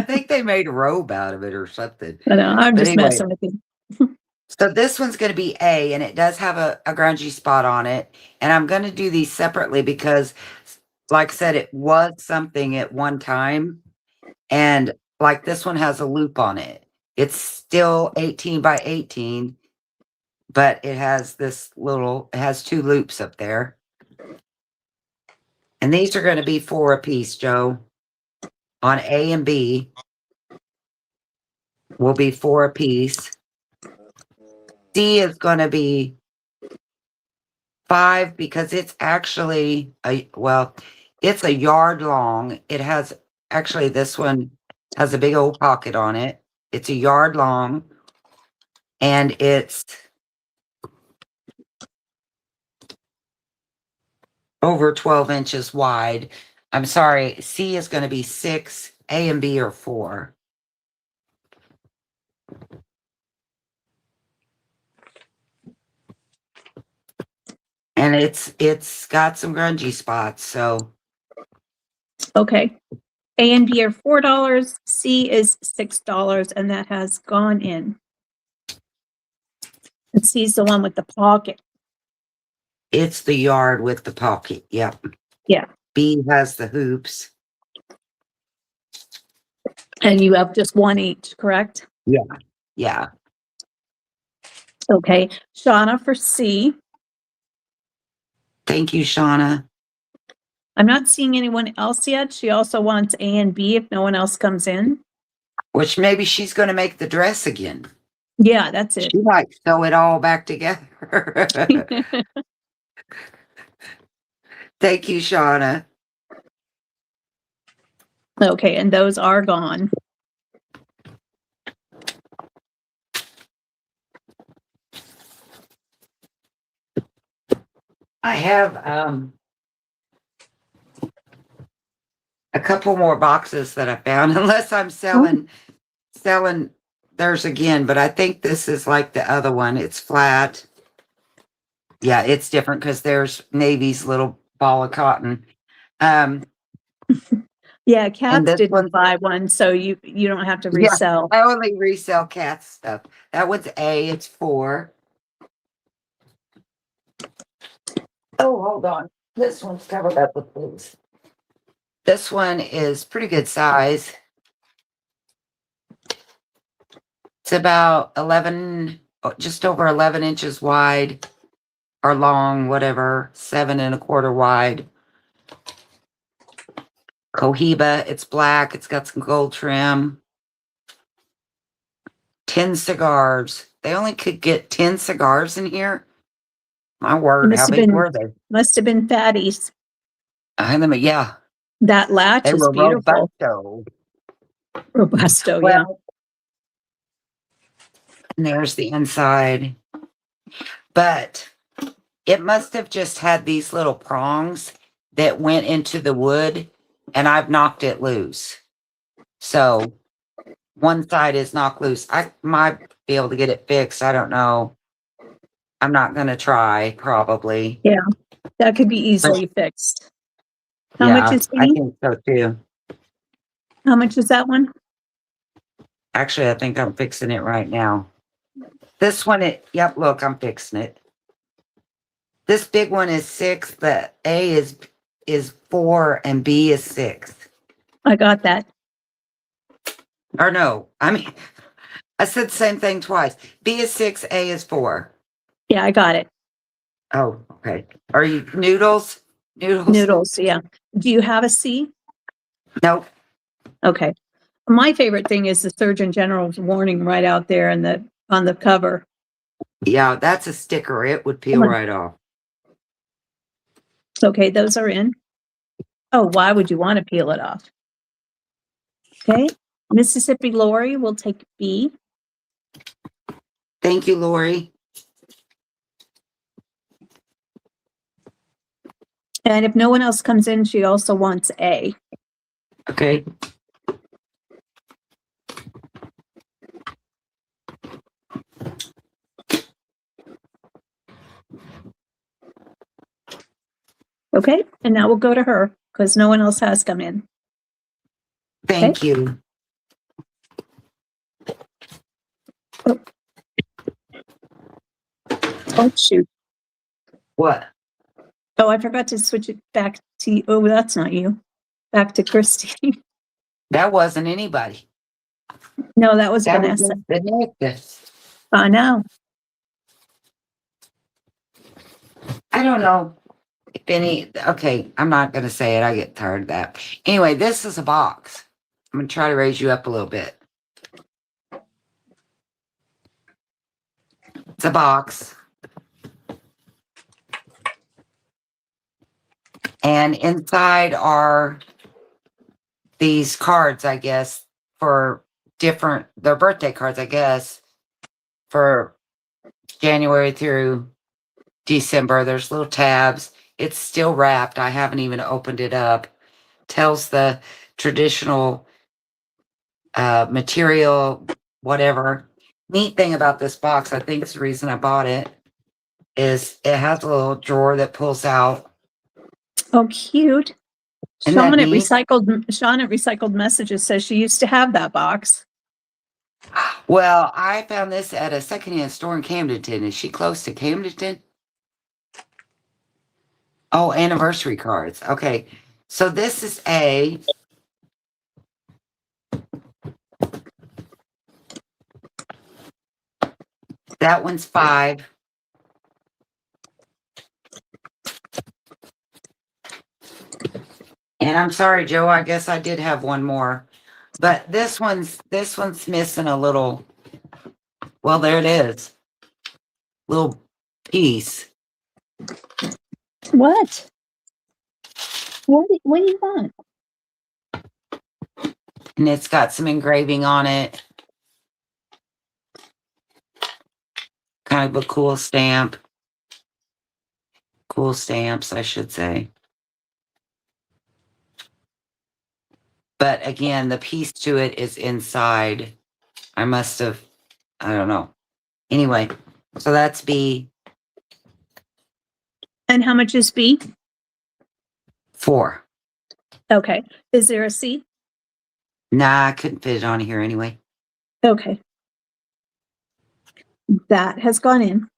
think they made a robe out of it or something. I know, I'm But just anyway, messing with you. so this one's going to be A, and it does have a grungy spot on it. And I'm going to do these separately because, like I said, it was something at one time. And like this one has a loop on it. It's still 18 by 18, but it has it has two loops up there. And these are going to be 4 a piece, Joe. On A and B will be 4 a piece. D is going to be 5 because it's actually it's a yard long. It has actually this one has a big old pocket on it. It's a yard long and it's over 12 inches wide. I'm sorry, C is going to be 6, A and B are 4. And it's got some grungy spots, so Okay. A and B are $4. C is $6, and that has gone in. And C is the one with the pocket. it's the yard with the pocket. Yep. Yeah. B has the hoops. And you have just one each, correct? Yeah. Okay. Shauna for C. Thank you, Shauna. I'm not seeing anyone else yet. She also wants A and B if no one else comes in. Which maybe she's going to make the dress again. Yeah, that's it. She might sew it all back together. Thank you, Shauna. Okay, and those are gone. I have a couple more boxes that I found, unless I'm selling theirs again, but I think this is like the other one. It's flat. Yeah, it's different because there's Navy's little ball of cotton. Yeah, Cats this didn't one's- buy one, so you don't have to Yeah. resell. I only resell cat stuff. That one's A, it's 4. Oh, hold on. This one's covered up with blues. This one is pretty good size. It's about 11, just over 11 inches wide or long, whatever, 7 1/4 wide. Cohiba, it's black. It's got some gold trim. 10 cigars. They only could get 10 cigars in here. My word, Must how have big been- were they? Must have been fatties. Yeah, That latch they is were beautiful. robusto. Robusto, yeah. Well, and there's the inside. But it must have just had these little prongs that went into the wood, and I've knocked it loose. So one side is knocked loose. My be able to get it fixed. I don't know. I'm not going to try, probably. Yeah, that could be easily fixed. How Yeah, much is I he? think so too. How much is that one? Actually, I think I'm fixing it right now. This one, yep, look, I'm fixing it. This big one is 6. The A is 4 and B is 6. I got that. Or no, I mean, I said the same thing twice. B is 6, A is 4. Yeah, I got it. Oh, okay. Are you noodles? Noodles? Noodles, yeah. Do you have a C? Nope. Okay. My favorite thing is the Surgeon General's warning right out there on the cover. Yeah, that's a sticker. It would peel right off. Okay, those are in. Oh, why would you want to peel it off? Okay. Mississippi Lori will take B. Thank you, Lori. And if no one else comes in, she also wants A. Okay. Okay, and now we'll go to her because no one else has come in. Thank you. Oh, shoot. What? Oh, I forgot to switch it back to you. Oh, that's not you. Back to Christy. That wasn't anybody. No, that was That was Vanessa. Vanessa. I know. I don't know if any. Okay, I'm not going to say it. I get tired of that. Anyway, this is a box. I'm going to try to raise you up a little bit. It's a box. And inside are these cards, I guess, for their birthday cards, I guess, for January through December. There's little tabs. It's still wrapped. I haven't even opened it up. Tells the traditional material, whatever. Neat thing about this box, I think is the reason I bought it, is it has a little drawer that pulls out. Oh, cute. Isn't that Sean at neat? Recycled Messages says she used to have that box. Well, I found this at a secondhand store in Camdenton. Is she close to Camdenton? Oh, anniversary cards. Okay. So this is A. That one's 5. And I'm sorry, Joe, I guess I did have one more. But this one's missing a little. Well, there it is. Little piece. What? What do you want? And it's got some engraving on it. Kind of a cool stamp. Cool stamps, I should say. But again, the piece to it is inside. I don't know. Anyway, so that's B. And how much is B? 4. Okay. Is there a C? Nah, I couldn't fit it on here anyway. Okay. That has gone in.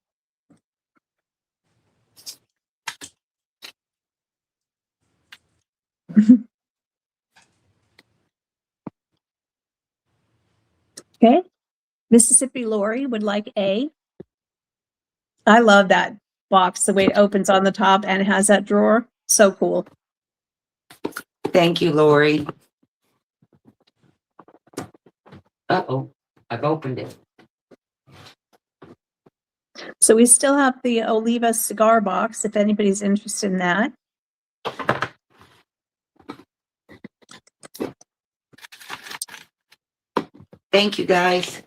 Okay. Mississippi Lori would like A. I love that box, the way it opens on the top and it has that drawer. So cool. Thank you, Lori. Uh-oh, I've opened it. So we still have the Oliva cigar box if anybody's interested in that. Thank you, guys.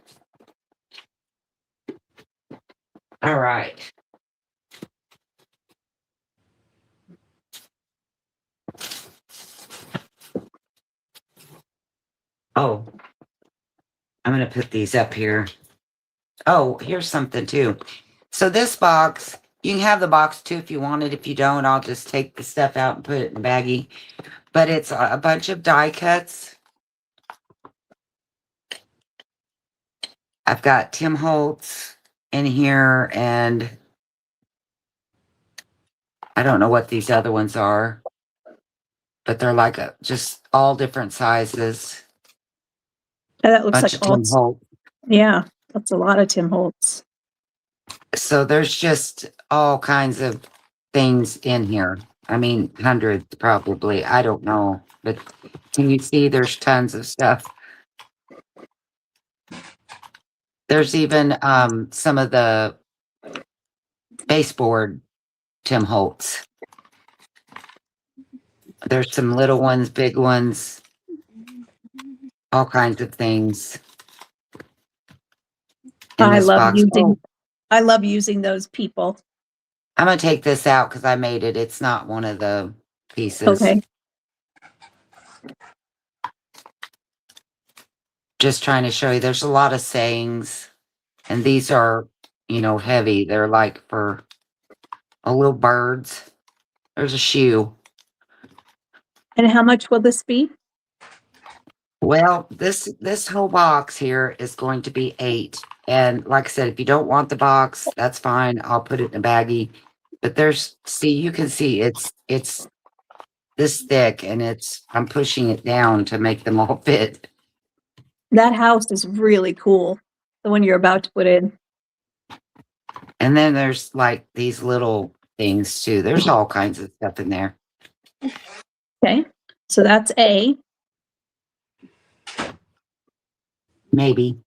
All right. Oh, I'm going to put these up here. Oh, here's something too. So this box, you can have the box too if you want it. If you don't, I'll just take the stuff out and put it in a baggie. But it's a bunch of die cuts. I've got Tim Holtz in here, and I don't know what these other ones are, but they're like just all different sizes. That looks Bunch like of Tim Holtz. Holtz. Yeah, that's a lot of Tim Holtz. So there's just all kinds of things in here. I mean, hundreds probably. I don't know. But can you see there's tons of stuff? There's even some of the baseboard Tim Holtz. There's some little ones, big ones, all kinds of things in I this love box. using. Oh, I love using those people. I'm gonna take this out because I made it. It's not one of the pieces. Okay. Just trying to show you there's a lot of sayings, and these are, you know, heavy. They're like for little birds. There's a shoe. And how much will this be? Well, this whole box here is going to be 8. And like I said, if you don't want the box, that's fine. I'll put it in a baggie. But there's, see, you can see it's this thick, and I'm pushing it down to make them all fit. That house is really cool. The one you're about to put in. And then there's like these little things too. There's all kinds of stuff in there. Okay. So that's A. Maybe.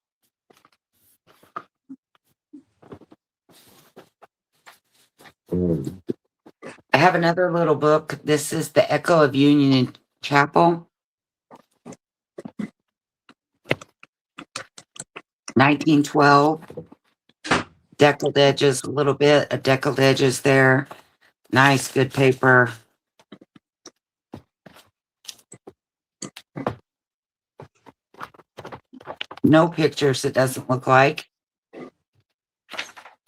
I have another little book. This is The Echo of Union Chapel. 1912. Deckled edges, a little bit of deckled edges there. Nice, good paper. No pictures, it doesn't look like.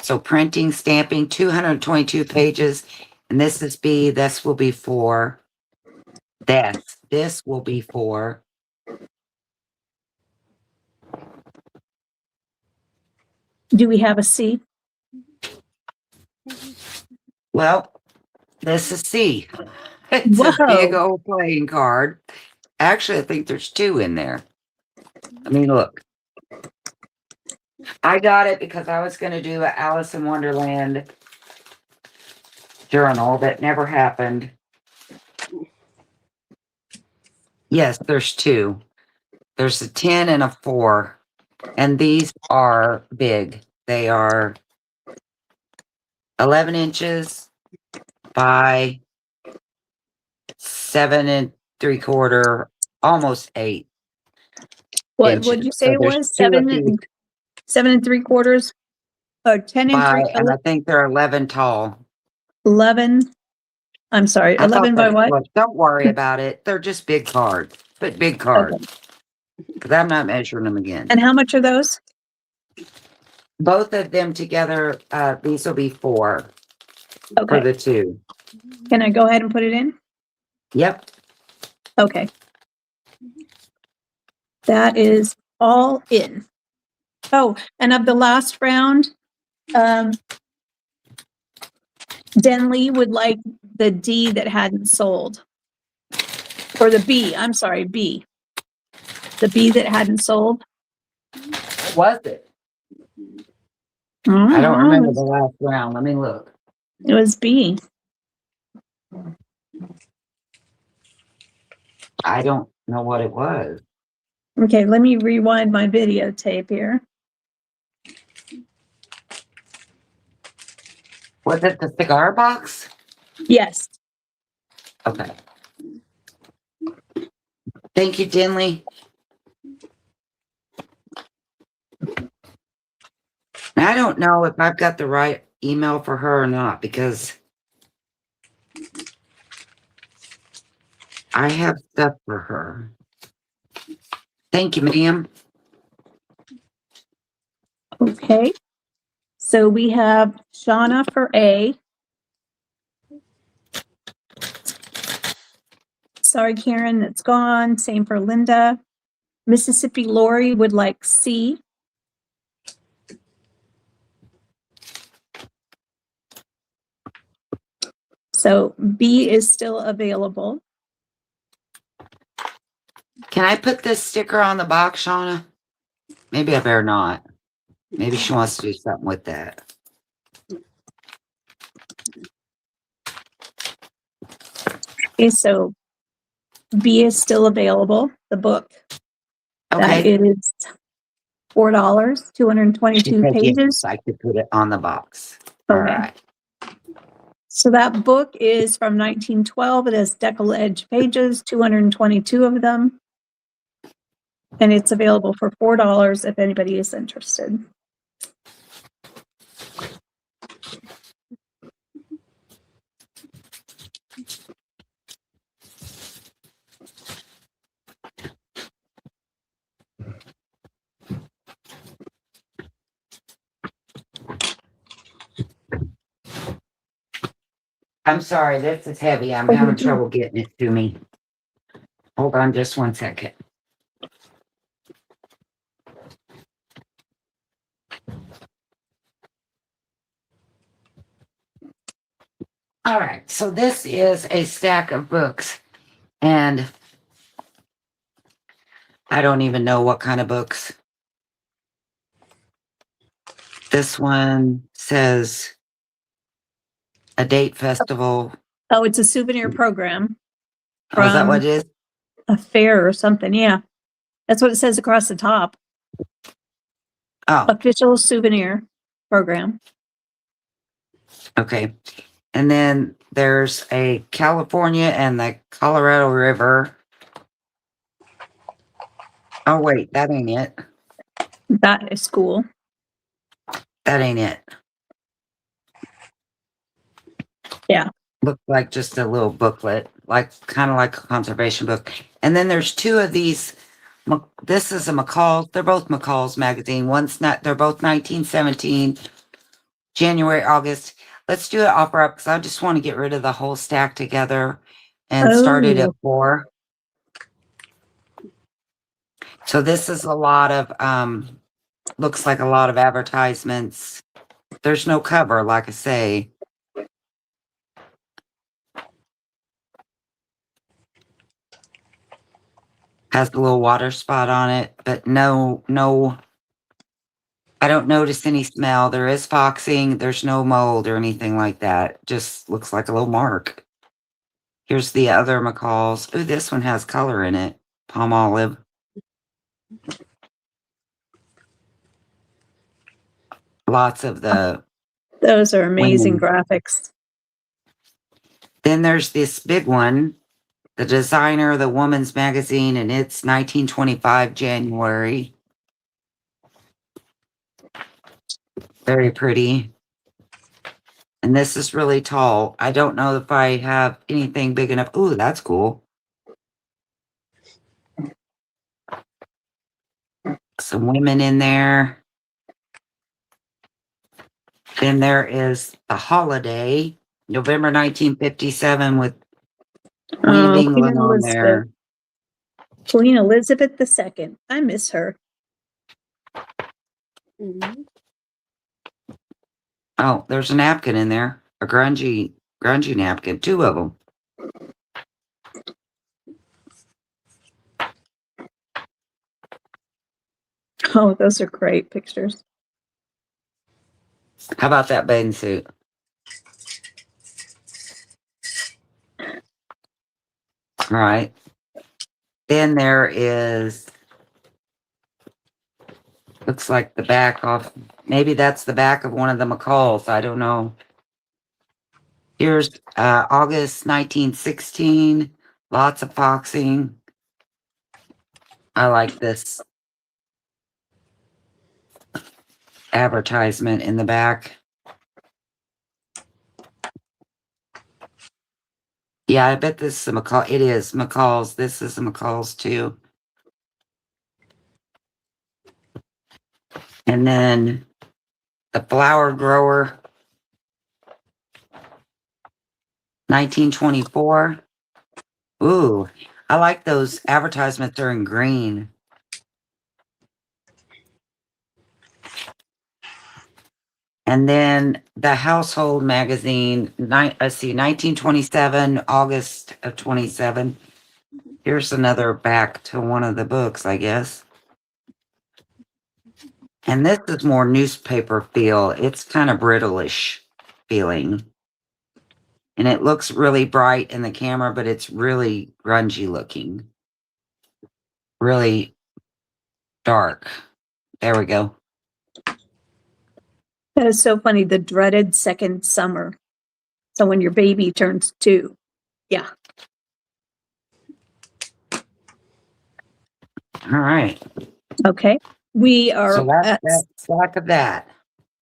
So printing, stamping, 222 pages. And this is B, this will be for this. This will be for Do we have a C? well, this is C. It's a big Whoa. old playing card. Actually, I think there's 2 in there. I mean, look. I got it because I was going to do an Alice in Wonderland journal that never happened. Yes, there's 2. There's a 10 and a 4. And these are big. They are 11 inches by 7 3/4, almost 8 What inches. would you say So it there's was? 2 of 7 these and 7 3/4, or 10 and by, 3, and I think they're 11 tall. 11. I'm sorry, I thought 11 by that's what? what. Don't worry about it. They're just big cards. But big cards. Okay. Because I'm not measuring them again. And how much are those? Both of them together, these will be 4 for Okay. the 2. Can I go ahead and put it in? Yep. Okay. That is all in. Oh, and of the last round, Denley would like the D that hadn't sold. Or the B, I'm sorry, B. The B that hadn't sold. What was it? Oh, I don't remember the last round. Let me look. It was B. I don't know what it was. Okay, let me rewind my videotape here. Was it the cigar box? Yes. Okay. Thank you, Denley. Now, I don't know if I've got the right email for her or not, because I have stuff for her. Thank you, ma'am. Okay. So we have Shauna for A. Sorry, Karen, it's gone. Same for Linda. Mississippi Lori would like C. So B is still available. Can I put this sticker on the box, Shauna? Maybe I better not. Maybe she wants to do something with that. Okay, so B is still available, the book. That Okay. is $4, She 222 said yes, pages. I could put it on the box. All Okay. right. So that book is from 1912. It has decal edge pages, 222 of them. And it's available for $4 if anybody is interested. I'm sorry, this is heavy. I'm having trouble getting it to me. Hold on just 1 second. All right, so this is a stack of books, and I don't even know what kind of books. This one says a date festival. Oh, it's a souvenir program Oh, is that from what it is? a fair or something. Yeah. That's what it says across the top. Oh, Official souvenir program. okay. And then there's a California and the Colorado River. Oh, wait, that ain't it. That is cool. That ain't it. Yeah. Looks like just a little booklet, like kind of like a conservation book. And then there's two of these. This is a McCall. They're both McCall's magazine. One's not. They're both 1917, January, August. Let's do it offer up because I just want to get rid of the whole stack together and start it at Oh, 4. So this is a lot of looks like a lot of advertisements. There's no cover, like I say. Has a little water spot on it, but no, I don't notice any smell. There is foxing. There's no mold or anything like that. Just looks like a little mark. Here's the other McCalls. Ooh, this one has color in it. Palm olive. Lots of the those are amazing women. graphics. Then there's this big one, the designer of the woman's magazine, and it's 1925 January. Very pretty. And this is really tall. I don't know if I have anything big enough. Ooh, that's cool. Some women in there. Then there is The Holiday, November 1957 with Queen of Oh, Queen England on Elizabeth. there. Queen Elizabeth II. I miss her. Mhm. Oh, there's a napkin in there. A grungy napkin. 2 of them. Oh, those are great pictures. How about that bathing suit? All right. Then there is, looks like the back off. Maybe that's the back of one of the McCalls. I don't know. Here's August 1916. Lots of foxing. I like this advertisement in the back. Yeah, I bet this is a McCall. It is McCall's. This is a McCall's too. And then The Flower Grower, 1924. Ooh, I like those advertisements. They're in green. And then the Household Magazine, let's see, 1927, August of 27. Here's another back to one of the books, I guess. And this is more newspaper feel. It's kind of brittle-ish feeling. And it looks really bright in the camera, but it's really grungy looking. Really dark. There we go. That is so funny. The dreaded second summer. So when your baby turns 2. Yeah. All right. Okay. We are So that's lack of that.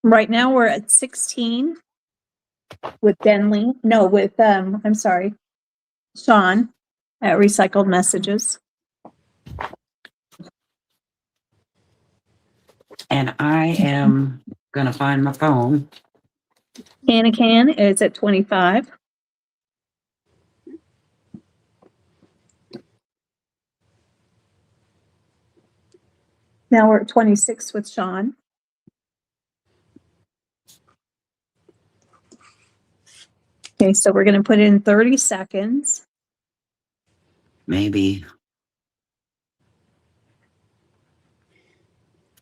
right now we're at 16 with Denley. No, with I'm sorry, Sean at Recycled Messages. And I am gonna find my phone. Can is at 25. Now we're at 26 with Sean. Okay, so we're going to put in 30 seconds. Maybe.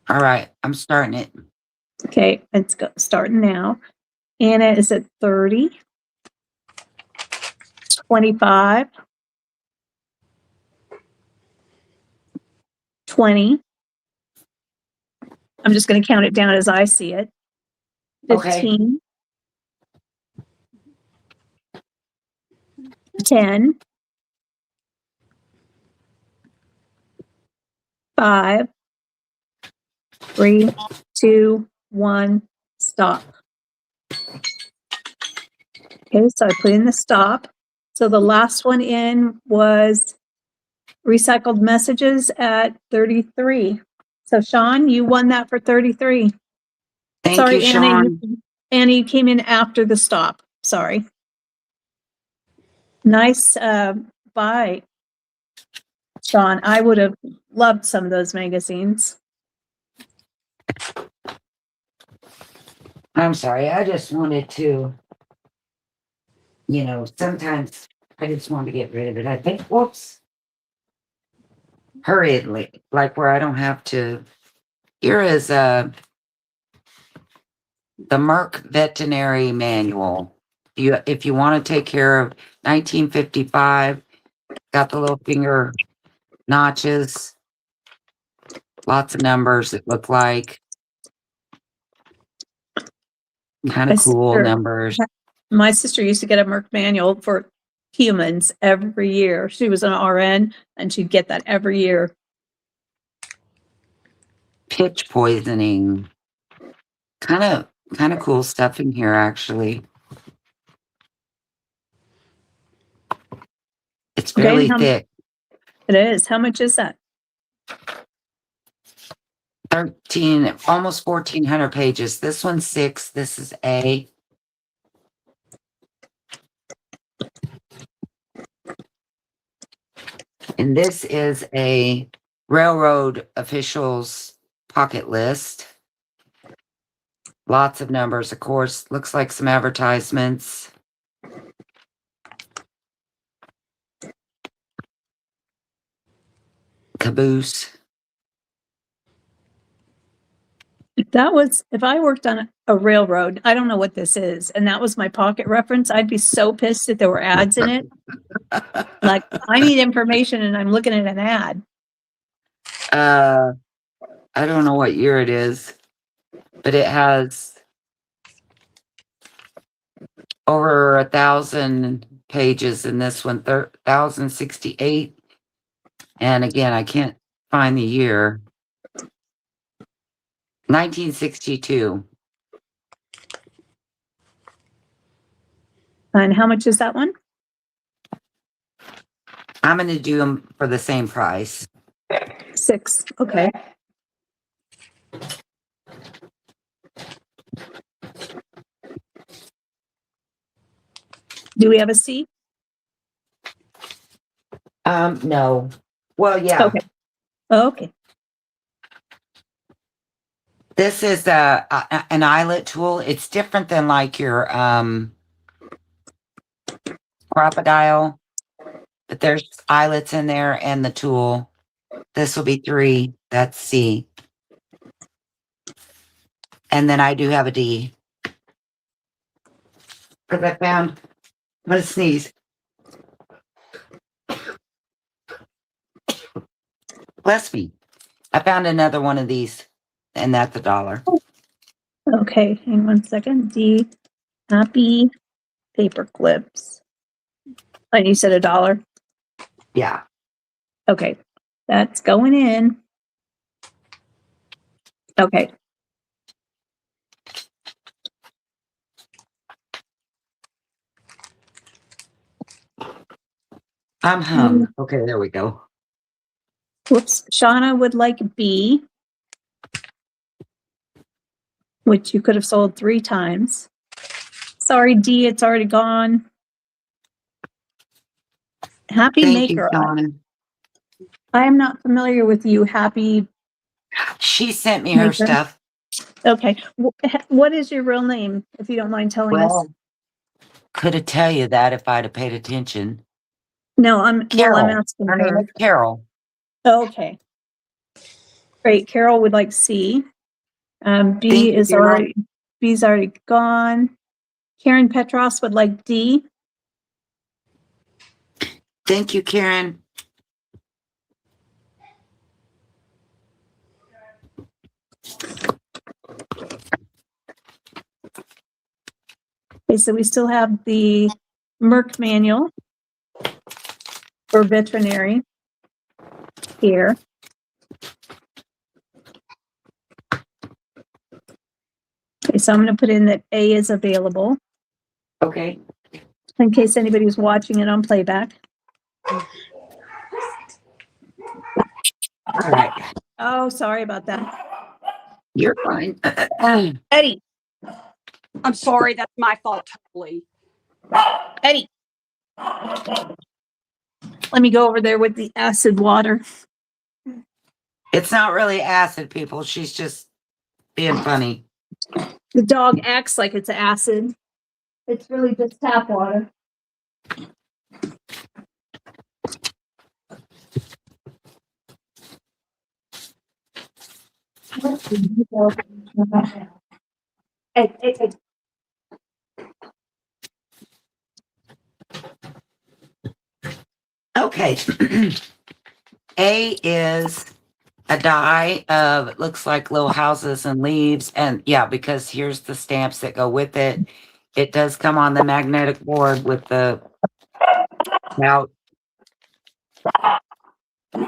All right, I'm starting it. Okay, it's starting now. Anna is at 30, 25, 20. I'm just going to count it down as I see it. 15, 10, 5, 3, 2, 1, stop. Okay, so I put in the stop. So the last one in was Recycled Messages at 33. So Sean, you won that for 33. Thank Sorry, you, Sean. Annie, you came in after the stop. Sorry. Nice buy, Sean. I would have loved some of those magazines. I'm sorry. I just wanted to, sometimes I just want to get rid of it. I think, whoops, hurriedly, like where I don't have to. Here is the Merck Veterinary Manual. If you want to take care of 1955, got the little finger notches, lots of numbers. It look like kind of cool numbers. My sister used to get a Merck manual for humans every year. She was an RN and she'd get that every year. Pitch poisoning. Kind of cool stuff in here, actually. It's fairly thick. It is. How much is that? 13, almost 1,400 pages. This one's 6. This is A. And this is a railroad officials pocket list. Lots of numbers, of course. Looks like some advertisements. Caboose. If I worked on a railroad, I don't know what this is, and that was my pocket reference, I'd be so pissed that there were ads in it. Like, I need information and I'm looking at an ad. I don't know what year it is, but it has over 1,000 pages in this one, 1,068. And again, I can't find the year. 1962. And how much is that one? I'm going to do them for the same price. 6. Okay. Do we have a C? No. Well, yeah. Okay. Okay. This is an eyelet tool. It's different than like your crocodile, but there's eyelets in there and the tool. This will be 3. That's C. And then I do have a D. Because I found, I'm going to sneeze. Bless me. I found another one of these, and that's $1. Okay, hang on a second. D, happy paper clips. And you said $1? Yeah. Okay, that's going in. Okay, I'm hung. Okay, there we go. whoops. Shauna would like B, which you could have sold 3 times. Sorry, D, it's already gone. Happy Thank you, Maker. Dawn. I am not familiar with you, Happy She sent me her Maker. stuff. Okay, what is your real name, if you don't mind telling us? Well, could have tell you that if I'd have paid attention. No, I'm Carol. asking Her name her. is Carol. Okay. Great. Carol would like C. Thank B you, is Carol. already, B's already gone. Karen Petros would like D. Thank you, Karen. Okay, so we still have the Merck manual for veterinary here. Okay, so I'm going to put in that A is available Okay. in case anybody's watching it on playback. All right. Oh, sorry about that. You're fine. Eddie, I'm sorry, that's my fault totally. Eddie. Let me go over there with the acid water. It's not really acid, people. She's just being funny. The dog acts like it's acid. It's really just tap water. Hey. Okay. A is a die of, it looks like little houses and leaves. And yeah, because here's the stamps that go with it. It does come on the magnetic board with the out.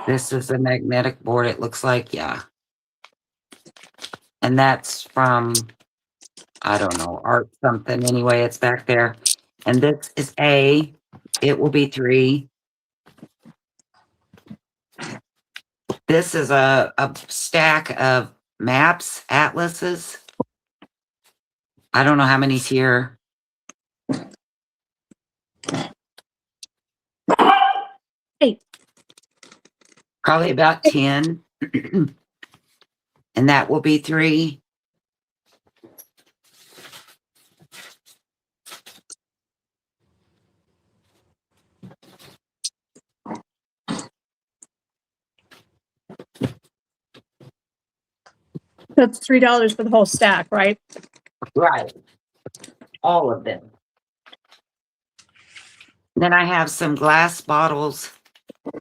This is a magnetic board, it looks like, yeah. And that's from, I don't know, art something. Anyway, it's back there. And this is A. It will be 3. This is a stack of maps, atlases. I don't know how many's here. Hey. Probably about 10. And that will be 3. That's $3 for the whole stack, right? Right. All of them. Then I have some glass bottles.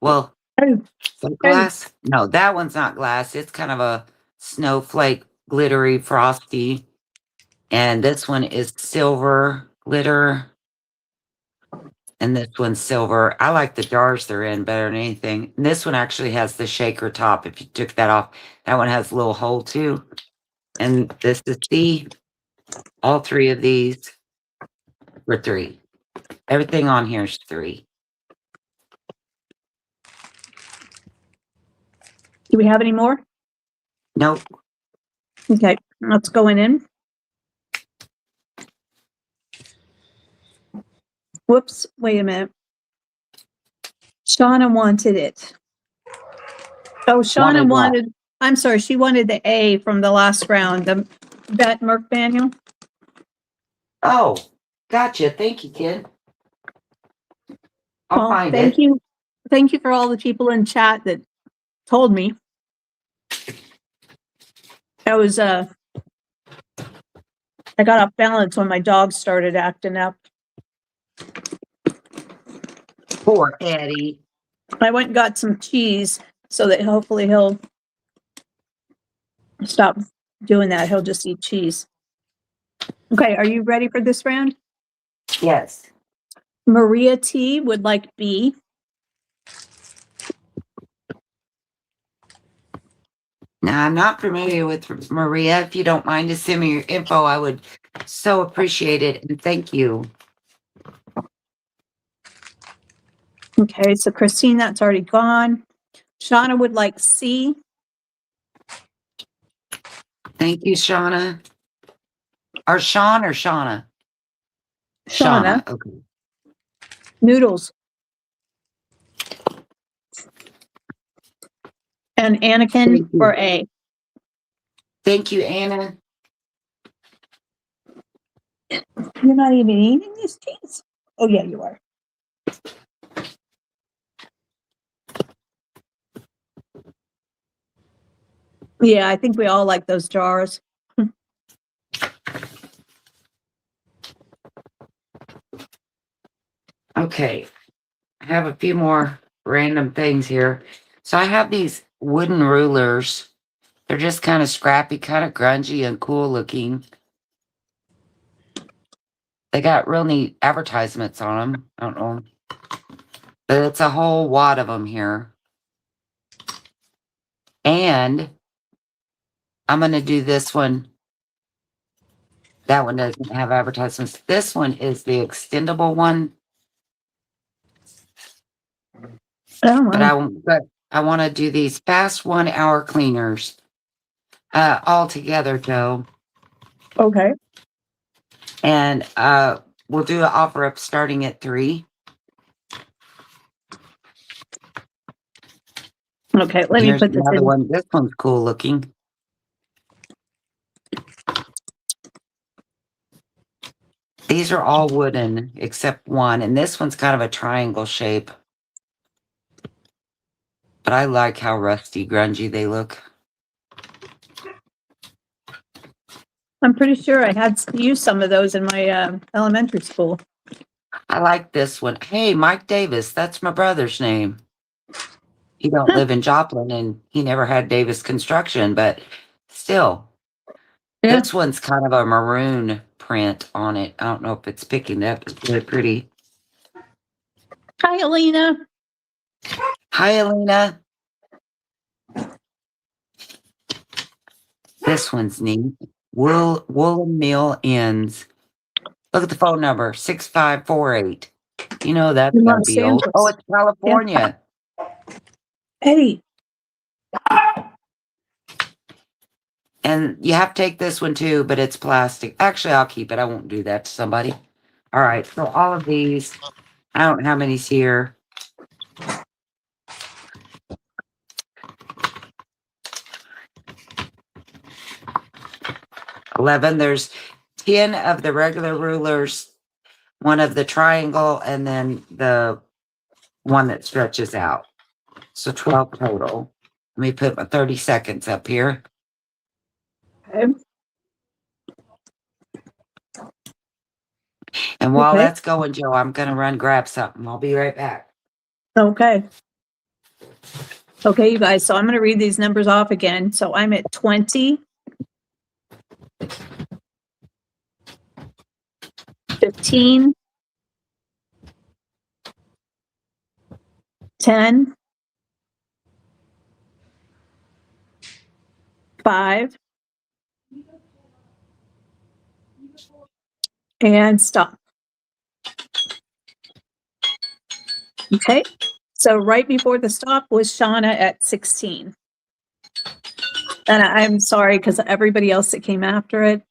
Well, some glass. No, that one's not glass. It's kind of a snowflake, glittery, frosty. And this one is silver glitter. And this one's silver. I like the jars they're in better than anything. And this one actually has the shaker top. If you took that off, that one has a little hole too. And this is C. All 3 of these were 3. Everything on here is 3. Do we have any more? Nope. Okay, let's go in. Whoops, wait a minute. Shauna wanted it. Oh, Shauna what? wanted, I'm sorry, she wanted the A from the last round, that Merc manual. Oh, gotcha. Thank you, kid. I'll Well, find thank it. you. Thank you for all the people in chat that told me. I was, I got off balance when my dog started acting up. Poor Eddie. I went and got some cheese so that hopefully he'll stop doing that. He'll just eat cheese. Okay, are you ready for this round? Yes. Maria T would like B. Now, I'm not familiar with Maria. If you don't mind to send me your info, I would so appreciate it. And thank you. Okay, so Christine, that's already gone. Shauna would like C. Thank you, Shauna. Or Sean or Shauna? Shauna. Okay. Noodles. And Anakin Thank you. for A. Thank you, Anna. You're not even eating this cheese? Oh, yeah, you are. Yeah, I think we all like those jars. Okay. I have a few more random things here. So I have these wooden rulers. They're just kind of scrappy, kind of grungy and cool looking. They got real neat advertisements on them. I don't know. But it's a whole wad of them here. And I'm going to do this one. That one doesn't have advertisements. This one is the extendable one. Oh, But wow. I want to do these fast 1 hour cleaners all together, Joe. Okay. And we'll do an offer up starting at 3. Okay, let me Here's put this another in. one. This one's cool looking. These are all wooden except one, and this one's kind of a triangle shape. But I like how rusty, grungy they look. I'm pretty sure I had used some of those in my elementary school. I like this one. Hey, Mike Davis, that's my brother's name. He don't live in Joplin, and he never had Davis Construction, but still. Yeah. This one's kind of a maroon print on it. I don't know if it's picking up. It's really pretty. Hi, Alina. Hi, Alina. This one's neat. Woolen Mill Ends. Look at the phone number, 6548. You know that's In got to Los be old. Oh, Angeles. it's California. Eddie. And you have to take this one too, but it's plastic. Actually, I'll keep it. I won't do that to somebody. All right. So all of these, I don't know how many's here. $11. There's 10 of the regular rulers, one of the triangle, and then the one that stretches out. So 12 total. Let me put my 30 seconds up here. Okay. And while Okay. that's going, Joe, I'm going to run grab something. I'll be right back. Okay. Okay, you guys. So I'm going to read these numbers off again. So I'm at 20, 15, 10, 5, and stop. Okay. So right before the stop was Shauna at 16. And I'm sorry because everybody else that came after it,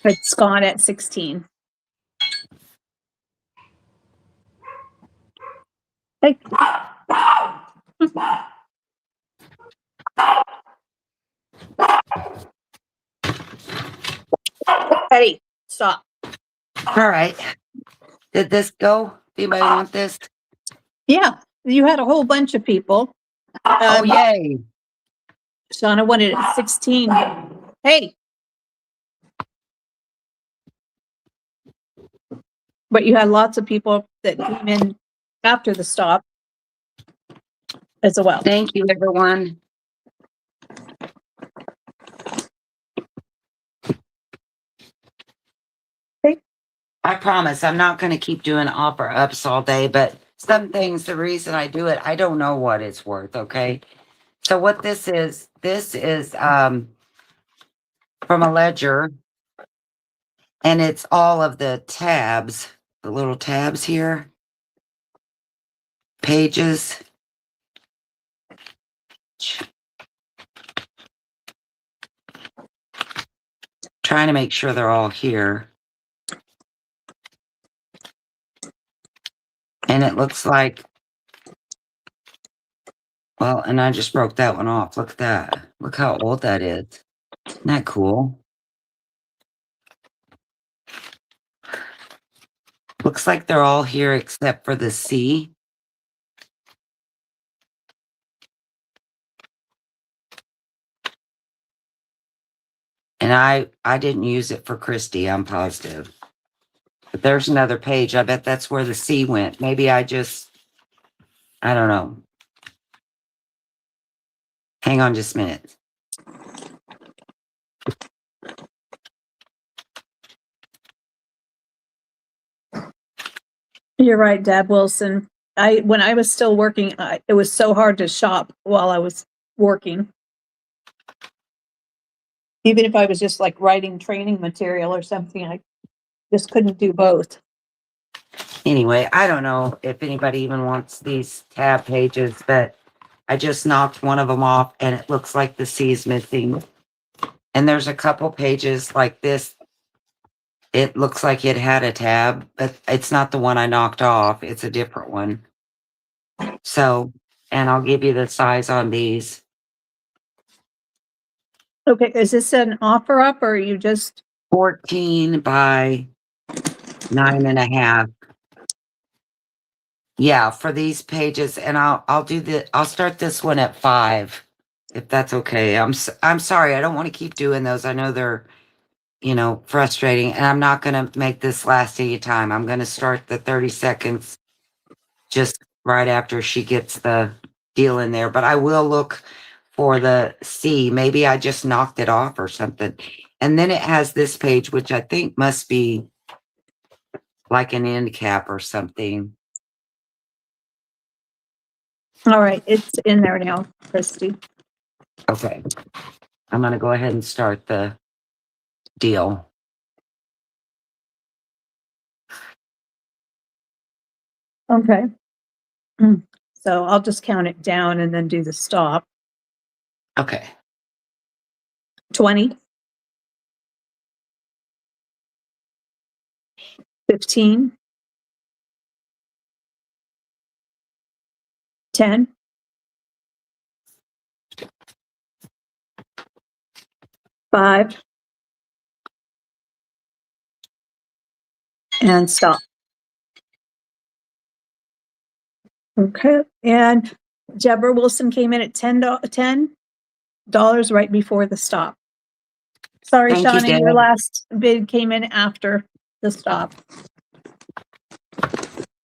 it's gone at 16. Hey. Hey, stop. All right. Did this go? Anybody want this? Yeah, you had a whole bunch of people. Oh, yay. Shauna wanted it 16. Hey. But you had lots of people that came in after the stop as well. Thank you, everyone. Okay. I promise I'm not going to keep doing offer ups all day, but some things, the reason I do it, I don't know what it's worth. Okay. So what this is from a ledger, and it's all of the tabs, the little tabs here, pages. Trying to make sure they're all here. And it looks like, well, and I just broke that one off. Look at that. Look how old that is. Isn't that cool? Looks like they're all here except for the C. And I didn't use it for Christy, I'm positive. But there's another page. I bet that's where the C went. Maybe I don't know. Hang on just a minute. You're right, Deb Wilson. When I was still working, it was so hard to shop while I was working. Even if I was just like writing training material or something, I just couldn't do both. Anyway, I don't know if anybody even wants these tab pages, but I just knocked one of them off and it looks like the C is missing. And there's a couple pages like this. It looks like it had a tab, but it's not the one I knocked off. It's a different one. So, and I'll give you the size on these. Okay, is this an offer up or are you just 14 by 9.5. Yeah, for these pages, and I'll start this one at 5, if that's okay. I'm sorry, I don't want to keep doing those. I know they're, frustrating, and I'm not going to make this last any time. I'm going to start the 30 seconds just right after she gets the deal in there, but I will look for the C. Maybe I just knocked it off or something. And then it has this page, which I think must be like an end cap or something. all right? It's in there now, Christy. Okay. I'm going to go ahead and start the deal. Okay. So I'll just count it down and then do the stop. Okay. 20. 15. 10. 5. And stop. Okay. And Deborah Wilson came in at $10 right before the stop. Sorry, Thank you, Shauna, Deb. your last bid came in after the stop.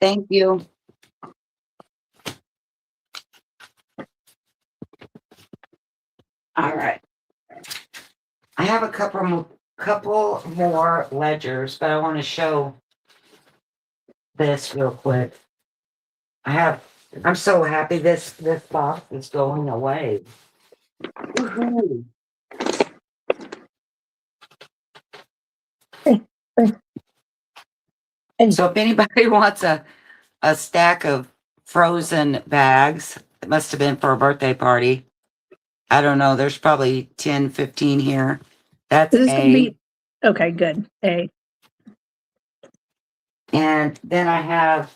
Thank you. All right. I have a couple more ledgers, but I want to show this real quick. I'm so happy this box is going away. Woohoo. So if anybody wants a stack of frozen bags, it must have been for a birthday party. I don't know. There's probably 10, 15 here. That's This is gonna A. be okay, good. A. And then I have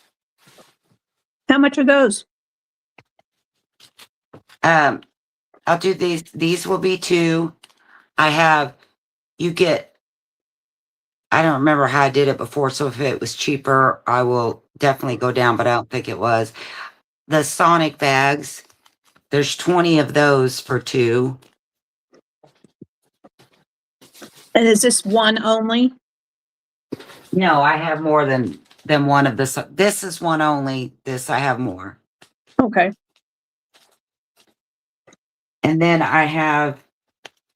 How much are those? I'll do these. These will be 2. You get, I don't remember how I did it before. So if it was cheaper, I will definitely go down, but I don't think it was. The Sonic bags, there's 20 of those for 2. And is this one only? No, I have more than one of this. This is one only. This I have more. Okay. And then I have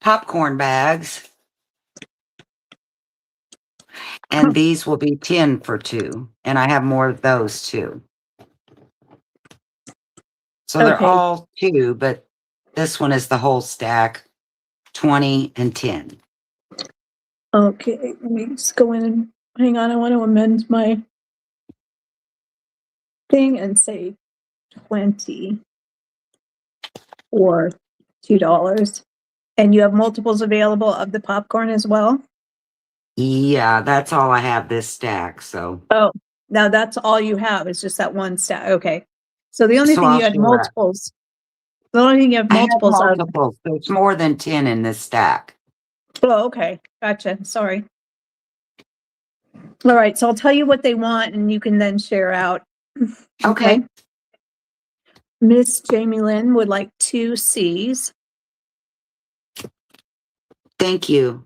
popcorn bags. And these will be 10 for 2. And I have more of those too. So they're Okay. all 2, but this one is the whole stack, 20 and 10. Okay, let me just go in and hang on. I want to amend my thing and say 20 or $2. And you have multiples available of the popcorn as well? Yeah, that's all I have this stack. So, Oh, now that's all you have. It's just that one stack. Okay. So the only so thing I'll you had share that. multiples. The only thing you have I have multiples of. multiples. There's more than 10 in this stack. Oh, okay. Gotcha. Sorry. All right. So I'll tell you what they want and you can then share out. Okay. Miss Jamie Lynn would like 2 C's. Thank you.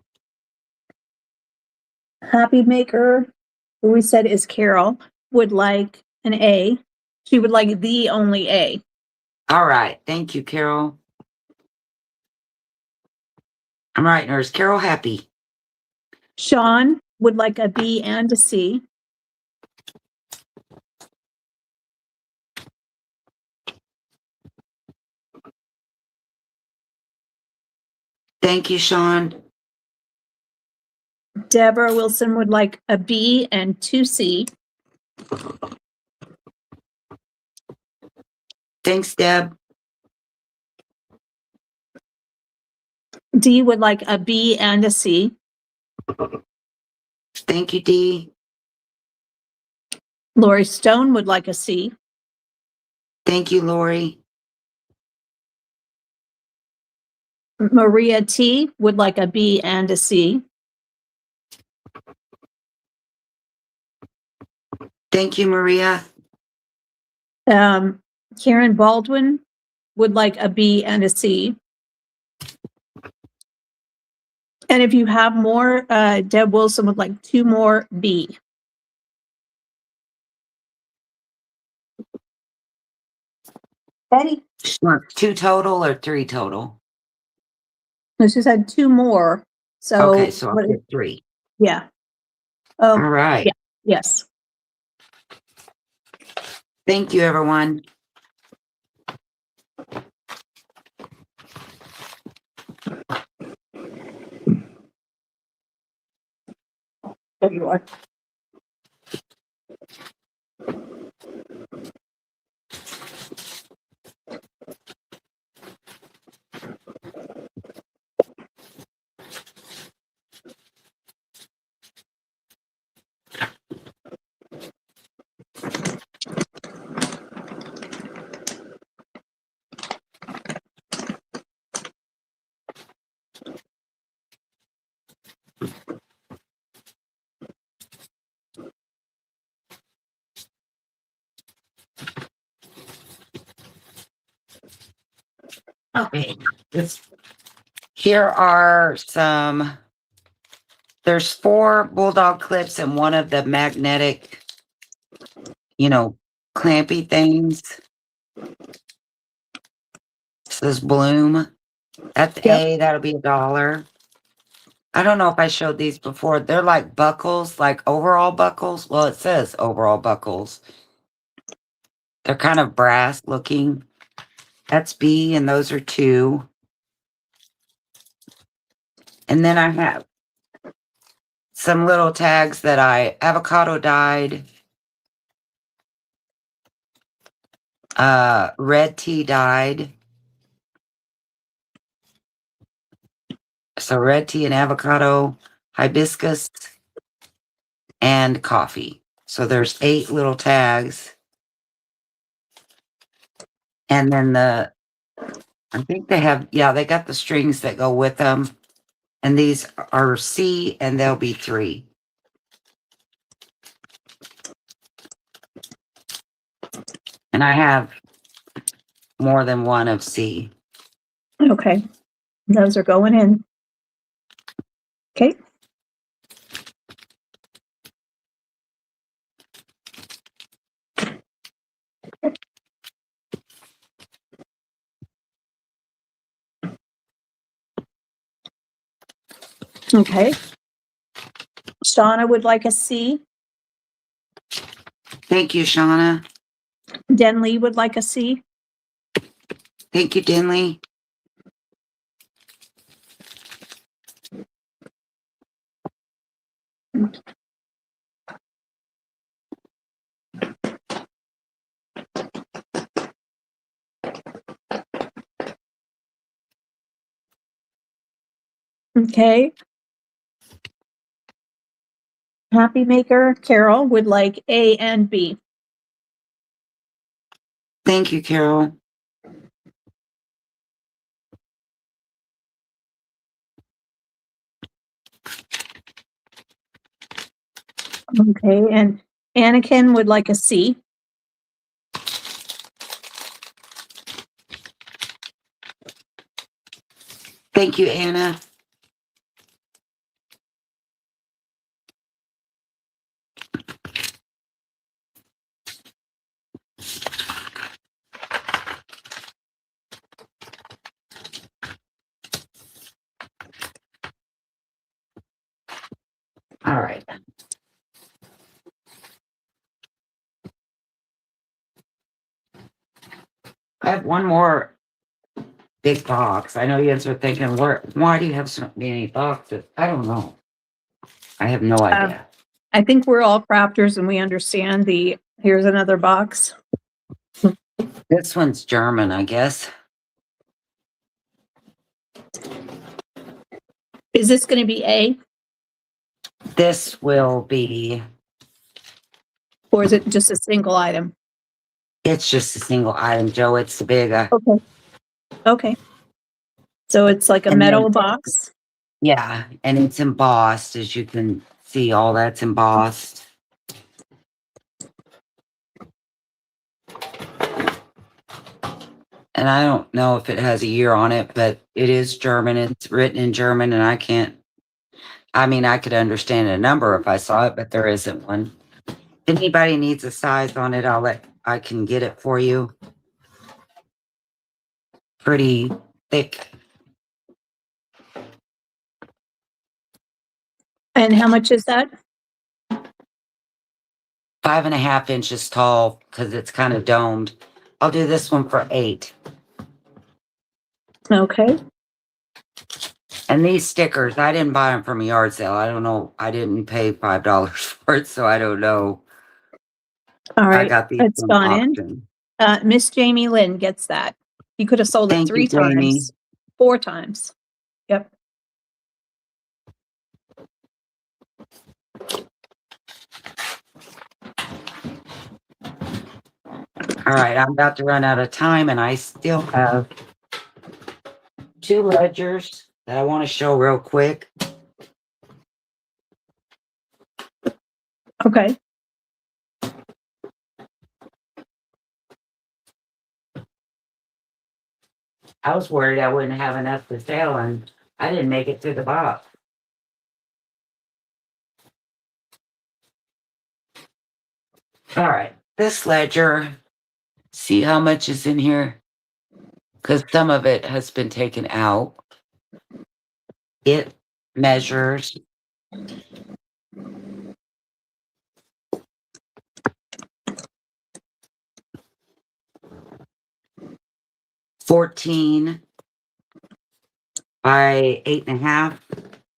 Happy Maker, who we said is Carol, would like an A. She would like the only A. All right. Thank you, Carol. I'm writing her. Is Carol happy? Sean would like a B and a C. Thank you, Sean. Deborah Wilson would like a B and 2 C. Thanks, Deb. Dee would like a B and a C. Thank you, Dee. Lori Stone would like a C. Thank you, Lori. Maria T would like a B and a C. Thank you, Maria. Karen Baldwin would like a B and a C. And if you have more, Deb Wilson would like 2 more B. Betty? She wants 2 total or 3 total? No, she said 2 more. So, Okay, so I'll get 3. Yeah. All Oh, right. yeah. Yes. Thank you, everyone. There you are. Okay. Here are some. There's 4 bulldog clips and one of the magnetic, clampy things. Says Bloom. That's Yep. A. That'll be $1. I don't know if I showed these before. They're like buckles, like overall buckles. Well, it says overall buckles. They're kind of brass looking. That's B, and those are 2. And then I have some little tags that I avocado dyed, red tea dyed. So red tea and avocado, hibiscus, and coffee. So there's 8 little tags. And then I think they have, yeah, they got the strings that go with them. And these are C and they'll be 3. And I have more than one of C. Okay. Those are going in. Okay. Okay. Shauna would like a C. Thank you, Shauna. Denley would like a C. Thank you, Denley. Okay. Happy Maker Carol would like A and B. Thank you, Carol. Okay. And Anakin would like a C. Thank you, Anna. All right. I have one more big box. I know you guys are thinking, why do you have so many boxes? I don't know. I have no idea. I think we're all crafters and we understand here's another box. This one's German, I guess. Is this going to be A This will be, or is it just a single item? it's just a single item, Joe. It's the big, Okay. Okay. So it's like a And metal then- box. yeah, and it's embossed, as you can see, all that's embossed. And I don't know if it has a year on it, but it is German. It's written in German, and I could understand a number if I saw it, but there isn't one. If anybody needs a size on it, I can get it for you. Pretty thick. And how much is that? 5.5 inches tall because it's kind of domed. I'll do this one for 8. Okay. And these stickers, I didn't buy them from a yard sale. I don't know. I didn't pay $5 for it, so I don't know. All I right. got these It's from gone auction. in. Miss Jamie Lynn gets that. You could have sold it Thank 3 you, Jamie. times, 4 times. Yep. All right, I'm about to run out of time, and I still have 2 ledgers that I want to show real quick. Okay. I was worried I wouldn't have enough to sell, and I didn't make it through the box. All right, this ledger, see how much is in here? Because some of it has been taken out. It measures 14 by 8.5.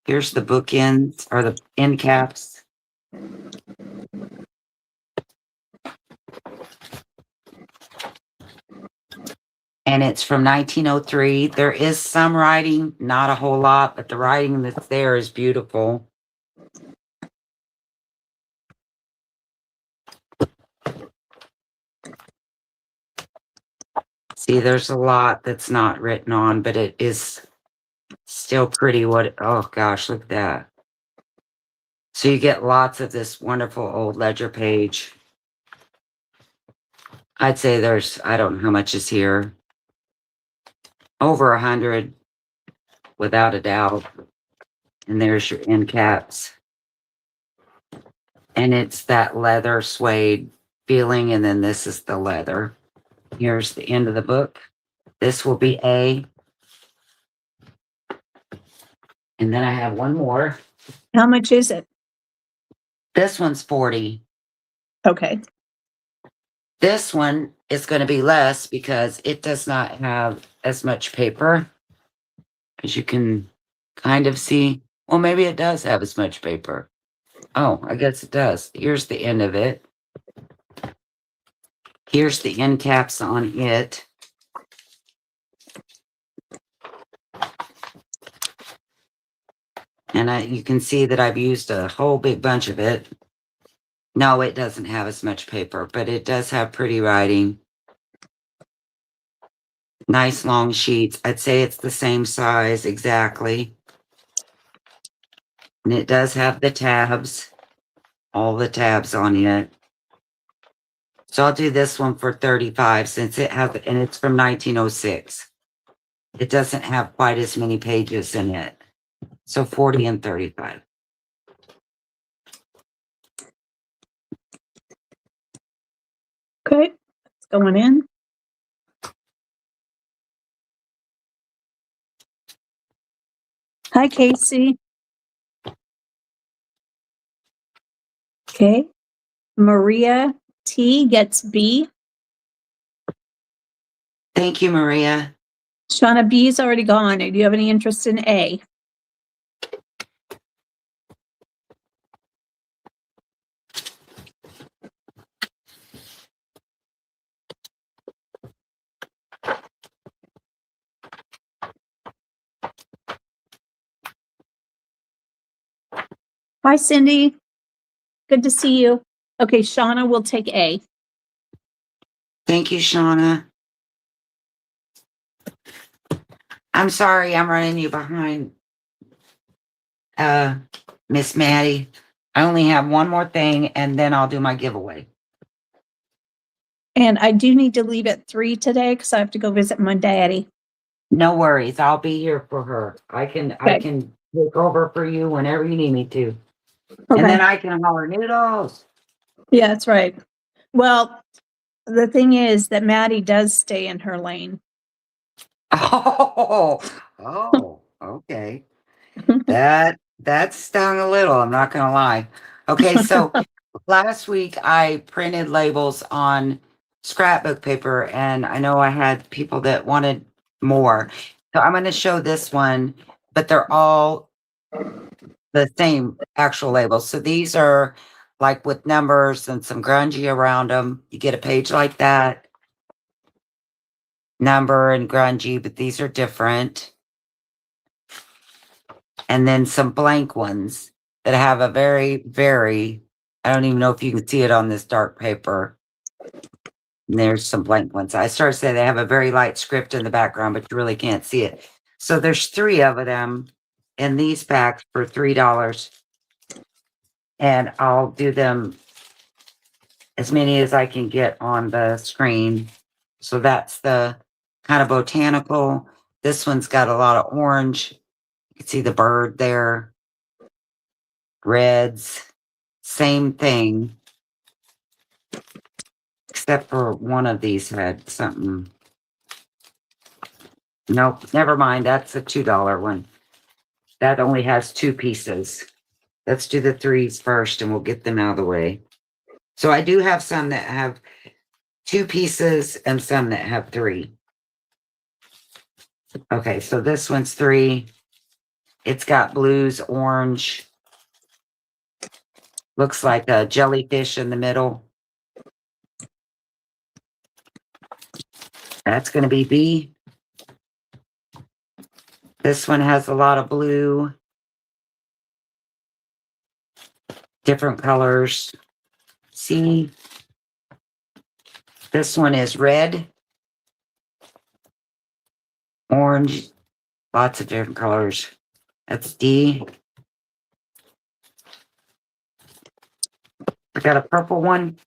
Here's the bookends or the end caps. And it's from 1903. There is some writing, not a whole lot, but the writing that's there is beautiful. See, there's a lot that's not written on, but it is still pretty. Oh gosh, look at that. So you get lots of this wonderful old ledger page. I'd say there's, I don't know how much is here. Over 100, without a doubt. And there's your end caps. And it's that leather suede feeling, and then this is the leather. Here's the end of the book. This will be A. And then I have one more. How much is it? This one's 40. Okay. This one is going to be less because it does not have as much paper, as you can kind of see. Well, maybe it does have as much paper. Oh, I guess it does. Here's the end of it. Here's the end caps on it. And you can see that I've used a whole big bunch of it. No, it doesn't have as much paper, but it does have pretty writing. Nice long sheets. I'd say it's the same size exactly. And it does have the tabs, all the tabs on it. So I'll do this one for 35 since it has, and it's from 1906. It doesn't have quite as many pages in it. So 40 and 35. Okay. It's going in. Hi, Casey. Okay. Maria T gets B. Thank you, Maria. Shauna B's already gone. Do you have any interest in A? Hi, Cindy. Good to see you. Okay, Shauna will take A. Thank you, Shauna. I'm sorry I'm running you behind, Miss Maddie. I only have one more thing and then I'll do my giveaway. And I do need to leave at 3 today because I have to go visit my daddy. No worries. I'll be here for her. I can take over for you whenever you need me to. Okay. And then I can holler noodles. Yeah, that's right. Well, the thing is that Maddie does stay in her lane. Okay. That stung a little, I'm not gonna lie. Okay, so last week I printed labels on scrapbook paper, and I know I had people that wanted more. So I'm gonna show this one, but they're all the same actual labels. So these are like with numbers and some grungy around them. You get a page like that, number and grungy, but these are different. And then some blank ones that have a very, very, I don't even know if you can see it on this dark paper. And there's some blank ones. I started to say they have a very light script in the background, but you really can't see it. So there's 3 of them in these packs for $3. And I'll do them as many as I can get on the screen. So that's the kind of botanical. This one's got a lot of orange. You can see the bird there. Reds, same thing. Except for one of these had something. Nope, never mind. That's a $2 one. That only has 2 pieces. Let's do the 3s first and we'll get them out of the way. So I do have some that have 2 pieces and some that have 3. Okay, so this one's 3. It's got blues, orange. Looks like a jellyfish in the middle. That's going to be B. This one has a lot of blue. Different colors. C. This one is red. orange, lots of different colors. That's D. I got a purple one,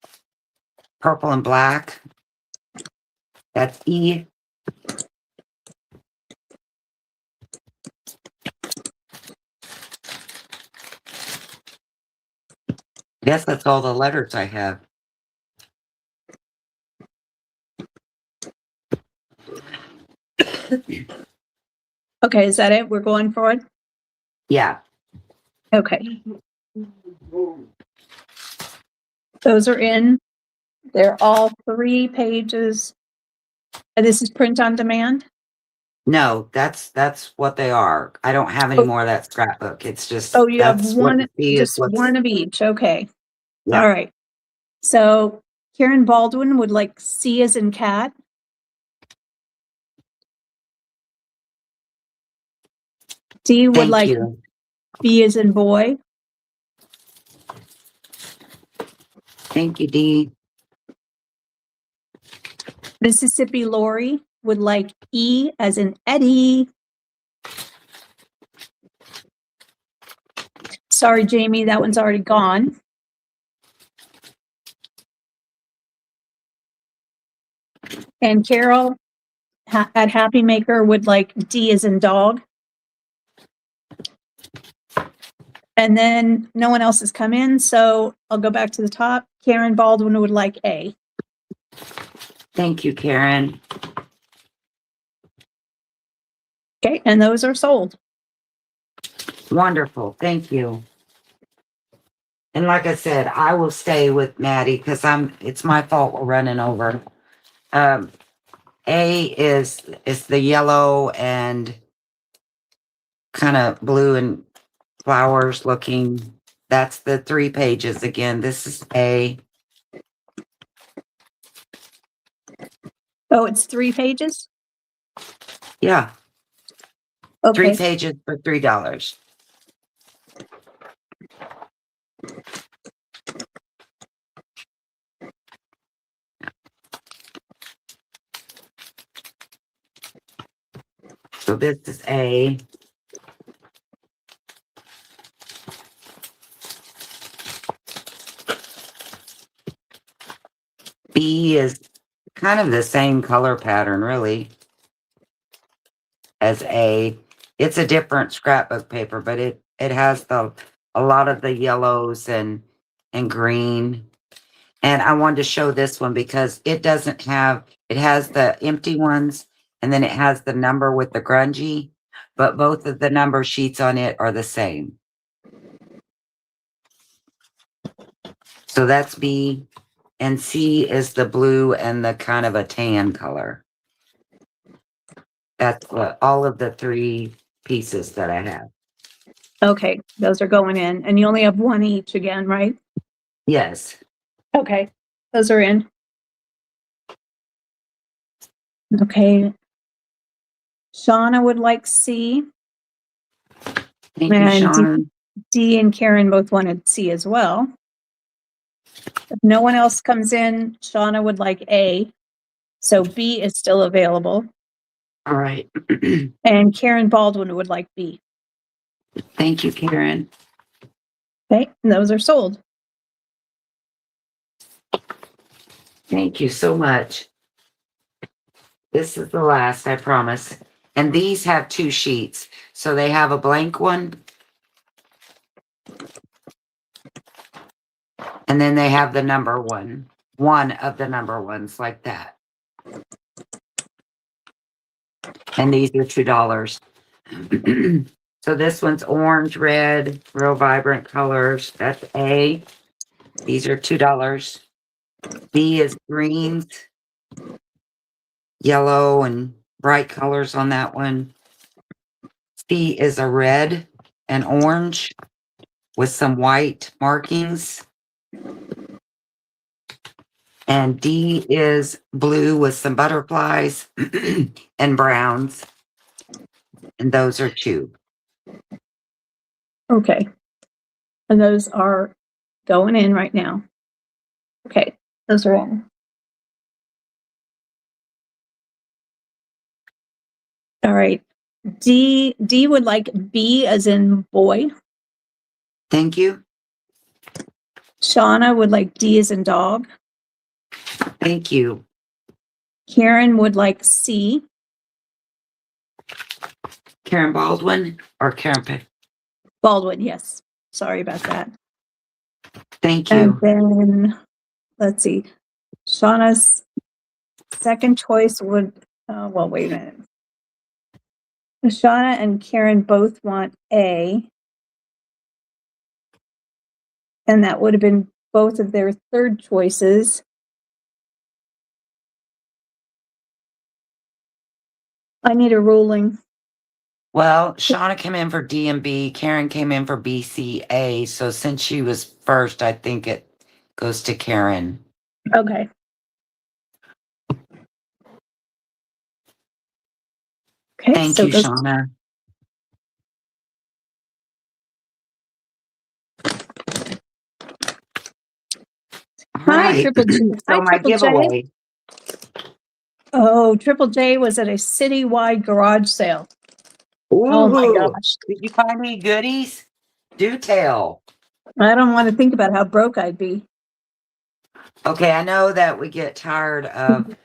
purple and black. That's E. Guess that's all the letters I have. Okay, is that it? We're going for it? Yeah. Okay. Those are in. They're all 3 pages. And this is print on demand? No, that's what they are. I don't have any more of that scrapbook. It's just Oh, you have that's what one, you see is just what's one of each. Okay. Yeah. All right. So Karen Baldwin would like C as in cat. D would Thank like you. B as in boy. Thank you, Dee. Mississippi Lori would like E as in Eddie. Sorry, Jamie, that one's already gone. And Carol at Happy Maker would like D as in dog. And then no one else has come in, so I'll go back to the top. Karen Baldwin would like A. Thank you, Karen. Okay, and those are sold. Wonderful. Thank you. And like I said, I will stay with Maddie because it's my fault we're running over. A is the yellow and kind of blue and flowers looking. That's the 3 pages again. This is A. Oh, it's 3 pages? Yeah, 3 Okay, pages for $3. So this is A. B is kind of the same color pattern, really, as A. It's a different scrapbook paper, but it has a lot of the yellows and green. And I wanted to show this one because it has the empty ones and then it has the number with the grungy, but both of the number sheets on it are the same. So that's B, and C is the blue and the kind of a tan color. That's all of the 3 pieces that I have. okay, those are going in. And you only have 1 each again, right? Yes. Okay, those are in. Okay. Shauna would like C. Thank you, And Sean. D and Karen both wanted C as well. If no one else comes in, Shauna would like A. So B is still available. All right. And Karen Baldwin would like B. Thank you, Karen. Okay, and those are sold. Thank you so much. This is the last, I promise. And these have 2 sheets. So they have a blank one. And then they have the number one of the number ones like that. And these are $2. So this one's orange, red, real vibrant colors. That's A. These are $2. B is greens, yellow and bright colors on that one. C is a red and orange with some white markings. And D is blue with some butterflies and browns. And those are 2. Okay. And those are going in right now. Okay, those are in. All right. D would like B as in boy. Thank you. Shauna would like D as in dog. Thank you. Karen would like C. Karen Baldwin or Karen Pick? Baldwin, yes. Sorry about that. Thank And you. then, let's see. Shauna's second choice would, well, wait a minute. Shauna and Karen both want A. And that would have been both of their third choices. I need a ruling. Well, Shauna came in for D and B. Karen came in for BCA. So since she was first, I think it goes to Karen. Okay. Okay, Thank so you, those, Shauna. All hi, right. Triple J. So Hi, my Triple J. giveaway. Oh, Triple J was at a citywide garage sale. Oh my Ooh, gosh. did you find any goodies? Do tell. I don't want to think about how broke I'd be. Okay, I know that we get tired of.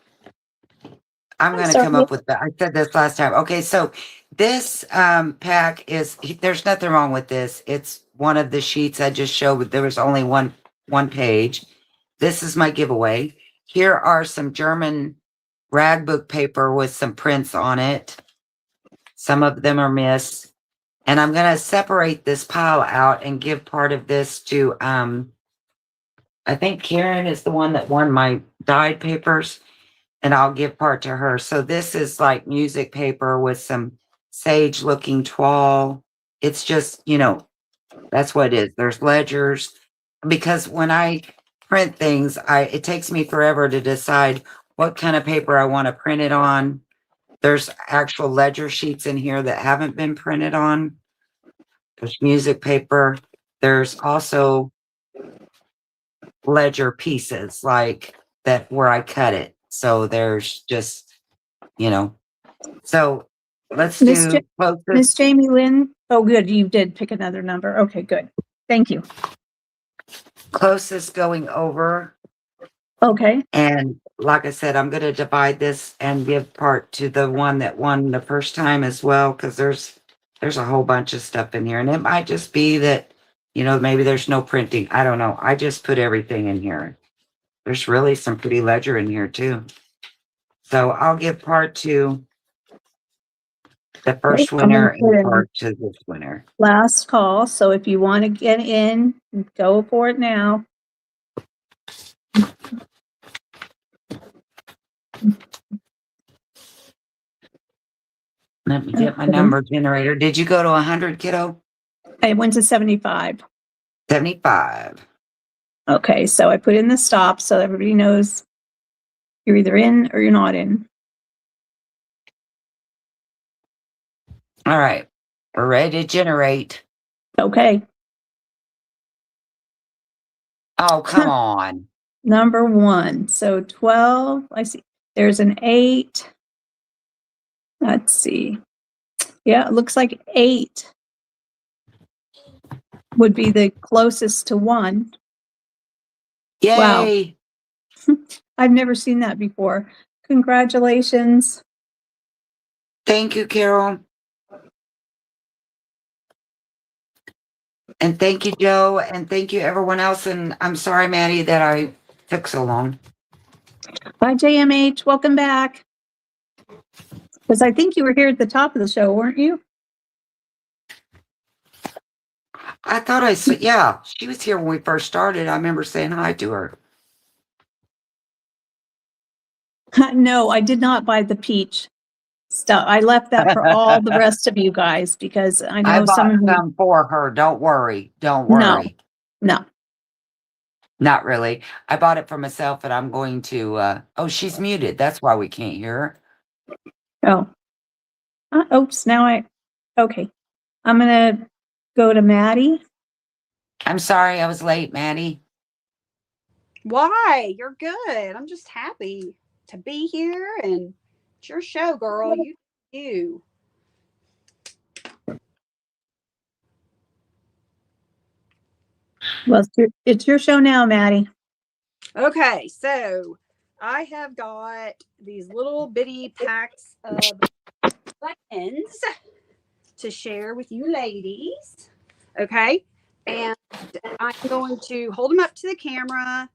I'm going to come Sorry. up with that. I said this last time. Okay, so this pack is. There's nothing wrong with this. It's one of the sheets I just showed. But there was only one page. This is my giveaway. Here are some German rag book paper with some prints on it. Some of them are missed. And I'm going to separate this pile out and give part of this to, I think Karen is the one that won my dyed papers, and I'll give part to her. So this is like music paper with some sage looking toile. It's just, that's what it is. There's ledgers, because when I print things, it takes me forever to decide what kind of paper I want to print it on. There's actual ledger sheets in here that haven't been printed on. There's music paper. There's also ledger pieces like that where I cut it. So there's just, so let's Miss do Miss Jamie Lynn. Oh, good. You did pick another number. Okay, good. Thank you. closest going over. Okay. And like I said, I'm going to divide this and give part to the one that won the first time as well, because there's a whole bunch of stuff in here. And it might just be that, maybe there's no printing. I don't know. I just put everything in here. There's really some pretty ledger in here too. So I'll give part to the first I'm gonna winner put and in part to this winner. last call. So if you want to get in, go for it now. Let me get my number generator. Did you go to 100, kiddo? I went to 75. 75. Okay, so I put in the stop so everybody knows you're either in or you're not in. All right. We're ready to generate. Okay. Oh, come on. Number 1. So 12. I see. There's an 8. Let's see. Yeah, it looks like 8 would be the closest to 1. Yay. Wow. I've never seen that before. Congratulations. Thank you, Carol. And thank you, Joe. And thank you, everyone else. And I'm sorry, Maddie, that I took so long. Hi, JMH. Welcome back. Because I think you were here at the top of the show, weren't you? I thought I said, yeah, she was here when we first started. I remember saying hi to her. No, I did not buy the peach stuff. I left that for all the rest of you guys because I know I bought some of you. some for her. Don't worry. Don't No. worry. No. Not really. I bought it for myself, and I'm going to, oh, she's muted. That's why we can't hear her. Oh. Oops. Okay. I'm going to go to Maddie. I'm sorry I was late, Maddie. Why? You're good. I'm just happy to be here, and it's your show, girl. You you. Well, it's your show now, Maddie. Okay, so I have got these little bitty packs of buttons to share with you ladies. Okay, and I'm going to hold them up to the camera,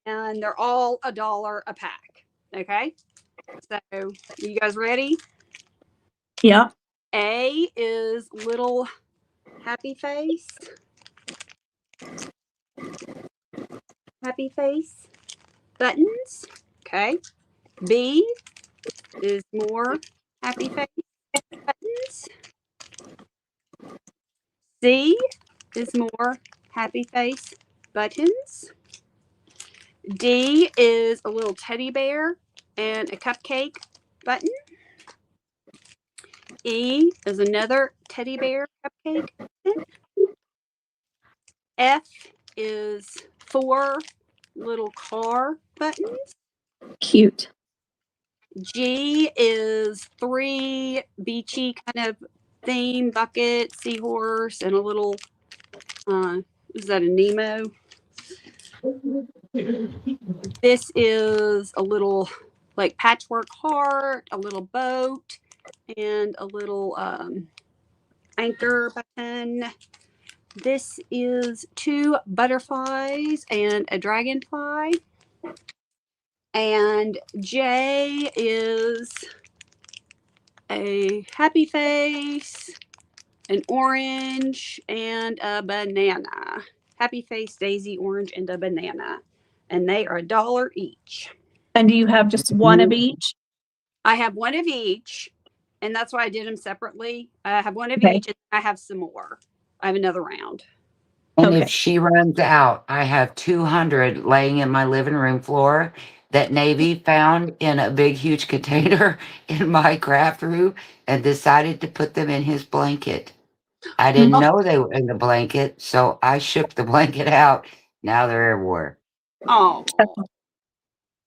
and they're all $1 a pack. Okay, so you guys ready? Yeah. A is little happy face. Happy face buttons. Okay. B is more happy face buttons. C is more happy face buttons. D is a little teddy bear and a cupcake button. E is another teddy bear cupcake button. F is 4 little car buttons. Cute. G is 3 beachy kind of theme bucket, seahorse, and a little, is that a Nemo? This is a little like patchwork heart, a little boat, and a little anchor button. This is 2 butterflies and a dragonfly. And J is a happy face, an orange, and a banana. Happy face, daisy, orange, and a banana. And they are $1 each. And do you have just one of each? I have one of each, and that's why I did them separately. I have one of Okay. each, and I have some more. I have another round. And Okay. if she runs out, I have 200 laying in my living room floor that Navy found in a big, huge container in my craft room and decided to put them in his blanket. I didn't Oh. know they were in the blanket, so I shook the blanket out. Now they're everywhere. Oh,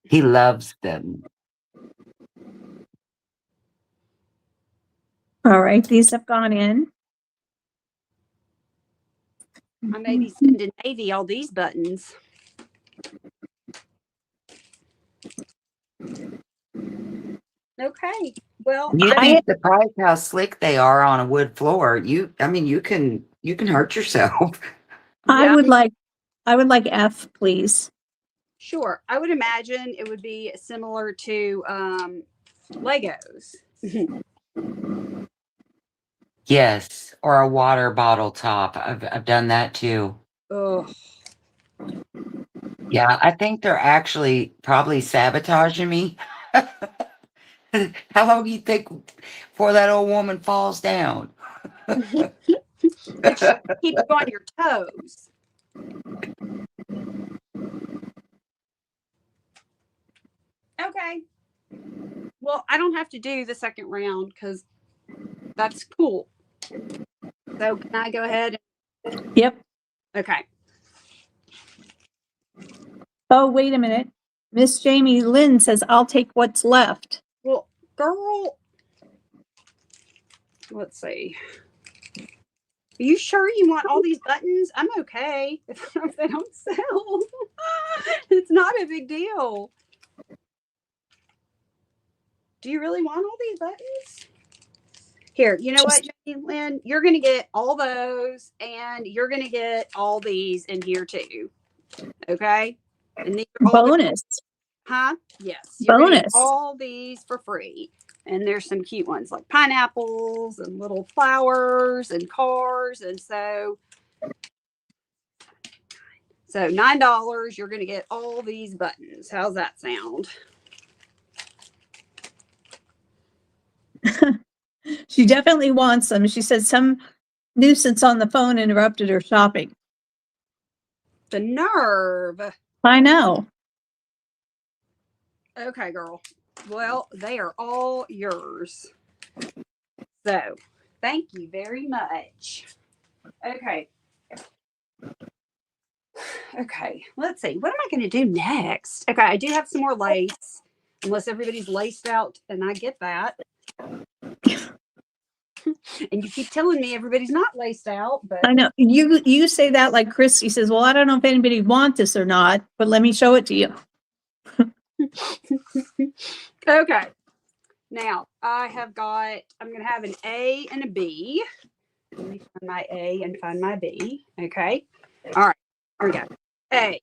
He loves them. All right. These have gone in. I may be sending Navy all these buttons. Okay. Well, You'd I- be surprised how slick they are on a wood floor. You can hurt yourself. I Yeah. would like F, please. Sure. I would imagine it would be similar to Legos. Yes, or a water bottle top. I've done that too. Oh, Yeah, I think they're actually probably sabotaging me. How long do you think before that old woman falls down? it should keep you on your toes. Okay. Well, I don't have to do the second round because that's cool. So can I go ahead? Yep. Okay. Oh, wait a minute. Miss Jamie Lynn says, I'll take what's left. Well, girl, let's see. Are you sure you want all these buttons? I'm okay if they don't sell. It's not a big deal. Do you really want all these buttons? Here, you know what, Jamie Lynn? You're going to get all those, and you're going to get all these in here too. Okay? And these are all Bonus. Huh? Yes. You're gonna get Bonus. all these for free. And there's some cute ones like pineapples and little flowers and cars. And so $9, you're going to get all these buttons. How's that sound? She definitely wants them. She said some nuisance on the phone interrupted her shopping. The nerve. I know. Okay, girl. Well, they are all yours. So thank you very much. Okay. Okay, let's see. What am I going to do next? Okay, I do have some more lace, unless everybody's laced out and I get that. And you keep telling me everybody's not laced out, but I know you say that like Christy says, well, I don't know if anybody wants this or not, but let me show it to you. okay. Now I'm going to have an A and a B. Let me find my A and find my B. Okay. All right. Here we go. A.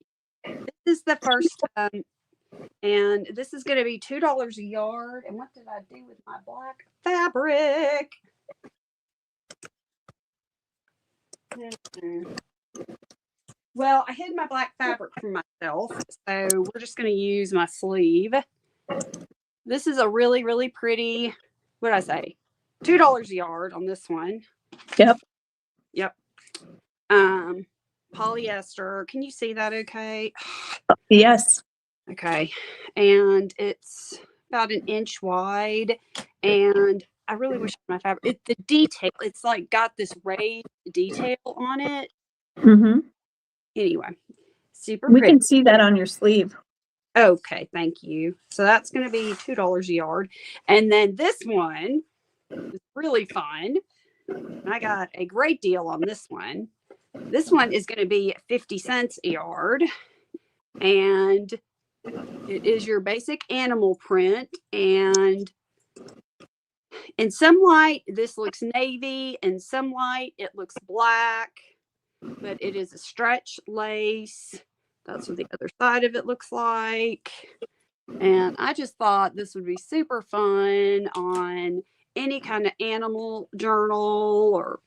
This is the first, and this is going to be $2 a yard. And what did I do with my black fabric? Well, I hid my black fabric from myself, so we're just going to use my sleeve. This is a really, really pretty, what did I say? $2 a yard on this one. Yep. Yep. Polyester. Can you see that okay? Yes. Okay. And it's about an inch wide. And I really wish my fabric, the detail, it's like got this raised detail on it. Mm-hmm. Anyway, super We pretty. can see that on your sleeve. Okay, thank you. So that's going to be $2 a yard. And then this one is really fun. I got a great deal on this one. This one is going to be 50 cents a yard. And it is your basic animal print. And in some light, this looks navy. In some light, it looks black. But it is a stretch lace. That's what the other side of it looks like. And I just thought this would be super fun on any kind of animal journal or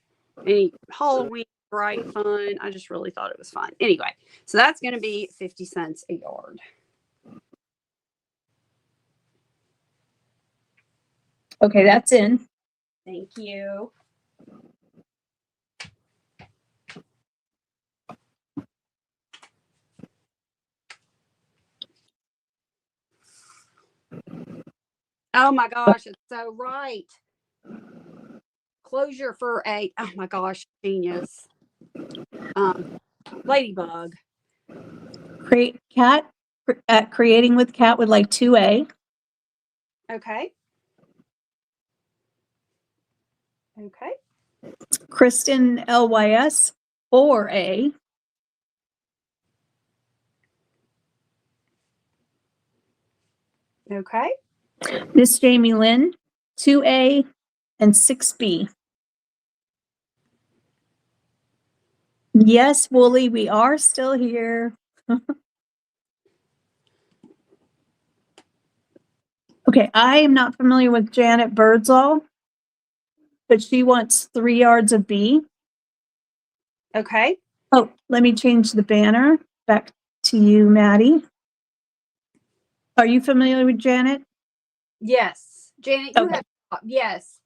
any Halloween bright fun. I just really thought it was fun. Anyway, so that's going to be 50 cents a yard. Okay, that's in. Thank you. Oh my gosh, it's so right. Closure for oh my gosh, genius. Ladybug. Creating with cat would like 2A. Okay. Okay. Kristen LYS 4A. Okay. Miss Jamie Lynn 2A and 6B. Yes, Wooly, we are still here. Okay, I am not familiar with Janet Birdsall, but she wants 3 yards of B. Okay. Oh, let me change the banner back to you, Maddie. Are you familiar with Janet? Yes. Janet, you Okay. have, yes.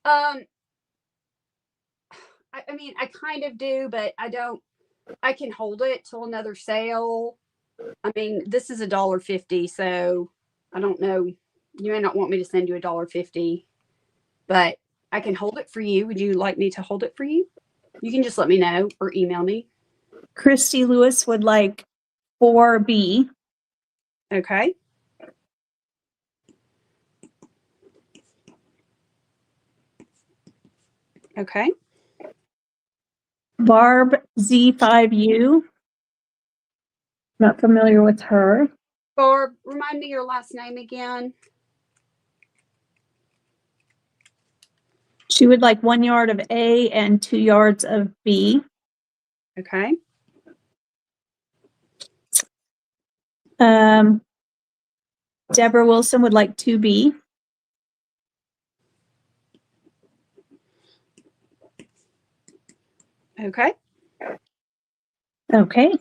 I mean, I kind of do, but I don't. I can hold it till another sale. I mean, this is $1.50, so I don't know. You may not want me to send you $1.50, but I can hold it for you. Would you like me to hold it for you? You can just let me know or email me. Christy Lewis would like 4B. Okay. Okay. Barb Z5U. Not familiar with her. Barb, remind me your last name again. She would like 1 yard of A and 2 yards of B. Okay. Deborah Wilson would like 2B. Okay. Okay.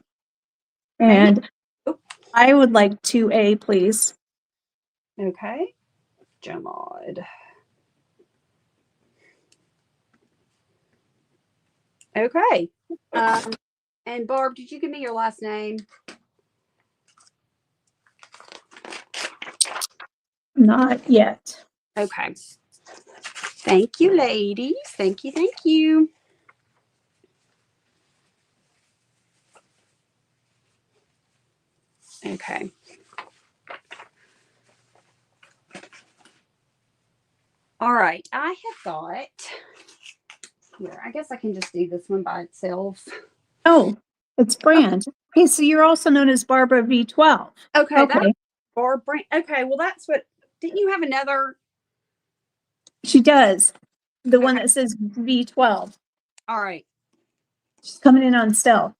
And I would like 2A, please. Okay. Jamad. Okay. And Barb, did you give me your last name? Not yet. Okay. Thank you, ladies. Thank you. Thank you. Okay. All right. I have got here. I guess I can just do this one by itself. Oh, it's brand. Okay, so you're also known as Barbara V12. Okay. Okay, That's our brand. Okay. Well, that's what. Didn't you have another? she does. The one Okay. that says V12. All right. She's coming in on stealth.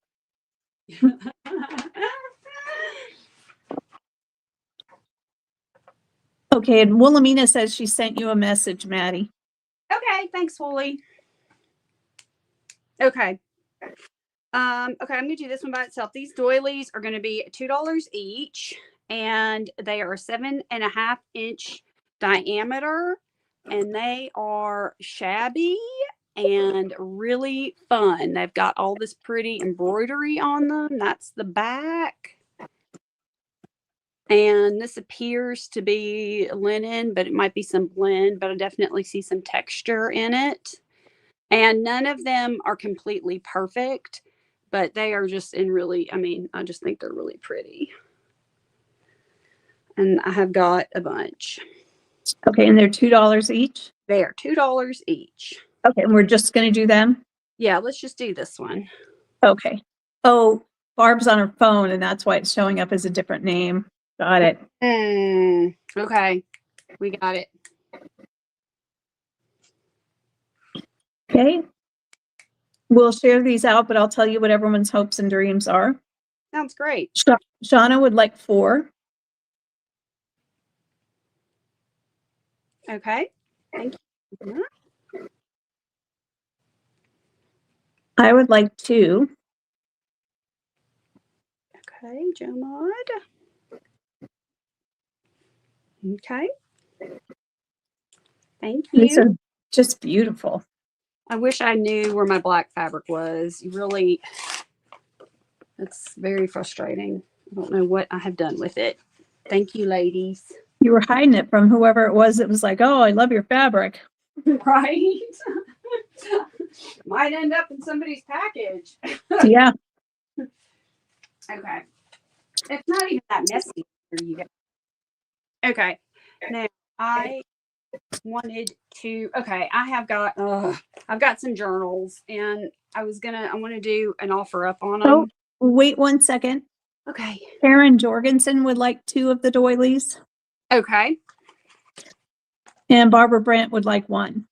Okay, and Wilhelmina says she sent you a message, Maddie. Okay, thanks, Wooly. Okay. Okay, I'm gonna do this one by itself. These doilies are gonna be $2 each, and they are 7.5-inch diameter, and they are shabby and really fun. They've got all this pretty embroidery on them. That's the back. And this appears to be linen, but it might be some blend, but I definitely see some texture in it. And none of them are completely perfect, but they are just in really, I mean, I just think they're really pretty. And I have got a bunch. Okay, and they're $2 each. They are $2 each. Okay, and we're just going to do them. Yeah, let's just do this one. Okay. Oh, Barb's on her phone, and that's why it's showing up as a different name. Got it. Okay, we got it. Okay. We'll share these out, but I'll tell you what everyone's hopes and dreams are. Sounds great. Shauna would like 4. Okay, thank you. I would like 2. Okay, Joe Mod. Okay. Thank These you. are just beautiful. I wish I knew where my black fabric was. You really, it's very frustrating. I don't know what I have done with it. Thank you, ladies. You were hiding it from whoever it was that was like, oh, I love your fabric. Right? Might end up in somebody's package. Yeah. Okay. It's not even that messy for you guys. Okay. Now I wanted to, okay, I've got some journals, and I want to do an offer up on them. Oh, wait 1 second. Okay. Karen Jorgensen would like 2 of the doilies, Okay. and Barbara Brandt would like 1.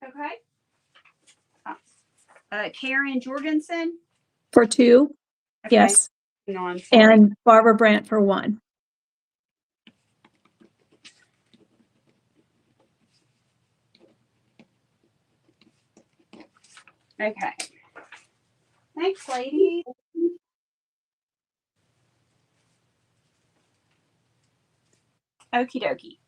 Okay. Karen Jorgensen. For 2. Okay. Yes. Hang on, sorry. And Barbara Brandt for 1. Okay. Thanks, ladies. Okie dokie.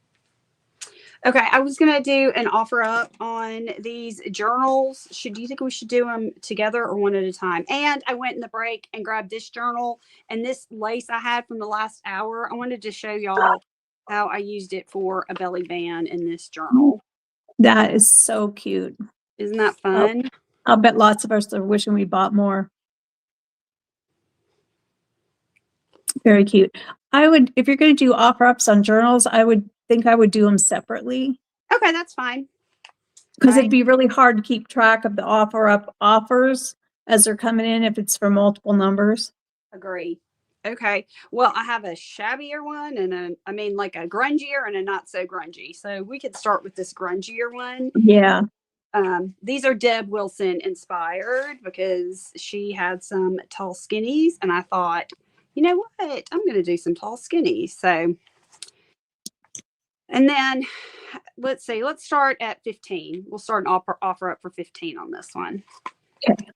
Okay, I was gonna do an offer up on these journals. Do you think we should do them together or one at a time? And I went in the break and grabbed this journal and this lace I had from the last hour. I wanted to show y'all how I used it for a belly band in this journal. That is so cute. Isn't that fun? I'll bet lots of us are wishing we bought more. Very cute. I would, if you're going to do offer ups on journals, I would think I would do them separately. Okay, that's fine. Because it'd be really hard to keep track of the offer up offers as they're coming in if it's for multiple numbers. Agree. Okay. Well, I have a shabbier one and like a grungier and a not so grungy. So we could start with this grungier one. Yeah. These are Deb Wilson inspired because she had some tall skinnies, and I thought, you know what? I'm going to do some tall skinnies. So, and then let's see, let's start at 15. We'll start an offer up for 15 on this one. Okay.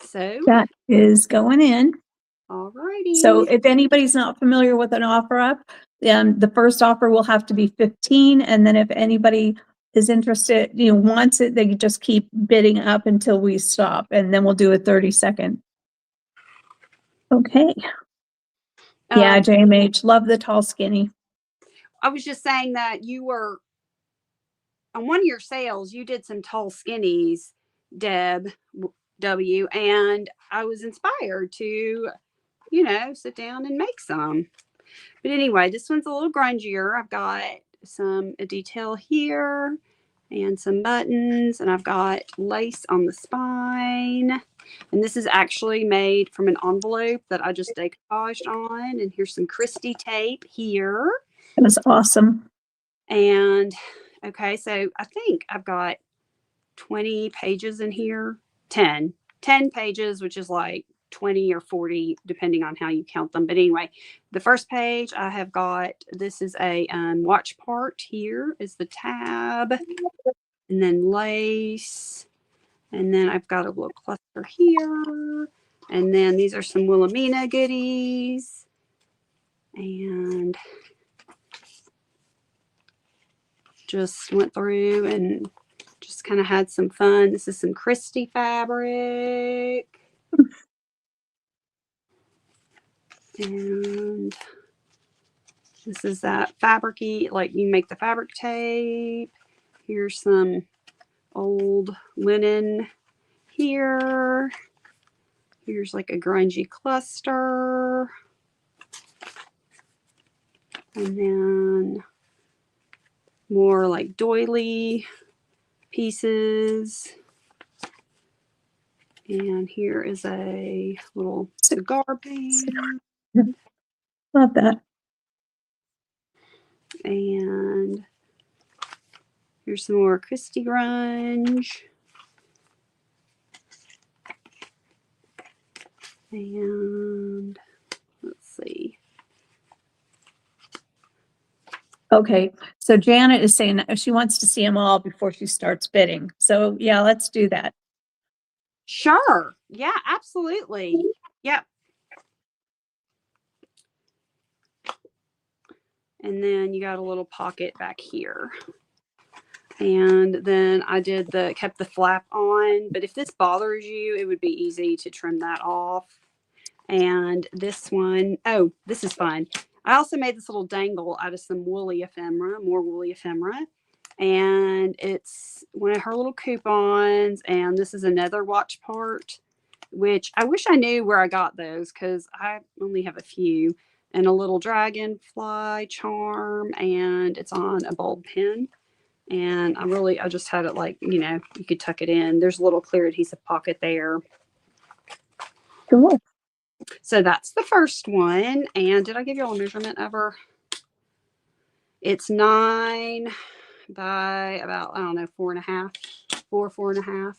So that is going in. All righty. So if anybody's not familiar with an offer up, then the first offer will have to be 15. And then if anybody is interested, wants it, they just keep bidding up until we stop. And then we'll do a 30-second. Okay. Yeah, JMH, love the tall skinny. I was just saying that you were, on one of your sales, you did some tall skinnies, Deb W, and I was inspired to, sit down and make some. But anyway, this one's a little grungier. I've got some detail here and some buttons, and I've got lace on the spine. And this is actually made from an envelope that I just decoupaged on. And here's some Christy tape here. That was awesome. And okay, so I think I've got 20 pages in here. 10 pages, which is like 20 or 40 depending on how you count them. But anyway, the first page I have got, this is a watch part. Here is the tab, and then lace, and then I've got a little cluster here, and then these are some Wilhelmina goodies, and just went through and just kind of had some fun. This is some Christy fabric. And this is that fabric-y, like you make the fabric tape. Here's some old linen here. Here's like a grungy cluster. And then more like doily pieces. And here is a little cigar band. Love that. And here's some more Christy grunge. And let's see. Okay, so Janet is saying that she wants to see them all before she starts bidding. So yeah, let's do that. Sure. Yeah, absolutely. Yep. And then you got a little pocket back here. And then I kept the flap on, but if this bothers you, it would be easy to trim that off. And this one, oh, this is fun. I also made this little dangle out of some woolly ephemera, more woolly ephemera. And it's one of her little coupons. And this is another watch part, which I wish I knew where I got those because I only have a few. And a little dragonfly charm, and it's on a bulb pin. And I just had it like, you know, you could tuck it in. There's a little clear adhesive pocket there. Cool. So that's the first one. And did I give you all a measurement of her? It's 9 by about, I don't know, 4.5. 4.5.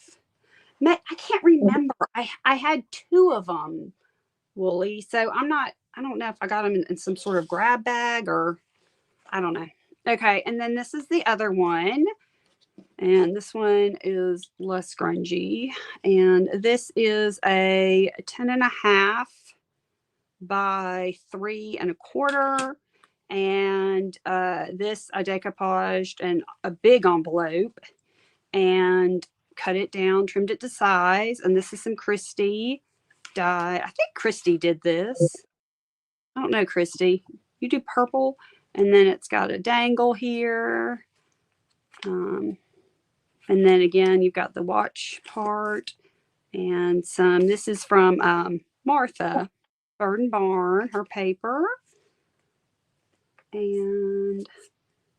I can't remember. I had 2 of them woolly. So I don't know if I got them in some sort of grab bag or I don't know. Okay. And then this is the other one. And this one is less grungy. And this is a 10.5 by 3.25. And this I decoupaged in a big envelope and cut it down, trimmed it to size. And this is some Christy dye. I think Christy did this. I don't know, Christy. You do purple. And then it's got a dangle here. And then again, you've got the watch part and some. This is from Martha Bird and Barn, her paper. And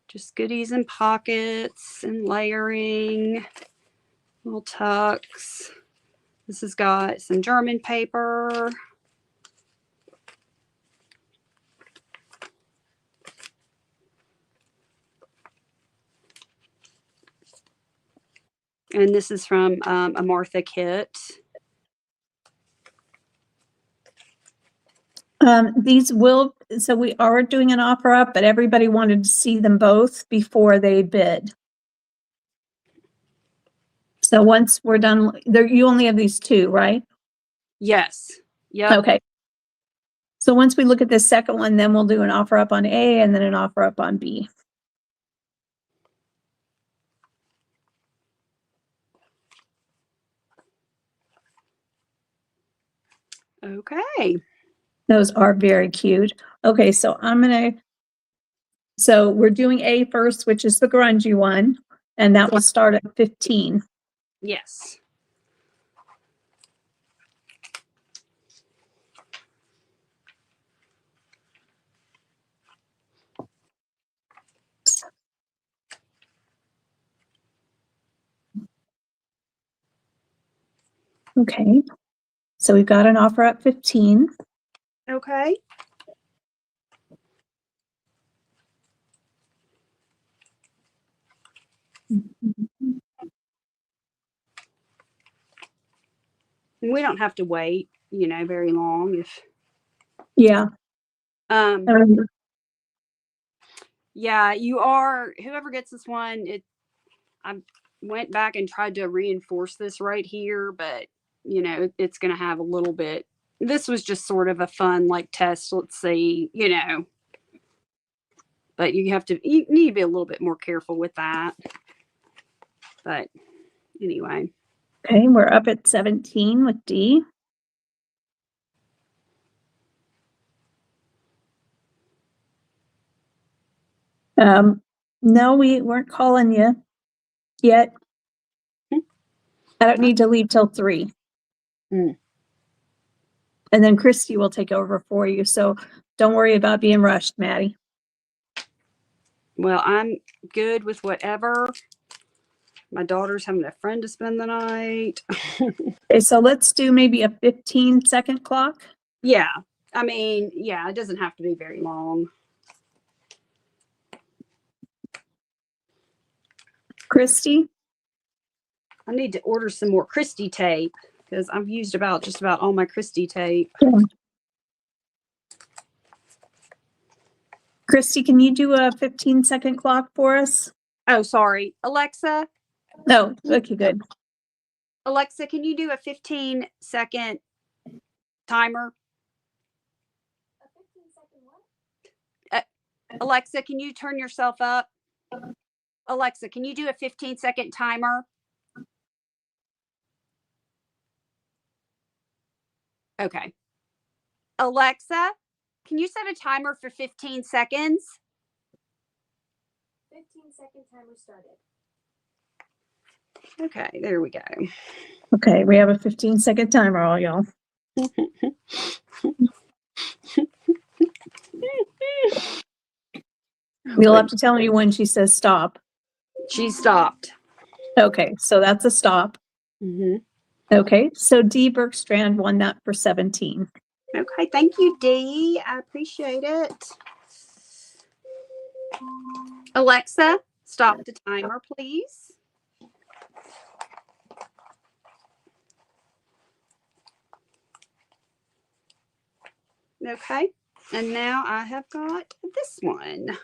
just goodies and pockets and layering, little tucks. This has got some German paper. And this is from a Martha kit. So we are doing an offer up, but everybody wanted to see them both before they bid. So once we're done, you only have these 2, right? Yes. Yep. Okay. So once we look at this second one, then we'll do an offer up on A and then an offer up on B. Okay. Those are very cute. Okay, so so we're doing A first, which is the grungy one, and that will start at 15. Yes. Okay. So we've got an offer at 15. Okay. And we don't have to wait, very long if Yeah. um Um, yeah, whoever gets this one, I went back and tried to reinforce this right here, but it's going to have a little bit. This was just sort of a fun test. Let's see, but you need to be a little bit more careful with that. But anyway. Okay, we're up at 17 with D. No, we weren't calling you yet. I don't need to leave till 3. Hmm. And then Christy will take over for you. So don't worry about being rushed, Maddie. Well, I'm good with whatever. My daughter's having a friend to spend the night. Okay, so let's do maybe a 15-second clock. Yeah. I mean, yeah, it doesn't have to be very long. Christy? I need to order some more Christy tape because I've used just about all my Christy tape. Yeah. Christy, can you do a 15-second clock for us? Oh, sorry. Alexa. No, okay, good. Alexa, can you do a 15-second timer? A 15-second what? Alexa, can you turn yourself up? Alexa, can you do a 15-second timer? Okay. Alexa, can you set a timer for 15 seconds? 15-second timer started. Okay, there we go. Okay, we have a 15-second timer, all y'all. You'll have to tell me when she says stop. She stopped. Okay, so that's a stop. Mm-hmm. Okay, so D. Bergstrand won that for 17. Okay, thank you, Dee. I appreciate it. Alexa, stop the timer, please. Okay, and now I have got this one.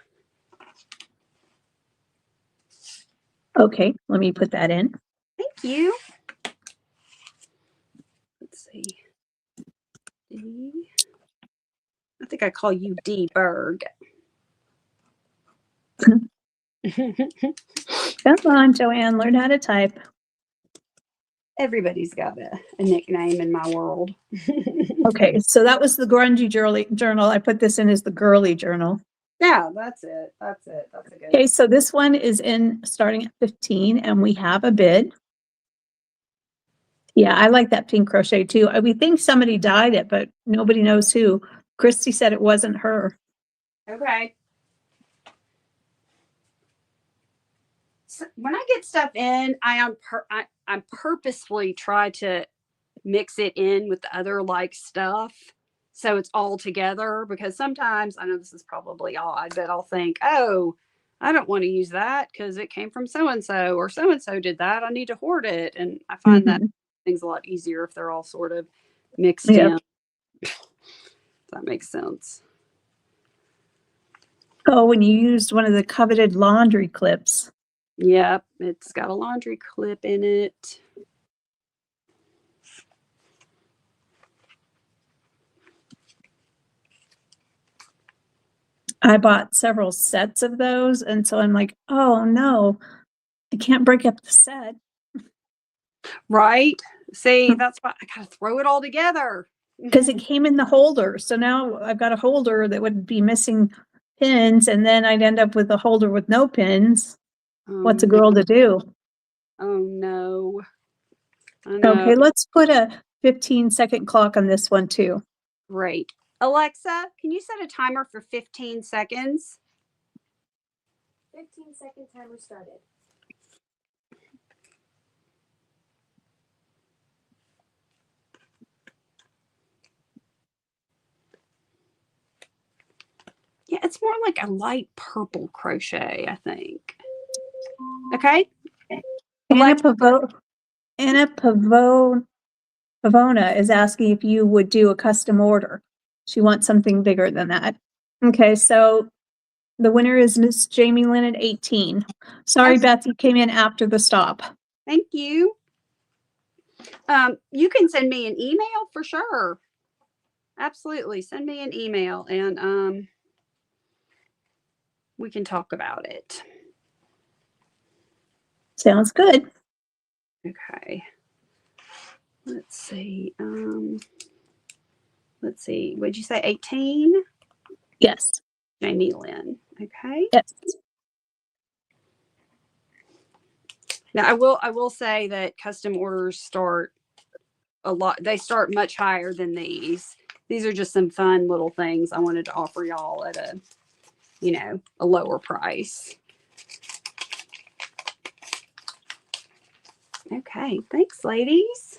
Okay, let me put that in. Thank you. Let's see. D. I think I call you D Berg. Come on, Joanne, learn how to type. Everybody's got a nickname in my world. Okay, so that was the grungy journal. I put this in as the girly journal. Yeah, that's it. That's it. That's a good. Okay, so this one is in starting at 15 and we have a bid. Yeah, I like that pink crochet too. We think somebody dyed it, but nobody knows who. Christy said it wasn't her. Okay. So when I get stuff in, I purposefully try to mix it in with the other stuff so it's all together, because sometimes, I know this is probably odd, but I'll think, oh, I don't want to use that because it came from so and so did that. I need to hoard it. And I find that things a lot easier if they're all sort of mixed in. That makes sense. Oh, when you used one of the coveted laundry clips. Yep, it's got a laundry clip in it. I bought several sets of those, and so I'm like, oh no, I can't break up the set. Right? See, that's why I gotta throw it all together. Because it came in the holder. So now I've got a holder that would be missing pins, and then I'd end up with a holder with no pins. What's a girl to do? Oh no. I know. Okay, let's put a 15-second clock on this one too. Great. Alexa, can you set a timer for 15 seconds? 15-second timer started. it's more like a light purple crochet, I think. Okay. Anna Pavona is asking if you would do a custom order. She wants something bigger than that. Okay, so the winner is Miss Jamie Lynn at 18. Sorry, Beth, you came in after the stop. Thank you. You can send me an email for sure. Absolutely. Send me an email and we can talk about it. Sounds good. Okay. Let's see. Let's see. Would you say 18? Yes. Jamie Lynn. Okay. Yes. Now I will say that custom orders start a lot. They start much higher than these. These are just some fun little things I wanted to offer y'all at a, you know, a lower price. Okay. Thanks, ladies.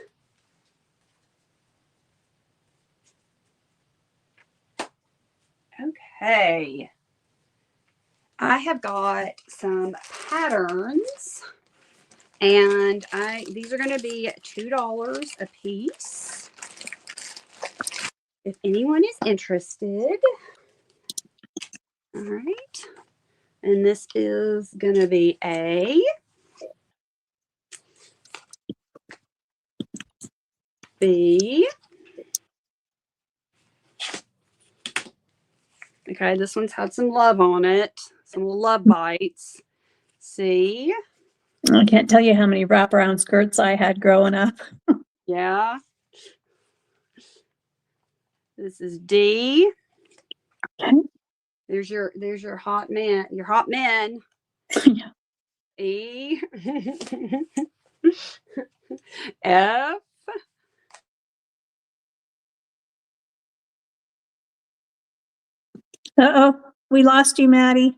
Okay. I have got some patterns and these are going to be $2 a piece. If anyone is interested. All right. And this is going to be A, B. Okay, this one's had some love on it. Some love bites. C. I can't tell you how many wraparound skirts I had growing up. Yeah. This is D. Okay. There's your hot man, your hot men. Yeah. E. F. Uh-oh, we lost you, Maddie.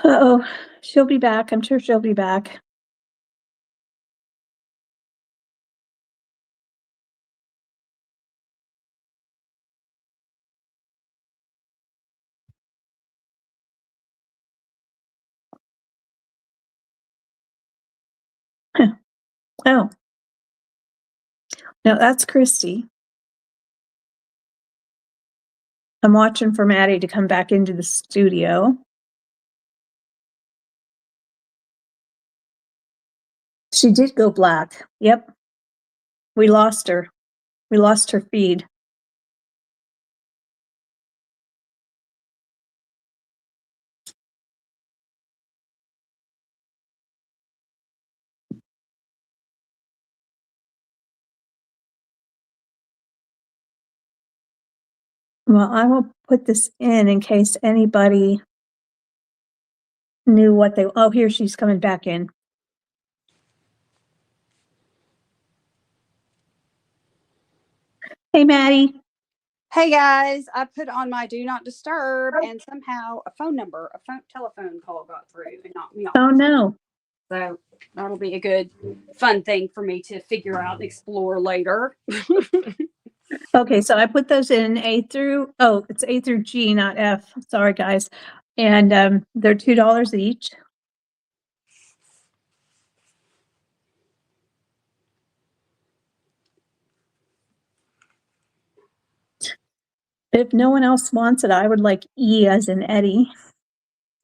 Uh-oh, she'll be back. I'm sure she'll be back. Oh, no, that's Christy. I'm watching for Maddie to come back into the studio. She did go black. Yep. We lost her. We lost her feed. Well, I will put this in case anybody knew what they, oh, here she's coming back in. Hey, Maddie. Hey guys, I put on my do not disturb and somehow a telephone call got through and knocked me off. Oh, no. So that'll be a good fun thing for me to figure out and explore later. Okay, so I put those in it's A through G, not F. Sorry, guys. And they're $2 each. If no one else wants it, I would like E as in Eddie.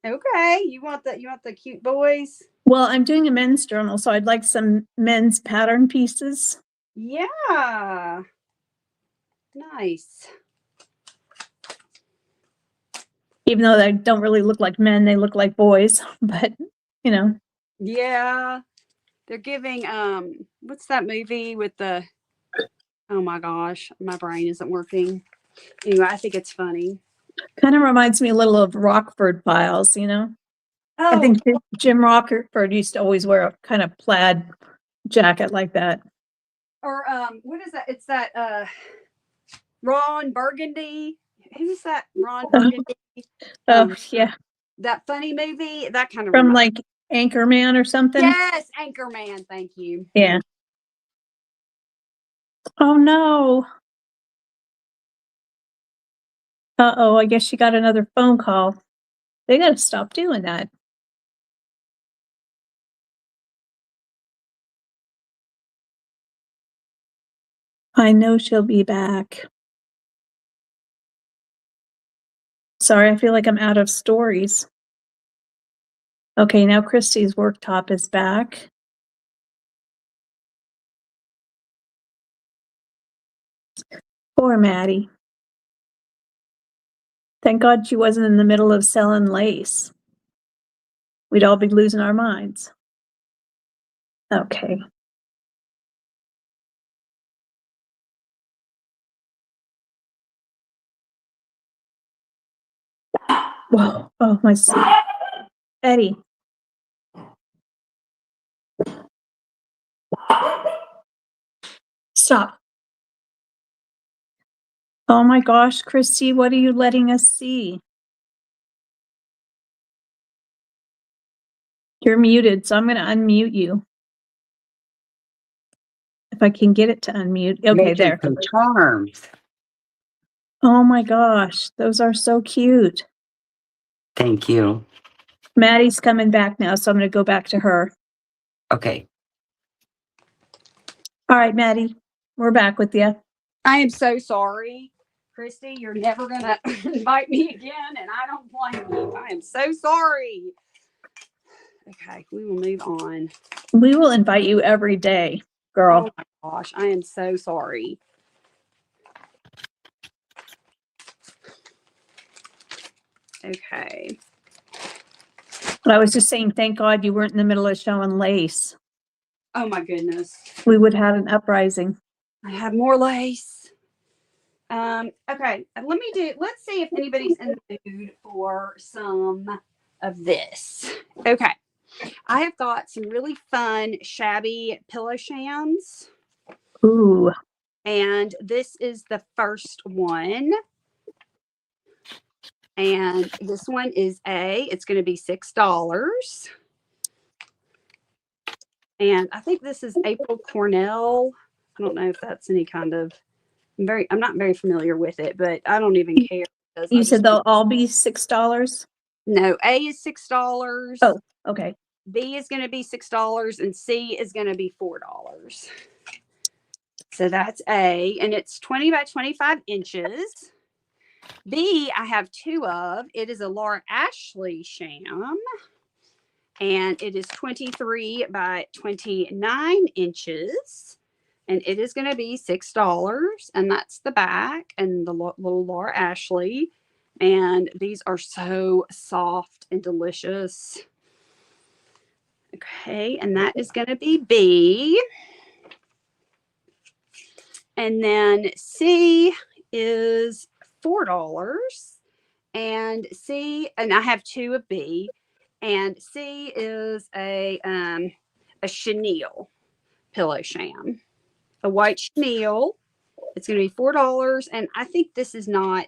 Okay, you want the cute boys? Well, I'm doing a men's journal, so I'd like some men's pattern pieces. Yeah. Nice. Even though they don't really look like men, they look like boys, but you know. Yeah. They're giving what's that movie with the, oh my gosh, my brain isn't working. Anyway, I think it's funny. Kind of reminds me a little of Rockford Files, you know? Oh, I think Jim Rockford used to always wear a kind of plaid jacket like that. or what is that? It's that Ron Burgundy. Who's that? Ron Burgundy. Oh, yeah. That funny movie. That kind of From like Anchorman or something? Yes, Anchorman. Thank you. Yeah. Oh no. Uh-oh, I guess she got another phone call. They gotta stop doing that. I know she'll be back. Sorry, I feel like I'm out of stories. Okay, now Christy's worktop is back. Poor Maddie. Thank God she wasn't in the middle of selling lace. We'd all be losing our minds. Okay. Whoa, oh, my son. Eddie. Stop. Oh my gosh, Christy, what are you letting us see? You're muted, so I'm going to unmute you. If I can get it to unmute. Okay, Making there. some charms. Oh my gosh, those are so cute. Thank you. Maddie's coming back now, so I'm going to go back to her. Okay. All right, Maddie, we're back with you. I am so sorry, Christy. You're never gonna invite me again, and I don't blame you. I am so sorry. Okay, we will move on. We will invite you every day, girl. Oh my gosh, I am so sorry. Okay. But I was just saying, thank God you weren't in the middle of showing lace. Oh my goodness. We would have had an uprising. I have more lace. Okay, let's see if anybody's in the mood for some of this. Okay. I have got some really fun shabby pillow shams. Ooh. And this is the first one. And this one is it's going to be $6. And I think this is April Cornell. I don't know if that's any kind of, I'm not very familiar with it, but I don't even care. You said they'll all be $6? No, A is $6. Oh, okay. B is going to be $6 and C is going to be $4. So that's A, and it's 20 by 25 inches. B, I have two of. It is a Laura Ashley sham, and it is 23 by 29 inches, and it is going to be $6, and that's the back and the little Laura Ashley, and these are so soft and delicious. Okay, and that is going to be B. And then C is $4. And C, and I have two of B. And C is a chenille pillow sham. A white chenille. It's going to be $4. And I think this is not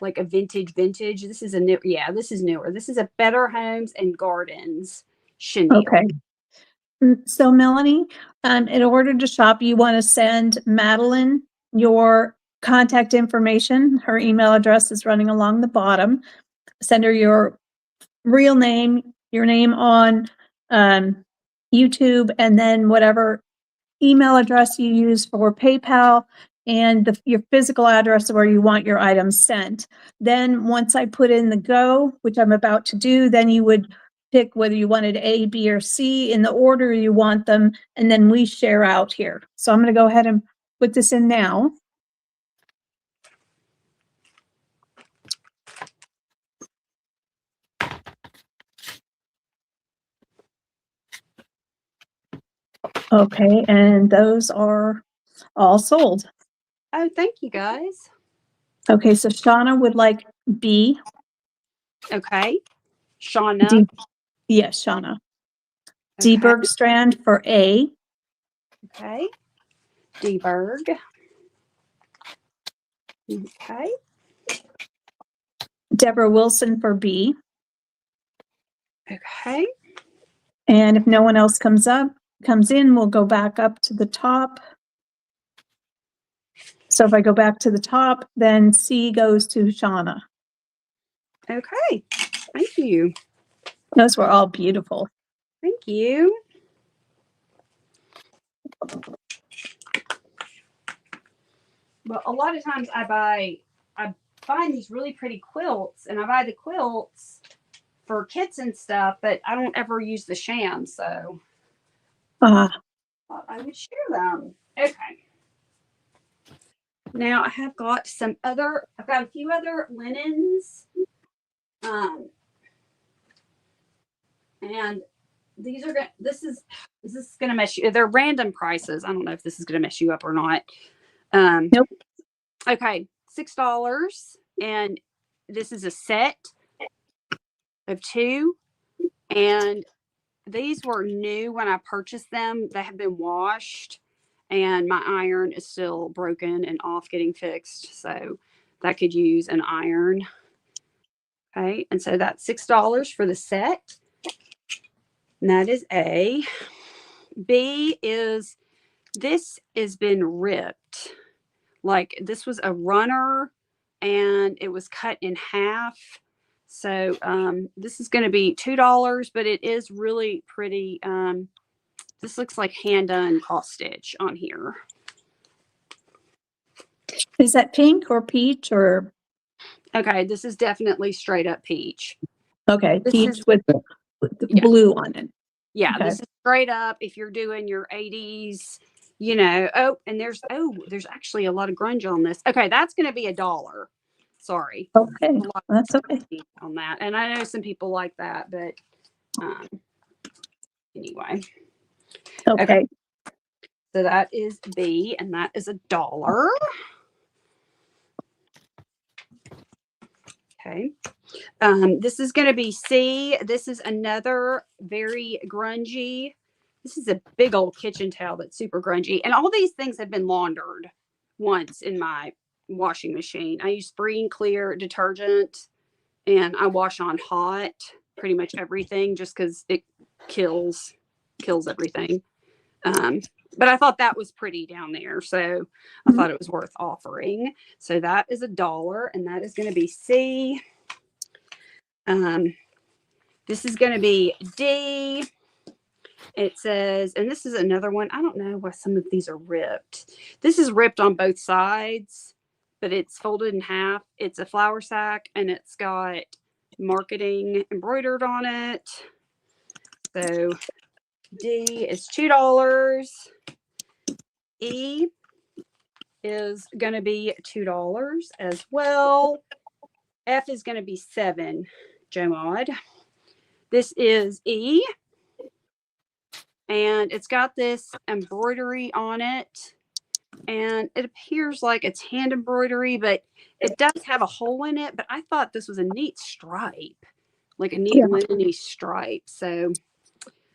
like a vintage. This is a new, this is newer. This is a Better Homes and Gardens chenille. Okay. So Melanie, in order to shop, you want to send Madeline your contact information. Her email address is running along the bottom. Send her your real name, your name on YouTube, and then whatever email address you use for PayPal and your physical address where you want your items sent. Then once I put in the go, which I'm about to do, then you would pick whether you wanted A, B, or C in the order you want them, and then we share out here. So I'm going to go ahead and put this in now. Okay, and those are all sold. Oh, thank you guys. Okay, so Shauna would like B. Okay. Shauna. Yes, Shauna. Okay. D. Bergstrand for A. Okay. D-Berg. Okay. Deborah Wilson for B. Okay. And if no one else comes in, we'll go back up to the top. So if I go back to the top, then C goes to Shauna. Okay. Thank you. Those were all beautiful. Thank you. Well, a lot of times I find these really pretty quilts, and I buy the quilts for kits and stuff, but I don't ever use the sham, so Ah, thought I would share them. Okay. Now I have got I've got a few other linens. And these are this is gonna mess you. They're random prices. I don't know if this is gonna mess you up or not. Nope. Okay, $6, and this is a set of 2, and these were new when I purchased them. They have been washed, and my iron is still broken and off getting fixed, so that could use an iron. Okay, and so that's $6 for the set. And that is A. B is, this has been ripped. Like, this was a runner and it was cut in half. So this is going to be $2, but it is really pretty. This looks like hand done cross stitch on here. is that pink or peach or? Okay, this is definitely straight up peach. Okay, This peach is- with the Yeah. blue on it. Yeah, Okay. this is straight up if you're doing your 80s, you know. Oh, and there's actually a lot of grunge on this. Okay, that's going to be $1. Sorry. Okay, A lot that's okay. on that. And I know some people like that, but anyway. Okay. So that is B, and that is $1. Okay. This is going to be C. This is another very grungy. This is a big old kitchen towel that's super grungy. And all these things have been laundered once in my washing machine. I use free and clear detergent, and I wash on hot pretty much everything just because it kills everything. But I thought that was pretty down there, so I thought it was worth offering. So that is $1, and that is going to be C. This is going to be D. It says, and this is another one. I don't know why some of these are ripped. This is ripped on both sides, but it's folded in half. It's a flour sack, and it's got marketing embroidered on it. So D is $2. E is going to be $2 as well. F is going to be $7, Jomod. This is E, and it's got this embroidery on it, and it appears like it's hand embroidery, but it does have a hole in it. But I thought this was a neat stripe, like a neat linen-y stripe. So,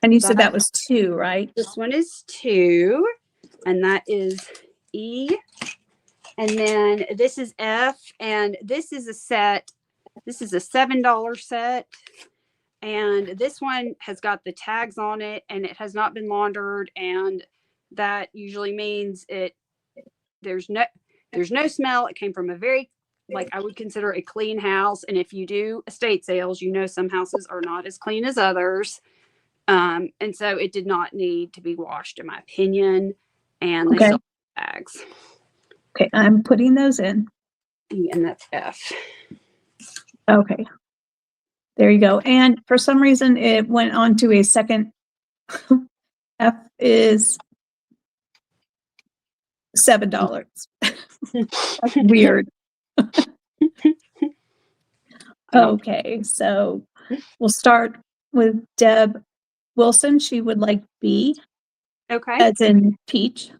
And you said that was 2, right? this one is 2, and that is E. And then this is F, and this is a set. This is a $7 set. And this one has got the tags on it, and it has not been laundered. And that usually means there's no smell. It came from a very, like, I would consider a clean house. And if you do estate sales, you know, some houses are not as clean as others. And so it did not need to be washed, in my opinion. And they Okay. still have tags. Okay, I'm putting those in. And that's F. Okay. There you go. And for some reason, it went on to a second. F is $7. That's weird. Okay, so we'll start with Deb Wilson. She would like B, Okay. as in peach.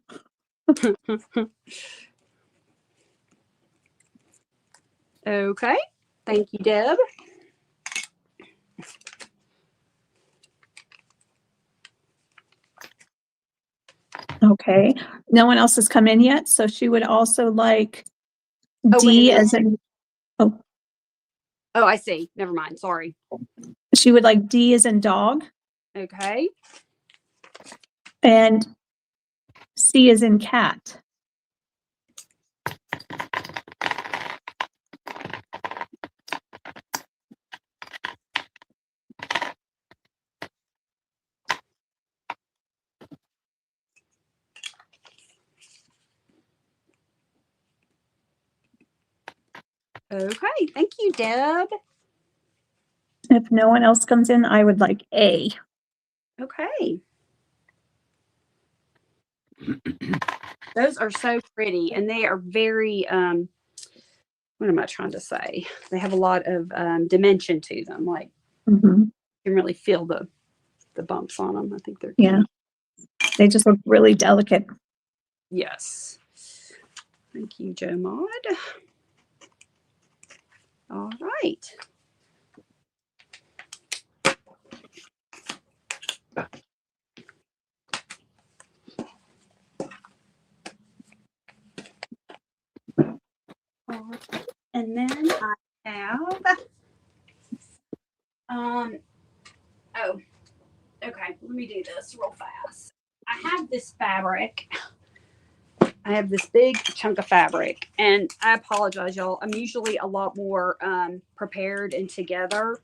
Okay. Thank you, Deb. Okay, no one else has come in yet, so she would also like Oh, D wait a as in, Oh, I see. Never mind. Sorry. she would like D as in dog. Okay. And C is in cat. Okay. Thank you, Deb. If no one else comes in, I would like A. Okay. Those are so pretty, and they are very, what am I trying to say? They have a lot of dimension to them. Like, Mhm. you can really feel the bumps on them. I think they're Yeah. cute. They just look really delicate. Yes. Thank you, Joe Maud. All right. And then I have, oh, okay, let me do this real fast. I have this fabric. I have this big chunk of fabric, and I apologize, y'all. I'm usually a lot more prepared and together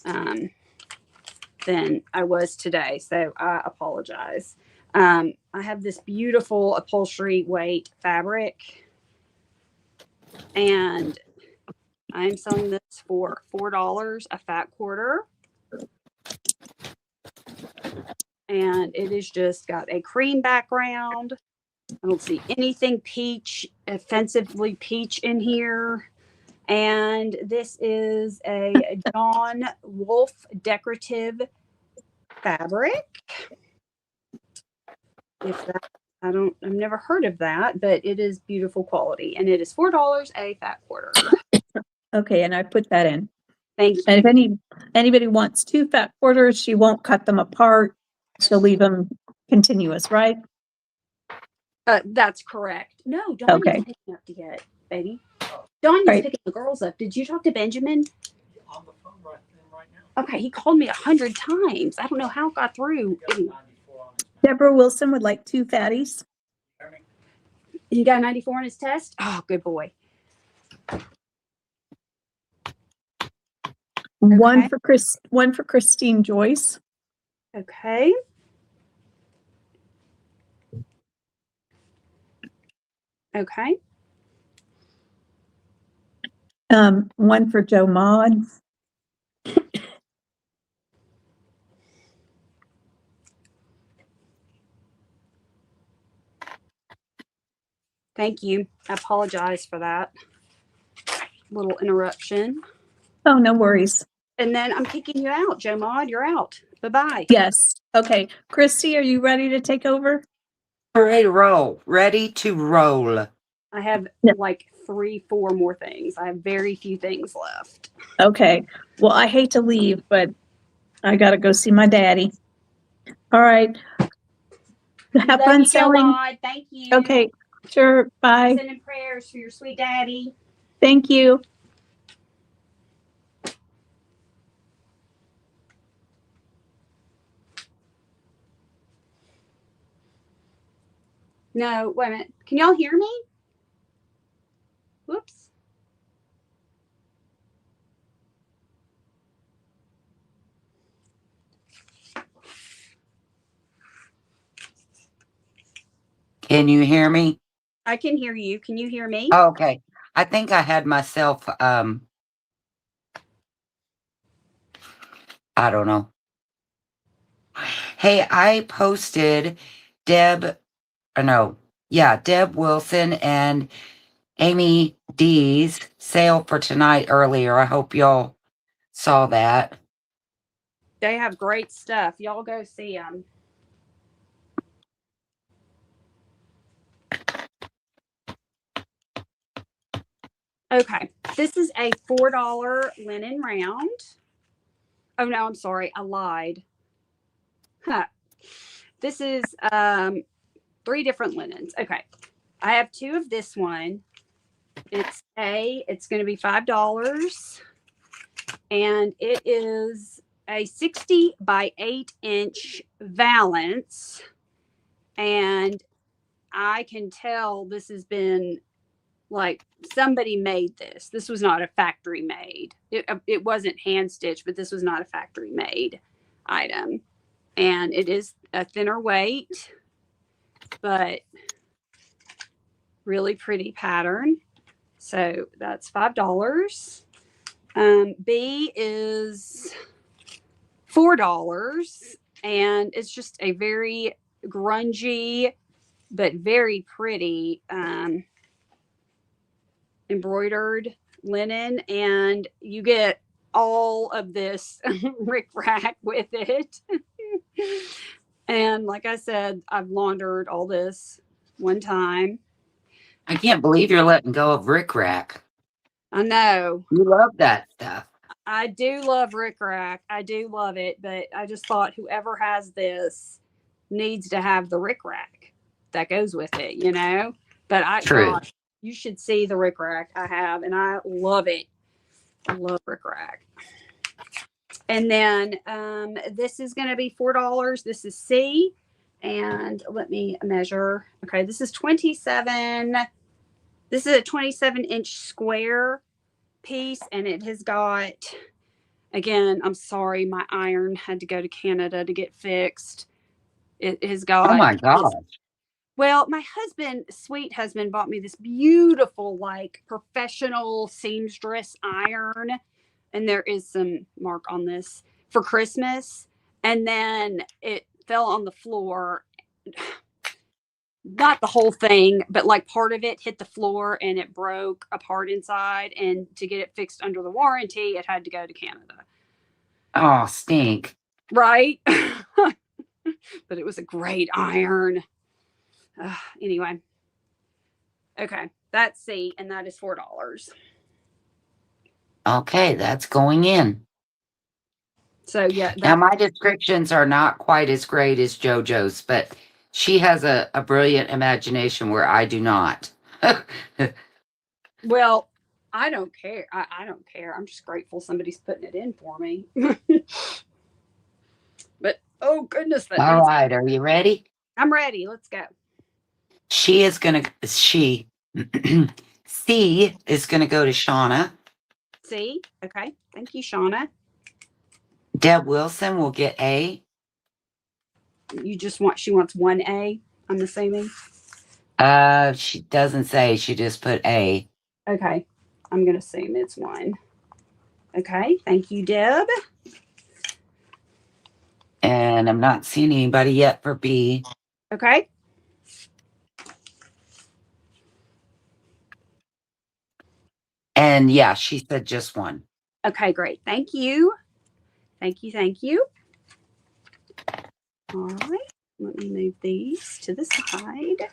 than I was today, so I apologize. I have this beautiful upholstery weight fabric, and I'm selling this for $4 a fat quarter. And it is just got a cream background. I don't see anything offensively peach in here. And this is a Dawn Wolf decorative fabric. I've never heard of that, but it is beautiful quality, and it is $4 a fat quarter. Okay, and I put that in. Thank you. And if anybody wants 2 fat quarters, she won't cut them apart. She'll leave them continuous, right? That's correct. No, Donnie's Okay. picking up yet, baby. Donnie's Right. picking the girls up. Did you talk to Benjamin? On the phone right now. Okay, he called me 100 times. I don't know how it got through. Deborah Wilson would like 2 fatties. He got a 94 on his test? Oh, good boy. One for Christine Joyce. Okay. Okay. One for Joe Maud. Thank you. I apologize for that little interruption. Oh, no worries. And then I'm kicking you out, Joe Maud. You're out. Bye-bye. Yes. Okay. Christy, are you ready to take over? Ready to roll. Ready to roll. I have like 3-4 more things. I have very few things left. Okay. Well, I hate to leave, but I got to go see my daddy. All right. Have fun selling. Maud. Thank you. Okay. Sure. Bye. Sending prayers for your sweet daddy. Thank you. No, wait a minute. Can y'all hear me? Whoops. Can you hear me? I can hear you. Can you hear me? Okay. I think I had myself, I don't know. Hey, I posted Deb Wilson and Amy D's sale for tonight earlier. I hope y'all saw that. They have great stuff. Y'all go see them. Okay, this is a $4 linen round. Oh no, I'm sorry, I lied. Huh. This is 3 different linens. Okay, I have 2 of this one. It's going to be $5, and it is a 60 by 8-inch valance. And I can tell this has been like somebody made this. This was not a factory made. It wasn't hand stitched, but this was not a factory made item. And it is a thinner weight, but really pretty pattern. So that's $5. B is $4, and it's just a very grungy but very pretty embroidered linen, and you get all of this rickrack with it. And like I said, I've laundered all this one time. I can't believe you're letting go of rickrack. I know. You love that stuff. I do love rickrack. I do love it, but I just thought whoever has this needs to have the rickrack that goes with it, you know? But True. God, you should see the rickrack I have, and I love it. I love rickrack. And then this is going to be $4. This is C. And let me measure. Okay, this is 27. This is a 27-inch square piece, and it has got, again, I'm sorry, my iron had to go to Canada to get fixed. It has got. Oh my gosh. Well, my husband, sweet husband, bought me this beautiful, like professional seamstress iron. And there is some mark on this for Christmas. And then it fell on the floor. Not the whole thing, but like part of it hit the floor and it broke apart inside. And to get it fixed under the warranty, it had to go to Canada. Oh, stink. Right? But it was a great iron. Anyway. Okay. That's C, and that is $4. Okay, that's going in. So yeah. Now my descriptions are not quite as great as JoJo's, but she has a brilliant imagination where I do not. Well, I don't care. I don't care. I'm just grateful somebody's putting it in for me. But oh goodness, All right, are you ready? I'm ready. Let's go. C is gonna go to Shauna. C. Okay. Thank you, Shauna. Deb Wilson will get A. She wants 1A, I'm assuming. She doesn't say, she just put A. Okay. I'm gonna assume it's 1. Okay. Thank you, Deb. And I'm not seeing anybody yet for B. Okay. And yeah, she said just 1. Okay, great. Thank you. Thank you. Thank you. All right. Let me move these to the side.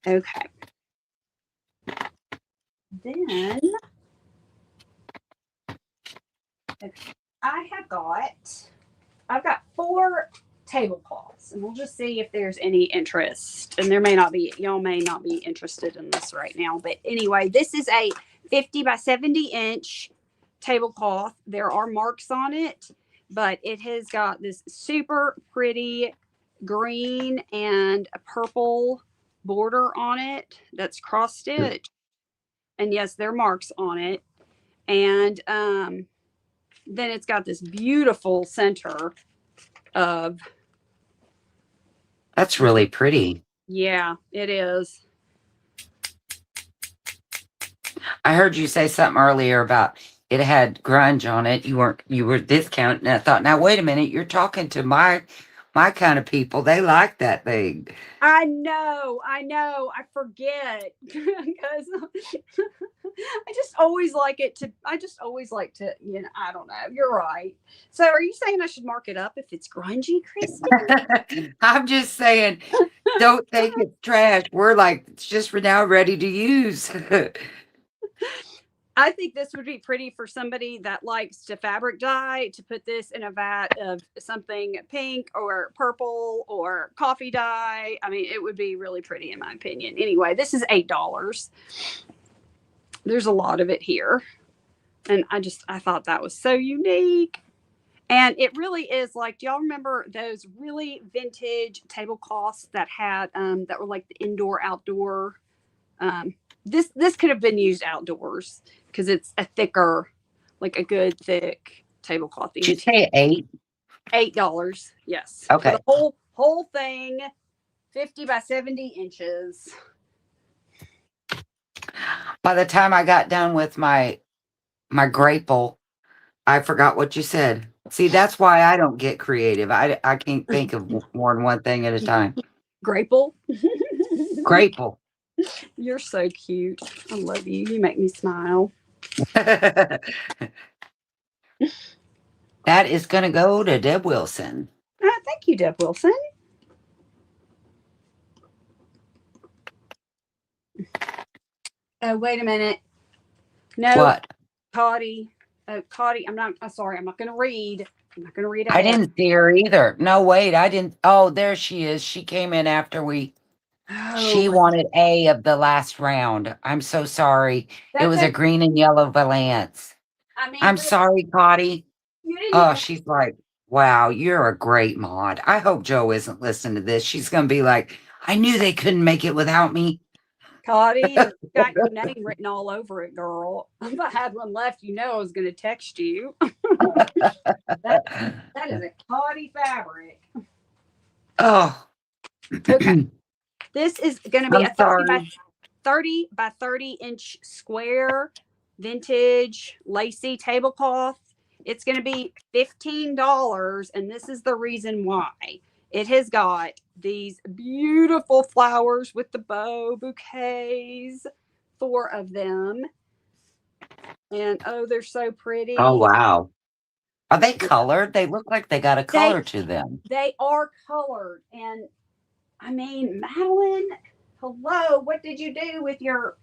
Okay. Then I've got 4 tablecloths, and we'll just see if there's any interest. And there may not be, y'all may not be interested in this right now, but anyway, this is a 50 by 70 inch tablecloth. There are marks on it, but it has got this super pretty green and a purple border on it that's cross stitched. And yes, there are marks on it. And then it's got this beautiful center of. That's really pretty. Yeah, it is. I heard you say something earlier about it had grunge on it. You were discounting. And I thought, now wait a minute, you're talking to my kind of people. They like that thing. I know. I forget because I just always like to, I don't know. You're right. So are you saying I should mark it up if it's grungy, Christy? I'm just saying, don't think it's trash. We're like, it's just for now ready to use. I think this would be pretty for somebody that likes to fabric dye, to put this in a vat of something pink or purple or coffee dye. I mean, it would be really pretty in my opinion. Anyway, this is $8. There's a lot of it here. And I thought that was so unique. And it really is like, do y'all remember those really vintage tablecloths that had that were like the indoor outdoor? This could have been used outdoors because it's a thicker, like a good thick tablecloth. Did you say 8? $8, yes. Okay. For the whole thing, 50 by 70 inches. By the time I got done with my grapeful, I forgot what you said. See, that's why I don't get creative. I can't think of more than one thing at a time. Grapeful. Grateful. You're so cute. I love you. You make me smile. That is going to go to Deb Wilson. Thank you, Deb Wilson. Oh, wait a minute. No, What? Cotty. Cotty, I'm sorry. I'm not going to read. I'm not going to read I ahead. didn't see her either. No, wait, I didn't. Oh, there she is. She came in after she Oh, wanted A of the last round. I'm so sorry. It was a okay. green and yellow Valance. I mean, I'm sorry, Cotty. you didn't Oh, have- she's like, wow, you're a great mod. I hope Joe isn't listening to this. She's going to be like, I knew they couldn't make it without me. Cotty, and it's got your name written all over it, girl. If I had one left, you know I was going to text you. That is a Cotty fabric. Oh. Okay. This is going to be I'm a 30 by sorry. 30 by 30 inch square vintage lacy tablecloth. It's going to be $15, and this is the reason why. It has got these beautiful flowers with the bow bouquets, 4 of them. And oh, they're so pretty. Oh, wow. Are they colored? They look like they got a color to them. They are colored. And I mean, Madeline, hello, what did you do with your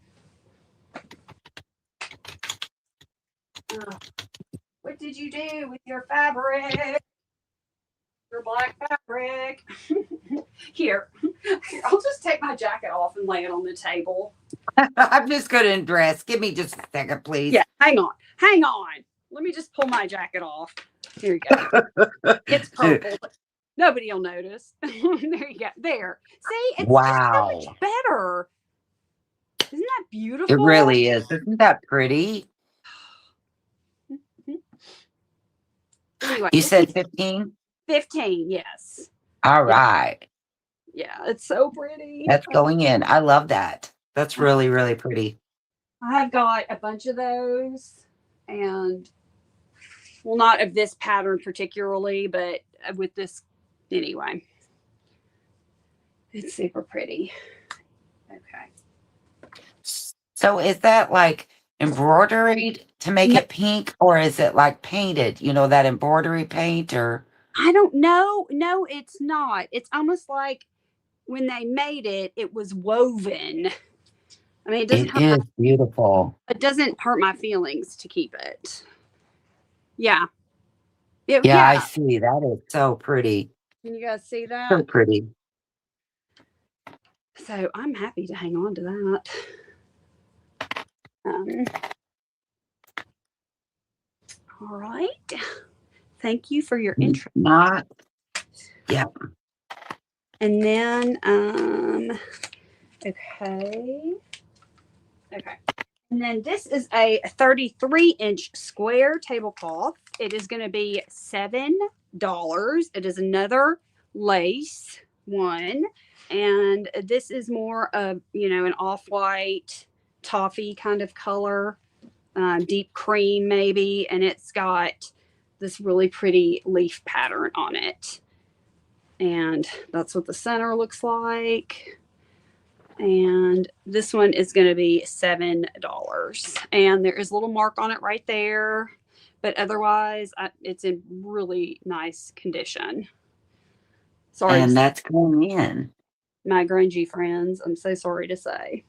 what did you do with your fabric? Your black fabric. Here, I'll just take my jacket off and lay it on the table. I'm just going to undress. Give me just a second, please. Yeah, hang on. Hang on. Let me just pull my jacket off. Here you go. It's purple, but nobody will notice. There you go. There. See, it's Wow. just so much better. Isn't that beautiful? It really is. Isn't that pretty? Anyway, You said 15? 15, yes. All right. Yeah, it's so pretty. That's going in. I love that. That's really, really pretty. I've got a bunch of those, and well, not of this pattern particularly, but with this anyway. It's super pretty. Okay. So is that like embroidered to make No. it pink, or is it like painted? You know, that embroidery paint, or I don't know. No, it's not. It's almost like when they made it, it was woven. I mean, it is beautiful. It doesn't hurt my feelings to keep it. Yeah. Yeah, I see. That is so pretty. Can you guys see that? So pretty. So I'm happy to hang on to that. All right. Thank you for your interest. Not. Yep. And then, okay. And then this is a 33-inch square tablecloth. It is going to be $7. It is another lace one. And this is more of, an off-white toffee kind of color, deep cream maybe. And it's got this really pretty leaf pattern on it. And that's what the center looks like. And this one is going to be $7. And there is a little mark on it right there. But otherwise, it's in really nice condition. Sorry. And that's going in. My grungy friends, I'm so sorry to say.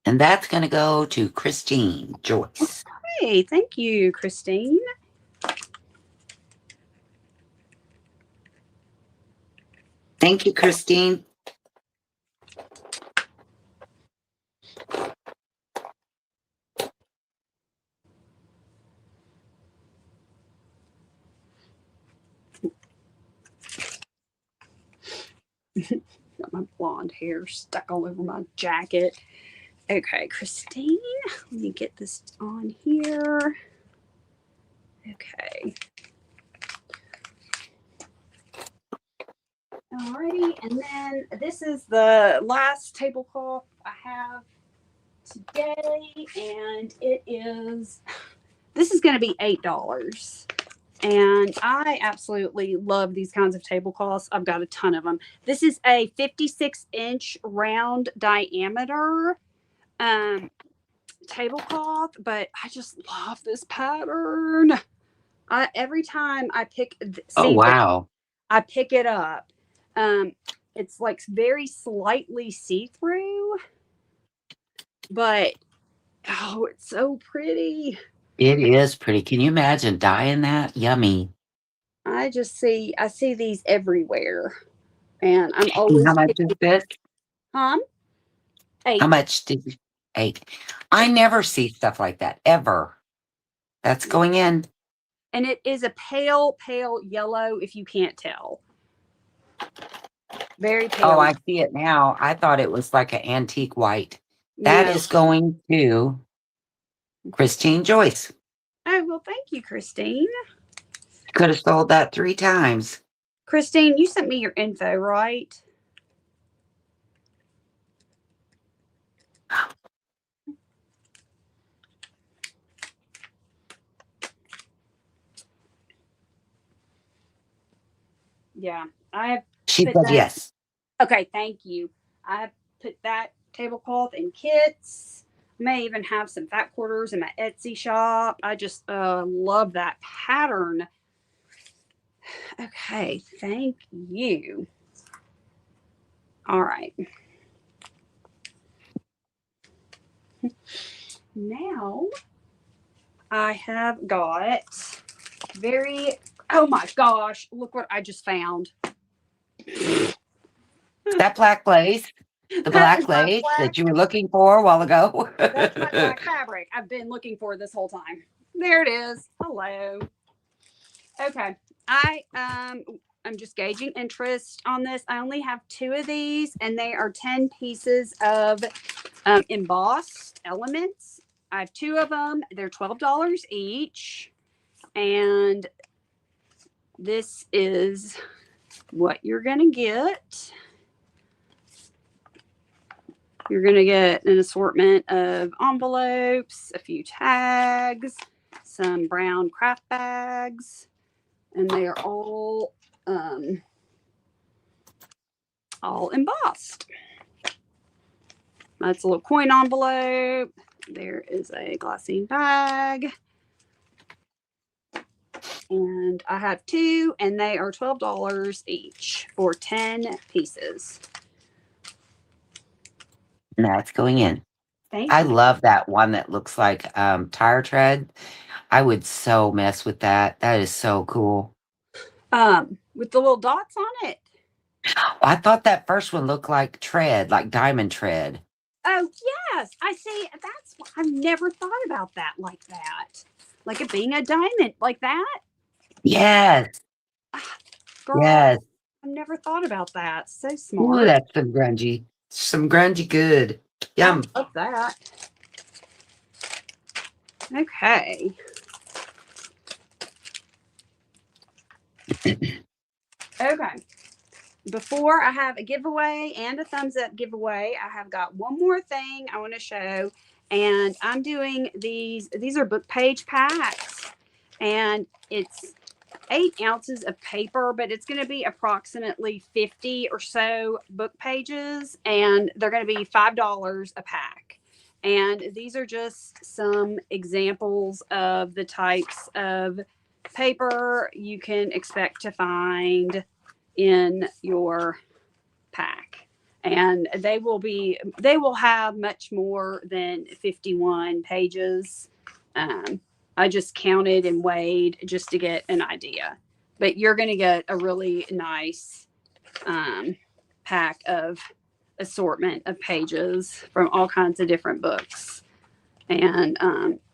And that's going to go to Christine Joyce. Hey, thank you, Christine. Thank you, Christine. Got my blonde hair stuck all over my jacket. Okay, Christine, let me get this on here. Okay. Alrighty, and then this is the last tablecloth I have today, and this is going to be $8. And I absolutely love these kinds of tablecloths. I've got a ton of them. This is a 56-inch round diameter tablecloth, but I just love this pattern. Every time I Oh, wow. I pick it up. It's like very slightly see-through, but oh, it's so pretty. It is pretty. Can you imagine dyeing that? Yummy. I see these everywhere, and I'm And always how much is picking. this? Huh? How 8. much did you? 8. I never see stuff like that ever. That's going in. And it is a pale yellow, if you can't tell. Very pale. Oh, I see it now. I thought it was like an antique white. That No. is going to Christine Joyce. Oh, well, thank you, Christine. Could have sold that 3 times. Christine, you sent me your info, right? Yeah, She put said that. yes. Okay, thank you. I put that tablecloth in kits. May even have some fat quarters in my Etsy shop. I just love that pattern. Okay, thank you. All right. Now I have got oh my gosh, look what I just found. That black lace, the black lace that you were looking for a while ago. That's my black fabric I've been looking for this whole time. There it is. Hello. Okay. I'm just gauging interest on this. I only have 2 of these, and they are 10 pieces of embossed elements. I have 2 of them. They're $12 each. And this is what you're going to get. You're going to get an assortment of envelopes, a few tags, some brown craft bags, and they are all embossed. That's a little coin envelope. There is a glassine bag. And I have 2, and they are $12 each for 10 pieces. That's going in. Thank I you. love that one that looks like tire tread. I would so mess with that. That is so cool. With the little dots on it. I thought that first one looked like tread, like diamond tread. Oh, yes. I see. I've never thought about that like that. Like it being a diamond like that. Yes. Girl, Yes. I've never thought about that. So Ooh, smart. that's some grungy. Some grungy good. Yum. I love that. Okay. Okay. Before I have a giveaway and a thumbs up giveaway, I have got one more thing I want to show. And I'm doing these are book page packs. And it's 8 ounces of paper, but it's going to be approximately 50 or so book pages. And they're going to be $5 a pack. And these are just some examples of the types of paper you can expect to find in your pack. And they will have much more than 51 pages. I just counted and weighed just to get an idea. But you're going to get a really nice pack of assortment of pages from all kinds of different books. And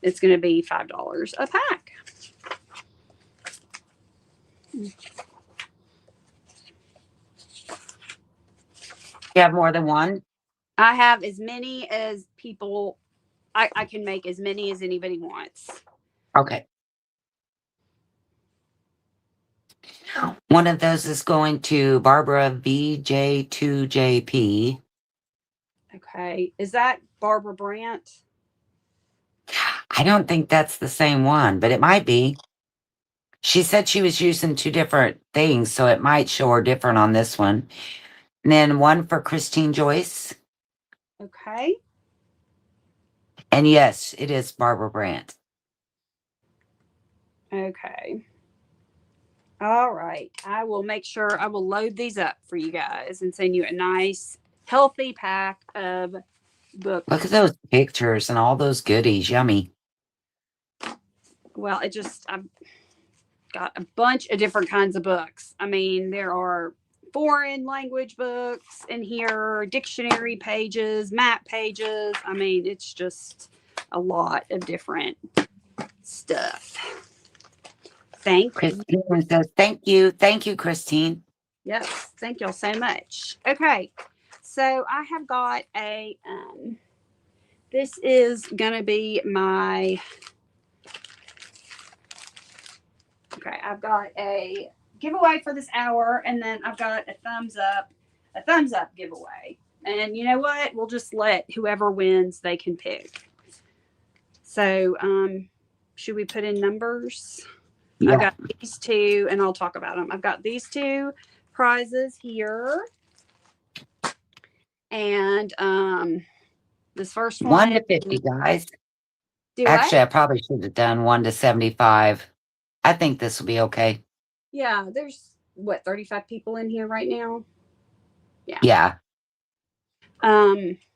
it's going to be $5 a pack. You have more than one? I have as many as people. I can make as many as anybody wants. Okay. One of those is going to Barbara VJ2JP. Okay. Is that Barbara Brandt? I don't think that's the same one, but it might be. She said she was using two different things, so it might show her different on this one. And then one for Christine Joyce. Okay. And yes, it is Barbara Brandt. Okay. All right. I will make sure I will load these up for you guys and send you a nice, healthy pack of books. Look at those pictures and all those goodies. Yummy. Well, I've got a bunch of different kinds of books. I mean, there are foreign language books in here, dictionary pages, map pages. I mean, it's just a lot of different stuff. Thank you. Christine says, thank you. Thank you, Christine. Yes, thank y'all so much. Okay, so I have got this is gonna be my, I've got a giveaway for this hour, and then I've got a thumbs up giveaway. And you know what? We'll just let whoever wins, they can pick. So, should we put in numbers? Yeah. I've got these two, and I'll talk about them. I've got these two prizes here, and this first one 1 to 50, guys. Do Actually, I? I probably should have done 1 to 75. I think this will be okay. Yeah, there's 35 people in here right now. Yeah.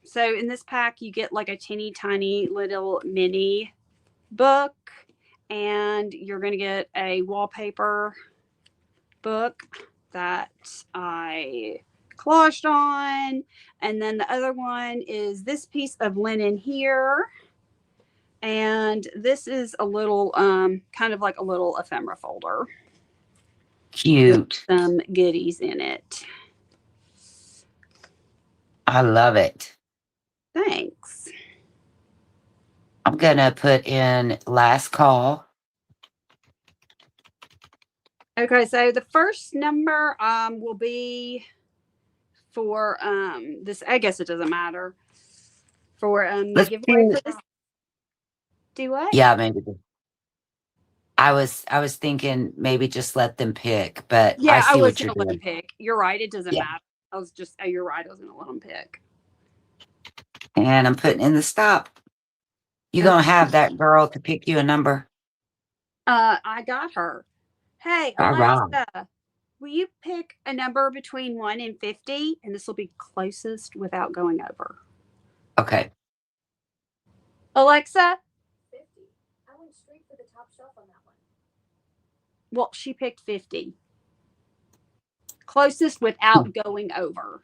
So in this pack, you get like a teeny tiny little mini book, and you're going to get a wallpaper book that I collaged on. And then the other one is this piece of linen here. And this is a little, kind of like a little ephemera folder. Cute. With some goodies in it. I love it. Thanks. I'm going to put in last call. Okay, so the first number will be for this. I guess it doesn't matter. For the Let's giveaway do- for this. Do what? Yeah, maybe. I was thinking maybe just let them pick, but Yeah, I see was what you're gonna let them doing. pick. You're right. It doesn't Yeah. matter. You're right. I was gonna let them pick. And I'm putting in the stop. You gonna have that girl to pick you a number? I got her. Hey, All Alexa, right. will you pick a number between 1 and 50? And this will be closest without going over. Okay. Alexa? 50. I went straight for the top shelf on that one. Well, she picked 50. Closest without going over.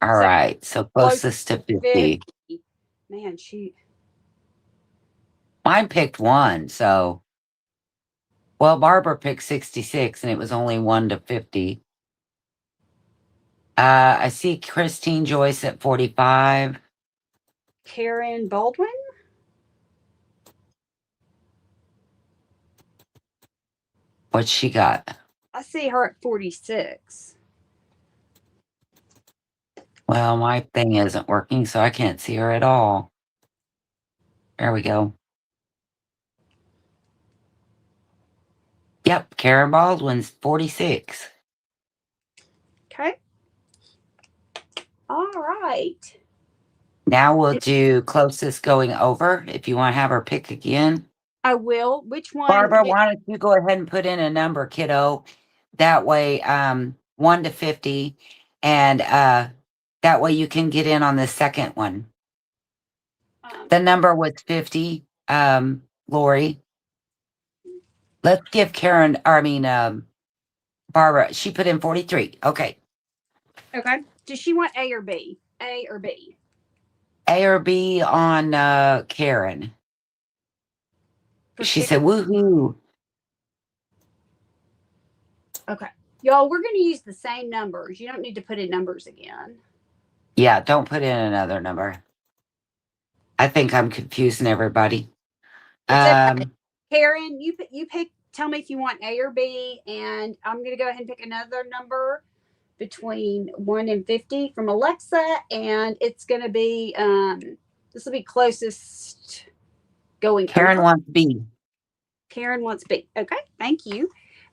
All right. So closest to 50. Man, Mine picked 1, so. Well, Barbara picked 66, and it was only 1 to 50. I see Christine Joyce at 45. Karen Baldwin? What she got? I see her at 46. Well, my thing isn't working, so I can't see her at all. There we go. Yep, Karen Baldwin's 46. Okay. All right. Now we'll do closest going over if you want to have her pick again. I will. Which one? Barbara, why don't you go ahead and put in a number, kiddo? That way, 1 to 50. And that way you can get in on the second one. The number was 50, Lori. Let's give Barbara, she put in 43. Okay. Okay. Does she want A or B? A or B? A or B on Karen. She said, woohoo. Okay. Y'all, we're going to use the same numbers. You don't need to put in numbers again. Yeah, don't put in another number. I think I'm confusing everybody. It's okay. Um, Karen, you pick. Tell me if you want A or B, and I'm going to go ahead and pick another number between 1 and 50 from Alexa, and it's going to be this will be closest going Karen over. wants B. Karen wants B. Okay, thank you.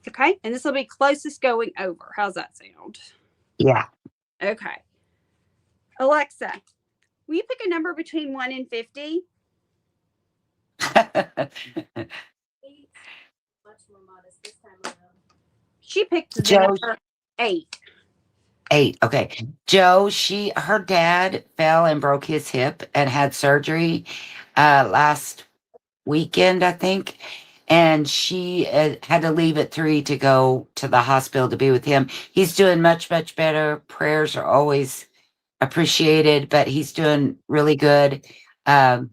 Okay, and this will be closest going over. How's that sound? Yeah. Okay, Alexa, will you pick a number between 1 and 50? 8. Much more modest this time around. She picked the Joe, number 8. 8. Okay. Joe, her dad fell and broke his hip and had surgery last weekend, I think. And she had to leave at 3 to go to the hospital to be with him. He's doing much, much better. Prayers are always appreciated, but he's doing really good. And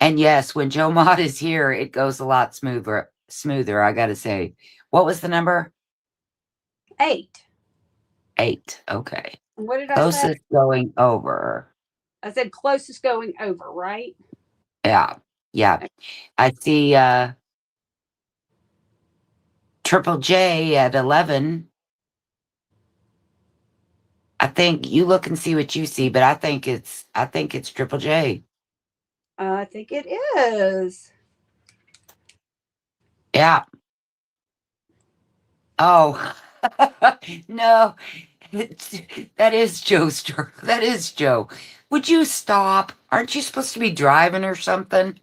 yes, when Joe Mott is here, it goes a lot smoother, I gotta say. What was the number? 8. 8. Okay. What did I say? Closest going over. I said closest going over, right? Yeah. Yeah. I see Triple J at 11. I think you look and see what you see, but I think it's Triple J. I think it is. Yeah. Oh. No. That is That is Joe. Would you stop? Aren't you supposed to be driving or something?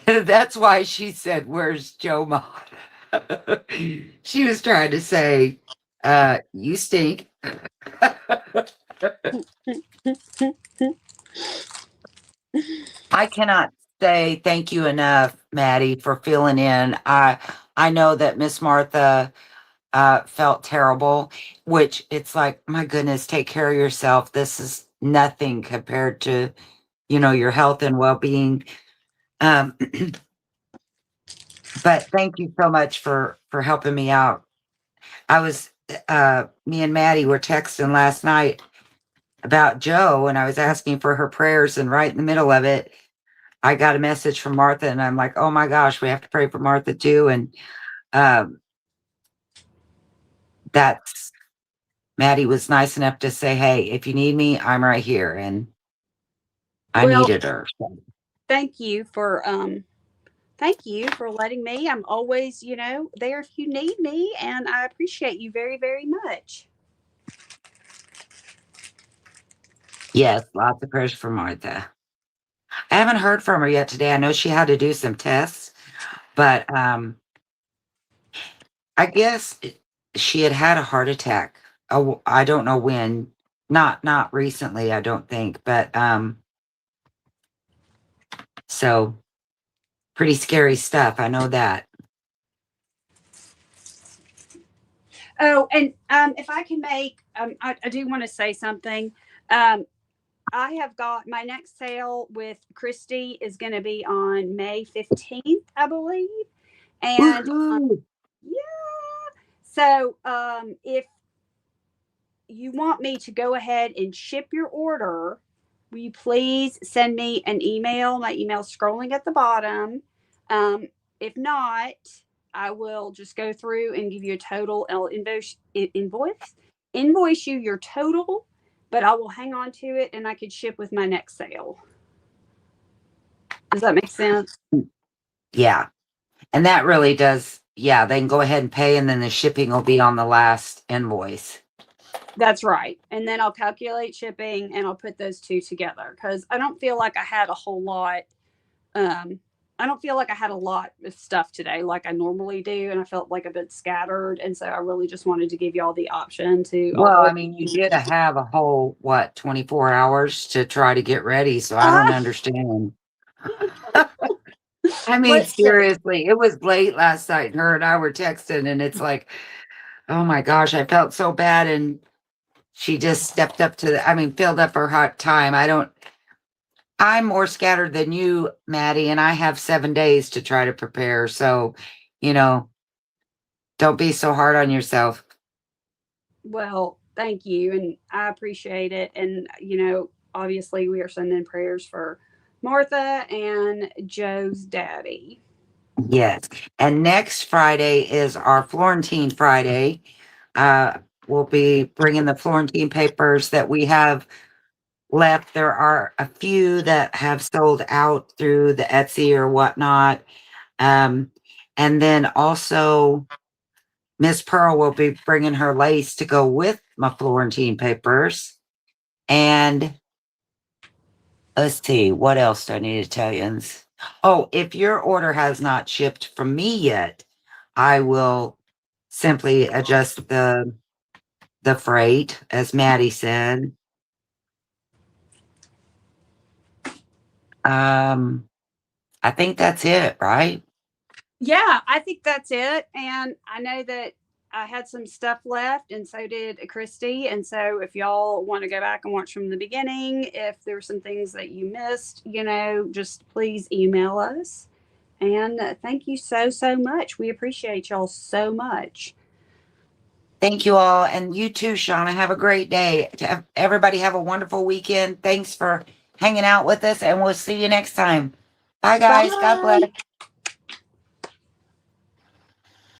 That's why she said, "Where's Joe Mott?" She was trying to say, you stink. I cannot say thank you enough, Maddie, for filling in. I know that Miss Martha felt terrible, which it's like, my goodness, take care of yourself. This is nothing compared to, your health and well-being. Um, but thank you so much for helping me out. Me and Maddie were texting last night about Joe, and I was asking for her prayers, and right in the middle of it, I got a message from Martha, and I'm like, oh my gosh, we have to pray for Martha too. And um, that's Maddie was nice enough to say, hey, if you need me, I'm right here. And I Well, needed her. So. thank you for letting me. I'm always, there if you need me, and I appreciate you very, very much. Yes, lots of prayers for Martha. I haven't heard from her yet today. I know she had to do some tests, but I guess she had a heart attack. Oh, I don't know when. Not recently, I don't think, but so pretty scary stuff. I know that. Oh, and if I can make, I do want to say something. I have got my next sale with Christy is going to be on May 15th, I believe. And Woohoo! yeah. So if you want me to go ahead and ship your order, will you please send me an email? My email's scrolling at the bottom. If not, I will just go through and give you a total. I'll invoice you your total, but I will hang on to it and I could ship with my next sale. Does that make sense? Yeah. And that really does. Yeah, they can go ahead and pay, and then the shipping will be on the last invoice. That's right. And then I'll calculate shipping and I'll put those two together because I don't feel like I had a whole lot. I don't feel like I had a lot of stuff today like I normally do. And I felt like a bit scattered. And so I really just wanted to give y'all the option to. Well, I mean, you did have a whole, 24 hours to try to get ready. So I don't understand. I mean, seriously, it was late last night and her and I were texting, and it's like, oh my gosh, I felt so bad. And she just stepped up filled up her hot time. I'm more scattered than you, Maddie, and I have 7 days to try to prepare. So, Don't be so hard on yourself. Well, thank you. And I appreciate it. And, obviously we are sending prayers for Martha and Joe's daddy. Yes. And next Friday is our Florentine Friday. We'll be bringing the Florentine papers that we have left. There are a few that have sold out through the Etsy or whatnot. And then also Miss Pearl will be bringing her lace to go with my Florentine papers. And let's see, what else do I need to tell you? Oh, if your order has not shipped from me yet, I will simply adjust the freight, as Maddie said. I think that's it, right? Yeah, I think that's it. And I know that I had some stuff left, and so did Christy. And so, if y'all want to go back and watch from the beginning, if there's some things that you missed, just please email us. And thank you so, so much. We appreciate y'all so much. Thank you all. And you too, Shauna. Have a great day. Everybody have a wonderful weekend. Thanks for hanging out with us, and we'll see you next time. Bye, guys. God bless.